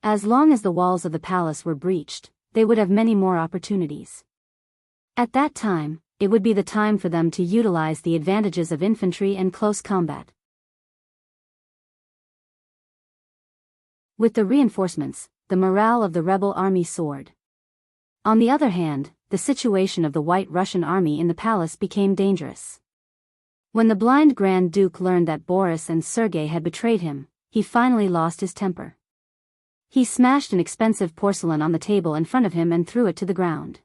As long as the walls of the palace were breached, they would have many more opportunities. At that time, it would be the time for them to utilize the advantages of infantry and close combat. With the reinforcements, the morale of the rebel army soared. On the other hand, the situation of the White Russian army in the palace became dangerous. When the blind Grand Duke learned that Boris and Sergei had betrayed him, he finally lost his temper. He smashed an expensive porcelain on the table in front of him and threw it to the ground.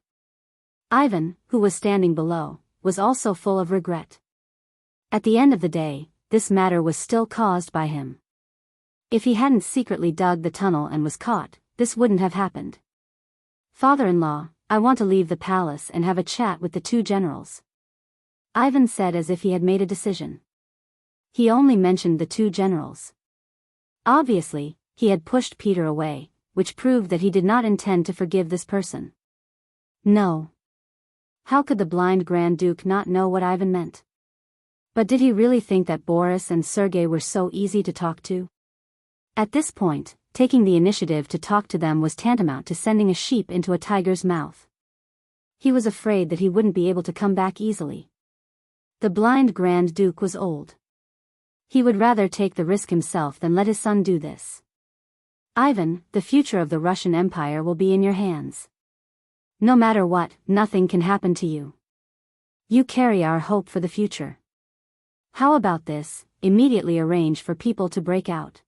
Ivan, who was standing below, was also full of regret. At the end of the day, this matter was still caused by him. If he hadn't secretly dug the tunnel and was caught, this wouldn't have happened. "Father-in-law, I want to leave the palace and have a chat with the two generals," Ivan said as if he had made a decision. He only mentioned the two generals. Obviously, he had pushed Peter away, which proved that he did not intend to forgive this person. No. How could the blind Grand Duke not know what Ivan meant? But did he really think that Boris and Sergei were so easy to talk to? At this point, taking the initiative to talk to them was tantamount to sending a sheep into a tiger's mouth. He was afraid that he wouldn't be able to come back easily. The blind Grand Duke was old. He would rather take the risk himself than let his son do this. Ivan, the future of the Russian Empire will be in your hands. No matter what, nothing can happen to you. You carry our hope for the future. How about this? Immediately arrange for people to break out.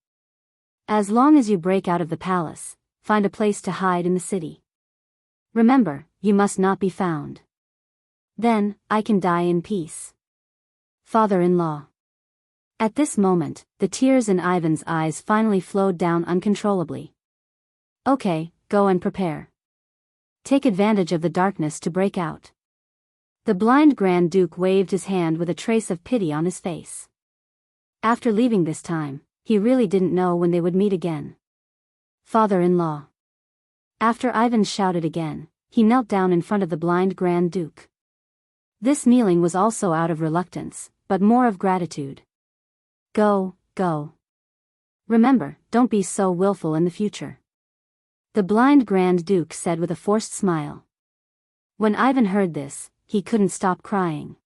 As long as you break out of the palace, find a place to hide in the city. Remember, you must not be found. Then, I can die in peace. Father-in-law. At this moment, the tears in Ivan's eyes finally flowed down uncontrollably. Okay, go and prepare. Take advantage of the darkness to break out. The blind Grand Duke waved his hand with a trace of pity on his face. After leaving this time, he really didn't know when they would meet again. Father-in-law. After Ivan shouted again, he knelt down in front of the blind Grand Duke. This kneeling was also out of reluctance, but more of gratitude. Go, go. Remember, don't be so willful in the future. The blind Grand Duke said with a forced smile. When Ivan heard this, he couldn't stop crying.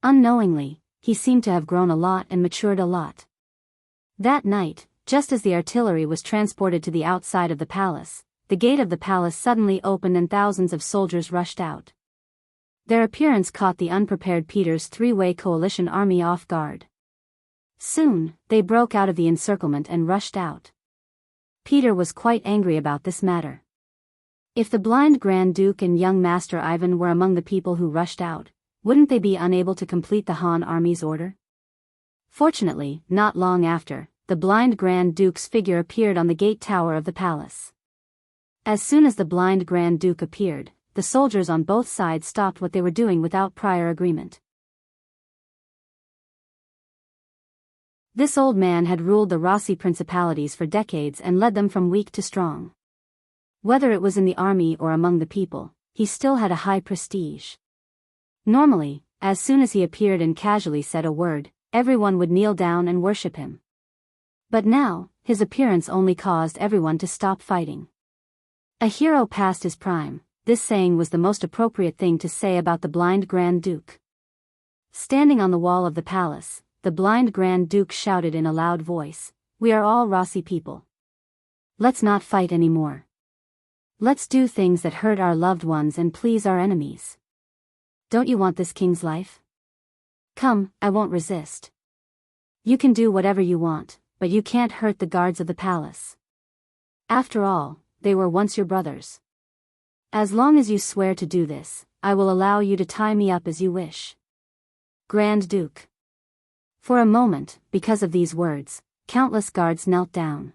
Unknowingly, he seemed to have grown a lot and matured a lot. That night, just as the artillery was transported to the outside of the palace, the gate of the palace suddenly opened and thousands of soldiers rushed out. Their appearance caught the unprepared Peter's three-way coalition army off guard. Soon, they broke out of the encirclement and rushed out. Peter was quite angry about this matter. If the blind Grand Duke and young Master Ivan were among the people who rushed out, wouldn't they be unable to complete the Han army's order? Fortunately, not long after, the blind Grand Duke's figure appeared on the gate tower of the palace. As soon as the blind Grand Duke appeared, the soldiers on both sides stopped what they were doing without prior agreement. This old man had ruled the Rossi principalities for decades and led them from weak to strong. Whether it was in the army or among the people, he still had a high prestige. Normally, as soon as he appeared and casually said a word, everyone would kneel down and worship him. But now, his appearance only caused everyone to stop fighting. A hero past his prime, this saying was the most appropriate thing to say about the blind Grand Duke. Standing on the wall of the palace, the blind Grand Duke shouted in a loud voice, "We are all Rossi people. Let's not fight anymore. Let's do things that hurt our loved ones and please our enemies. Don't you want this king's life? Come, I won't resist. You can do whatever you want, but you can't hurt the guards of the palace. After all, they were once your brothers. As long as you swear to do this, I will allow you to tie me up as you wish." Grand Duke. For a moment, because of these words, countless guards knelt down.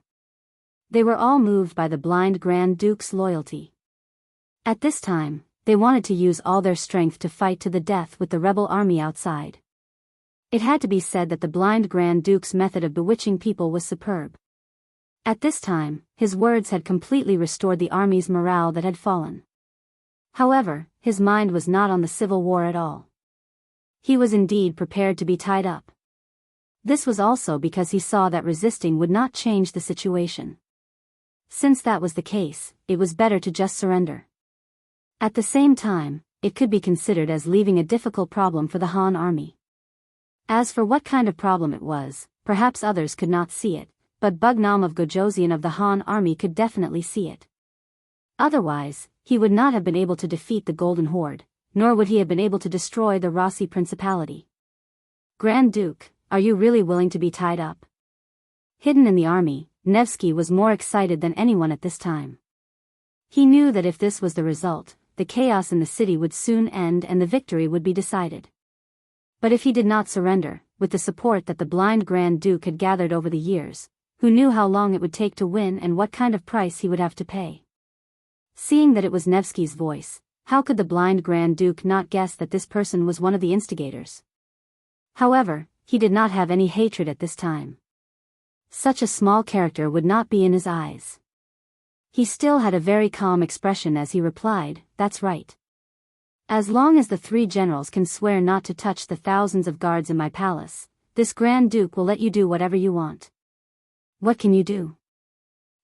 They were all moved by the blind Grand Duke's loyalty. At this time, they wanted to use all their strength to fight to the death with the rebel army outside. It had to be said that the blind Grand Duke's method of bewitching people was superb. At this time, his words had completely restored the army's morale that had fallen. However, his mind was not on the civil war at all. He was indeed prepared to be tied up. This was also because he saw that resisting would not change the situation. Since that was the case, it was better to just surrender. At the same time, it could be considered as leaving a difficult problem for the Han army. As for what kind of problem it was, perhaps others could not see it, but Bugnam of Gojosian of the Han army could definitely see it. Otherwise, he would not have been able to defeat the Golden Horde, nor would he have been able to destroy the Rossi Principality. Grand Duke, are you really willing to be tied up? Hidden in the army, Nevsky was more excited than anyone at this time. He knew that if this was the result, the chaos in the city would soon end and the victory would be decided. But if he did not surrender, with the support that the blind Grand Duke had gathered over the years, who knew how long it would take to win and what kind of price he would have to pay? Seeing that it was Nevsky's voice, how could the blind Grand Duke not guess that this person was one of the instigators? However, he did not have any hatred at this time. Such a small character would not be in his eyes. He still had a very calm expression as he replied, "That's right. As long as the three generals can swear not to touch the thousands of guards in my palace, this Grand Duke will let you do whatever you want." What can you do?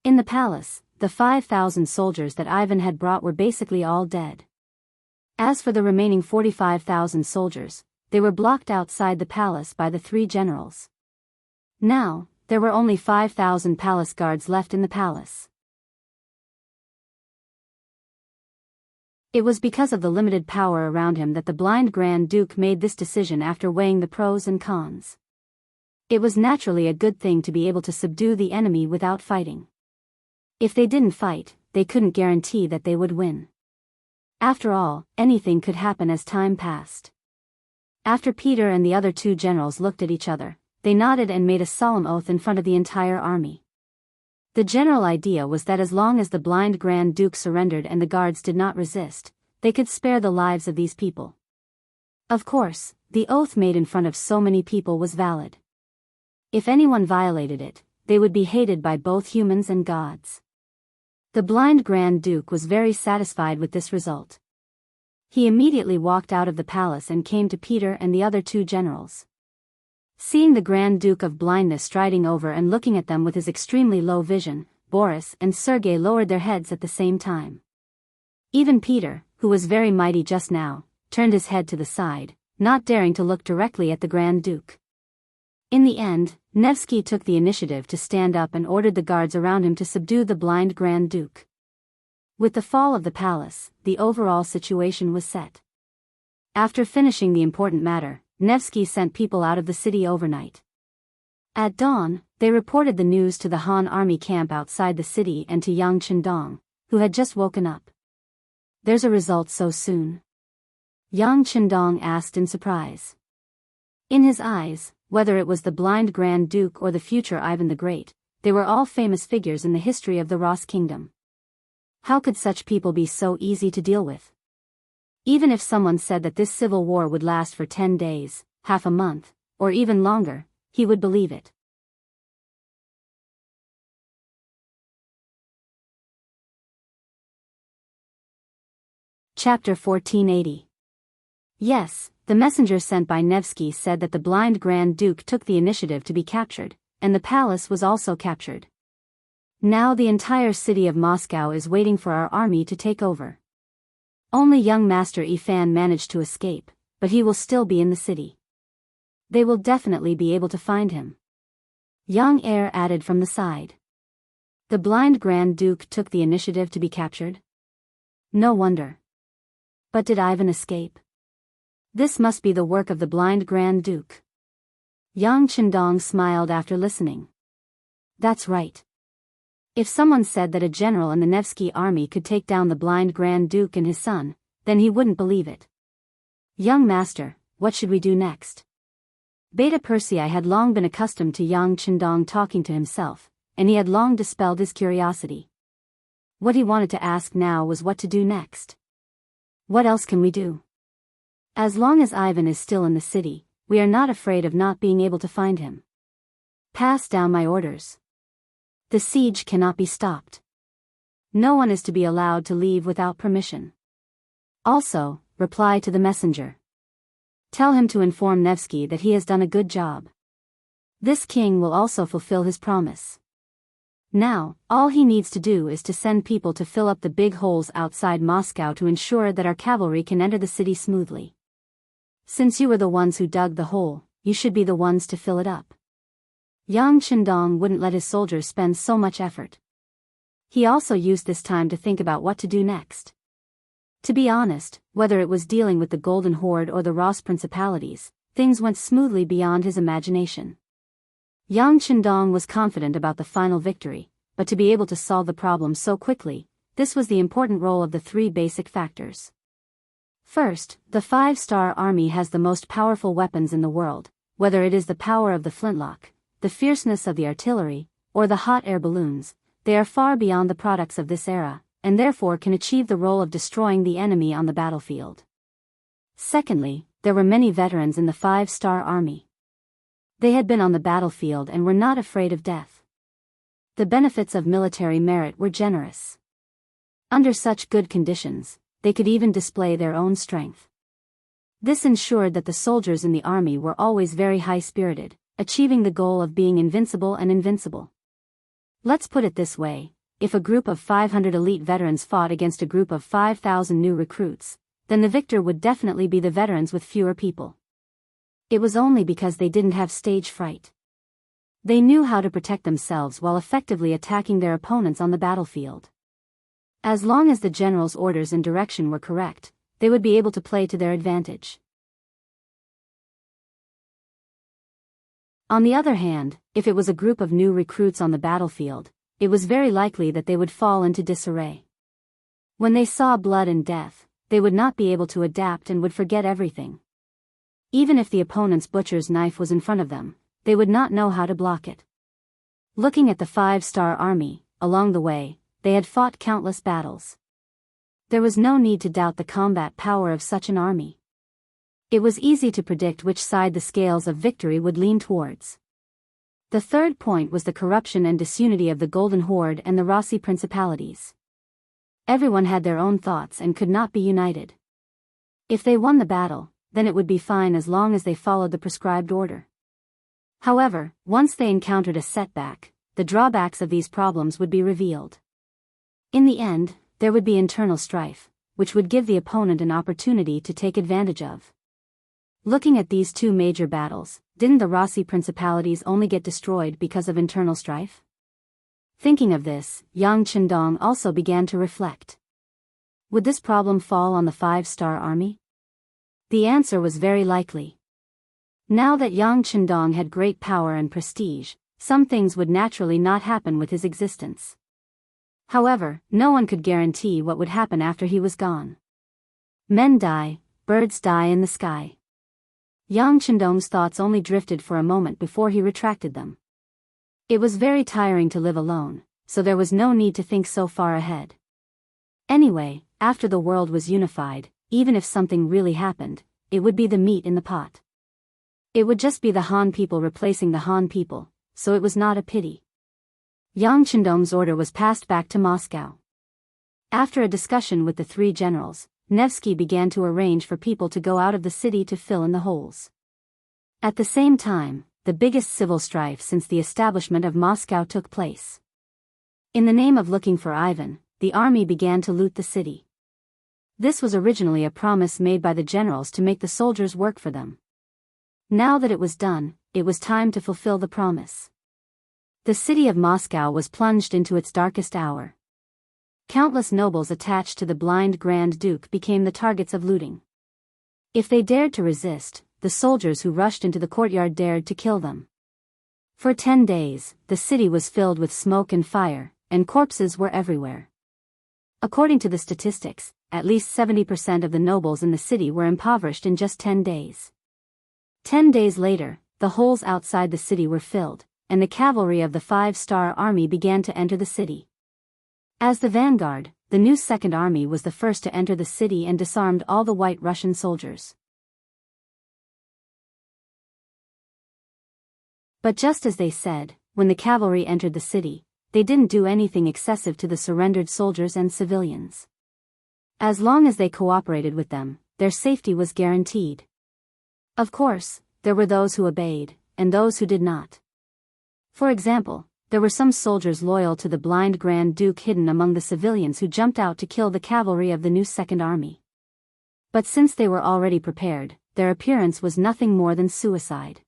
In the palace, the 5,000 soldiers that Ivan had brought were basically all dead. As for the remaining 45,000 soldiers, they were blocked outside the palace by the three generals. Now, there were only 5,000 palace guards left in the palace. It was because of the limited power around him that the blind Grand Duke made this decision after weighing the pros and cons. It was naturally a good thing to be able to subdue the enemy without fighting. If they didn't fight, they couldn't guarantee that they would win. After all, anything could happen as time passed. After Peter and the other two generals looked at each other, they nodded and made a solemn oath in front of the entire army. The general idea was that as long as the blind Grand Duke surrendered and the guards did not resist, they could spare the lives of these people. Of course, the oath made in front of so many people was valid. If anyone violated it, they would be hated by both humans and gods. The blind Grand Duke was very satisfied with this result. He immediately walked out of the palace and came to Peter and the other two generals. Seeing the Grand Duke of Blindness striding over and looking at them with his extremely low vision, Boris and Sergei lowered their heads at the same time. Even Peter, who was very mighty just now, turned his head to the side, not daring to look directly at the Grand Duke. In the end, Nevsky took the initiative to stand up and ordered the guards around him to subdue the blind Grand Duke. With the fall of the palace, the overall situation was set. After finishing the important matter, Nevsky sent people out of the city overnight. At dawn, they reported the news to the Han army camp outside the city and to Yang Qindong, who had just woken up. "There's a result so soon?" Yang Qindong asked in surprise. In his eyes, whether it was the blind Grand Duke or the future Ivan the Great, they were all famous figures in the history of the Ross Kingdom. How could such people be so easy to deal with? Even if someone said that this civil war would last for 10 days, half a month, or even longer, he would believe it. Chapter 1480. Yes, the messenger sent by Nevsky said that the blind Grand Duke took the initiative to be captured, and the palace was also captured. Now the entire city of Moscow is waiting for our army to take over. Only young Master Ifan managed to escape, but he will still be in the city. They will definitely be able to find him. Young Heir added from the side. The blind Grand Duke took the initiative to be captured? No wonder. But did Ivan escape? This must be the work of the blind Grand Duke. Yang Qindong smiled after listening. That's right. If someone said that a general in the Nevsky army could take down the blind Grand Duke and his son, then he wouldn't believe it. Young master, what should we do next? Beta Persei had long been accustomed to Yang Qindong talking to himself, and he had long dispelled his curiosity. What he wanted to ask now was what to do next. What else can we do? As long as Ivan is still in the city, we are not afraid of not being able to find him. Pass down my orders. The siege cannot be stopped. No one is to be allowed to leave without permission. Also, reply to the messenger. Tell him to inform Nevsky that he has done a good job. This king will also fulfill his promise. Now, all he needs to do is to send people to fill up the big holes outside Moscow to ensure that our cavalry can enter the city smoothly. Since you were the ones who dug the hole, you should be the ones to fill it up. Yang Qindong wouldn't let his soldiers spend so much effort. He also used this time to think about what to do next. To be honest, whether it was dealing with the Golden Horde or the Ross Principalities, things went smoothly beyond his imagination. Yang Qindong was confident about the final victory, but to be able to solve the problem so quickly, this was the important role of the three basic factors. First, the 5-star army has the most powerful weapons in the world, whether it is the power of the flintlock, the fierceness of the artillery, or the hot air balloons. They are far beyond the products of this era, and therefore can achieve the role of destroying the enemy on the battlefield. Secondly, there were many veterans in the 5-star army. They had been on the battlefield and were not afraid of death. The benefits of military merit were generous. Under such good conditions, they could even display their own strength. This ensured that the soldiers in the army were always very high-spirited, achieving the goal of being invincible and invincible. Let's put it this way, if a group of 500 elite veterans fought against a group of 5,000 new recruits, then the victor would definitely be the veterans with fewer people. It was only because they didn't have stage fright. They knew how to protect themselves while effectively attacking their opponents on the battlefield. As long as the general's orders and direction were correct, they would be able to play to their advantage. On the other hand, if it was a group of new recruits on the battlefield, it was very likely that they would fall into disarray. When they saw blood and death, they would not be able to adapt and would forget everything. Even if the opponent's butcher's knife was in front of them, they would not know how to block it. Looking at the 5-star army, along the way, they had fought countless battles. There was no need to doubt the combat power of such an army. It was easy to predict which side the scales of victory would lean towards. The third point was the corruption and disunity of the Golden Horde and the Rossi principalities. Everyone had their own thoughts and could not be united. If they won the battle, then it would be fine as long as they followed the prescribed order. However, once they encountered a setback, the drawbacks of these problems would be revealed. In the end, there would be internal strife, which would give the opponent an opportunity to take advantage of. Looking at these two major battles, didn't the Rossi principalities only get destroyed because of internal strife? Thinking of this, Yang Chendong also began to reflect. Would this problem fall on the 5-star army? The answer was very likely. Now that Yang Chendong had great power and prestige, some things would naturally not happen with his existence. However, no one could guarantee what would happen after he was gone. Men die, birds die in the sky. Yang Chendong's thoughts only drifted for a moment before he retracted them. It was very tiring to live alone, so there was no need to think so far ahead. Anyway, after the world was unified, even if something really happened, it would be the meat in the pot. It would just be the Han people replacing the Han people, so it was not a pity. Yang Chendong's order was passed back to Moscow. After a discussion with the 3 generals, Nevsky began to arrange for people to go out of the city to fill in the holes. At the same time, the biggest civil strife since the establishment of Moscow took place. In the name of looking for Ivan, the army began to loot the city. This was originally a promise made by the generals to make the soldiers work for them. Now that it was done, it was time to fulfill the promise. The city of Moscow was plunged into its darkest hour. Countless nobles attached to the blind Grand Duke became the targets of looting. If they dared to resist, the soldiers who rushed into the courtyard dared to kill them. For 10 days, the city was filled with smoke and fire, and corpses were everywhere. According to the statistics, at least 70% of the nobles in the city were impoverished in just 10 days. 10 days later, the holes outside the city were filled, and the cavalry of the 5-star army began to enter the city. As the vanguard, the new Second Army was the first to enter the city and disarmed all the White Russian soldiers. But just as they said, when the cavalry entered the city, they didn't do anything excessive to the surrendered soldiers and civilians. As long as they cooperated with them, their safety was guaranteed. Of course, there were those who obeyed, and those who did not. For example, there were some soldiers loyal to the blind Grand Duke hidden among the civilians who jumped out to kill the cavalry of the new Second Army. But since they were already prepared, their appearance was nothing more than suicide.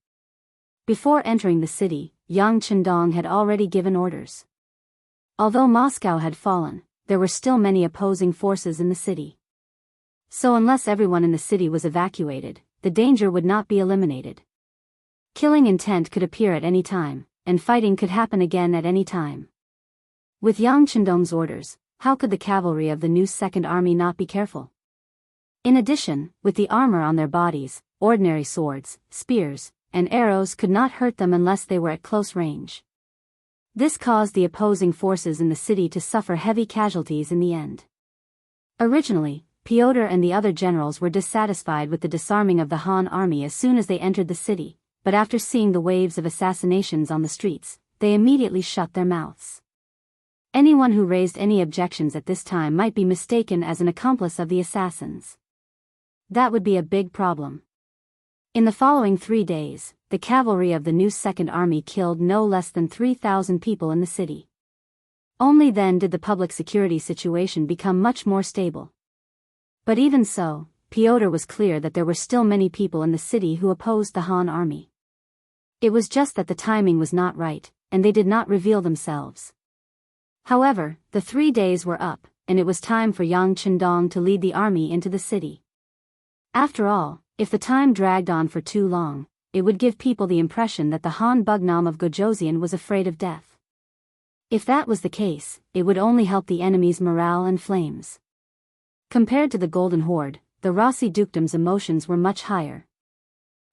Before entering the city, Yang Chendong had already given orders. Although Moscow had fallen, there were still many opposing forces in the city. So unless everyone in the city was evacuated, the danger would not be eliminated. Killing intent could appear at any time, and fighting could happen again at any time. With Yang Chendong's orders, how could the cavalry of the new Second Army not be careful? In addition, with the armor on their bodies, ordinary swords, spears, and arrows could not hurt them unless they were at close range. This caused the opposing forces in the city to suffer heavy casualties in the end. Originally, Pyotr and the other generals were dissatisfied with the disarming of the Han army as soon as they entered the city, but after seeing the waves of assassinations on the streets, they immediately shut their mouths. Anyone who raised any objections at this time might be mistaken as an accomplice of the assassins. That would be a big problem. In the following 3 days, the cavalry of the new Second Army killed no less than 3,000 people in the city. Only then did the public security situation become much more stable. But even so, Pyotr was clear that there were still many people in the city who opposed the Han army. It was just that the timing was not right, and they did not reveal themselves. However, the 3 days were up, and it was time for Yang Chendong to lead the army into the city. After all, if the time dragged on for too long, it would give people the impression that the Han Bugnam of Gojoseon was afraid of death. If that was the case, it would only help the enemy's morale and flames. Compared to the Golden Horde, the Rossi dukedom's emotions were much higher.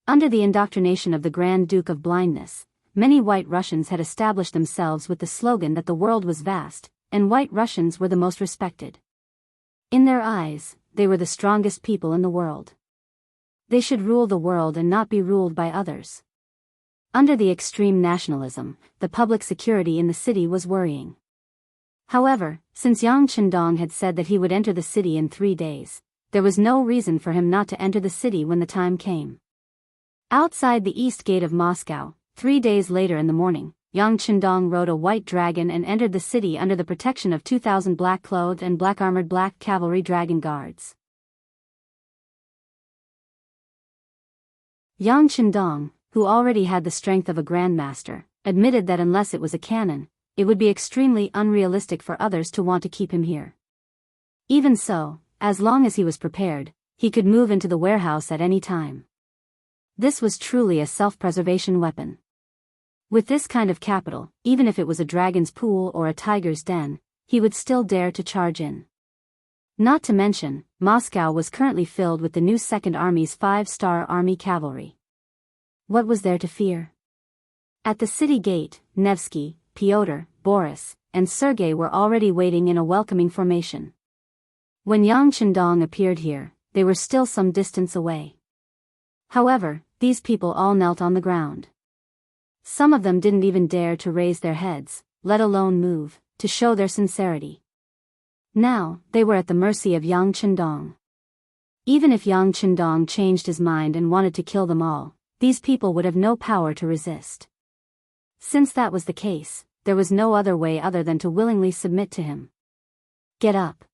Under the indoctrination of the Grand Duke of Blindness, many White Russians had established themselves with the slogan that the world was vast, and White Russians were the most respected. In their eyes, they were the strongest people in the world. They should rule the world and not be ruled by others. Under the extreme nationalism, the public security in the city was worrying. However, since Yang Chendong had said that he would enter the city in 3 days, there was no reason for him not to enter the city when the time came. Outside the east gate of Moscow, 3 days later in the morning, Yang Chendong rode a white dragon and entered the city under the protection of 2,000 black-clothed and black-armored black cavalry dragon guards. Yang Chendong, who already had the strength of a grandmaster, admitted that unless it was a cannon, it would be extremely unrealistic for others to want to keep him here. Even so, as long as he was prepared, he could move into the warehouse at any time. This was truly a self-preservation weapon. With this kind of capital, even if it was a dragon's pool or a tiger's den, he would still dare to charge in. Not to mention, Moscow was currently filled with the new Second Army's 5-star army cavalry. What was there to fear? At the city gate, Nevsky, Pyotr, Boris, and Sergei were already waiting in a welcoming formation. When Yang Chendong appeared here, they were still some distance away. However, these people all knelt on the ground. Some of them didn't even dare to raise their heads, let alone move, to show their sincerity. Now, they were at the mercy of Yang Chendong. Even if Yang Chendong changed his mind and wanted to kill them all, these people would have no power to resist. Since that was the case, there was no other way other than to willingly submit to him. Get up.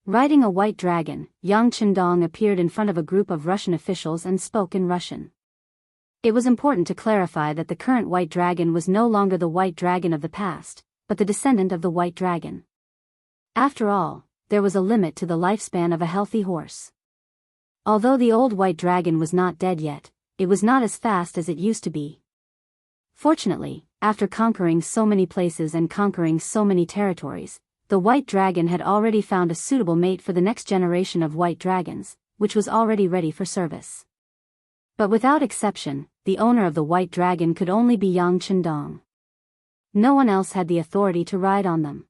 Riding a white dragon, Yang Chendong appeared in front of a group of Russian officials and spoke in Russian. It was important to clarify that the current white dragon was no longer the white dragon of the past, but the descendant of the white dragon. After all, there was a limit to the lifespan of a healthy horse. Although the old white dragon was not dead yet, it was not as fast as it used to be. Fortunately, after conquering so many places and conquering so many territories, the white dragon had already found a suitable mate for the next generation of white dragons, which was already ready for service. But without exception, the owner of the white dragon could only be Yang Chendong. No one else had the authority to ride on them.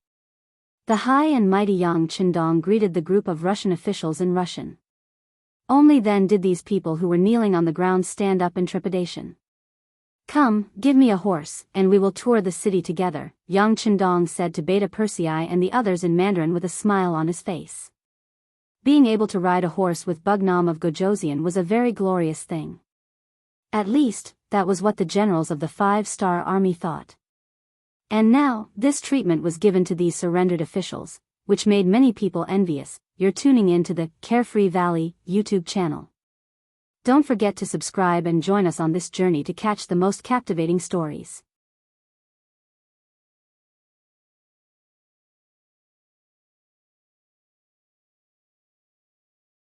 The high and mighty Yang Chendong greeted the group of Russian officials in Russian. Only then did these people who were kneeling on the ground stand up in trepidation. "Come, give me a horse, and we will tour the city together," Yang Chendong said to Beta Persei and the others in Mandarin with a smile on his face. Being able to ride a horse with Bugnam of Gojoseon was a very glorious thing. At least, that was what the generals of the 5-star army thought. And now, this treatment was given to these surrendered officials, which made many people envious. You're tuning in to the Carefree Valley YouTube channel. Don't forget to subscribe and join us on this journey to catch the most captivating stories.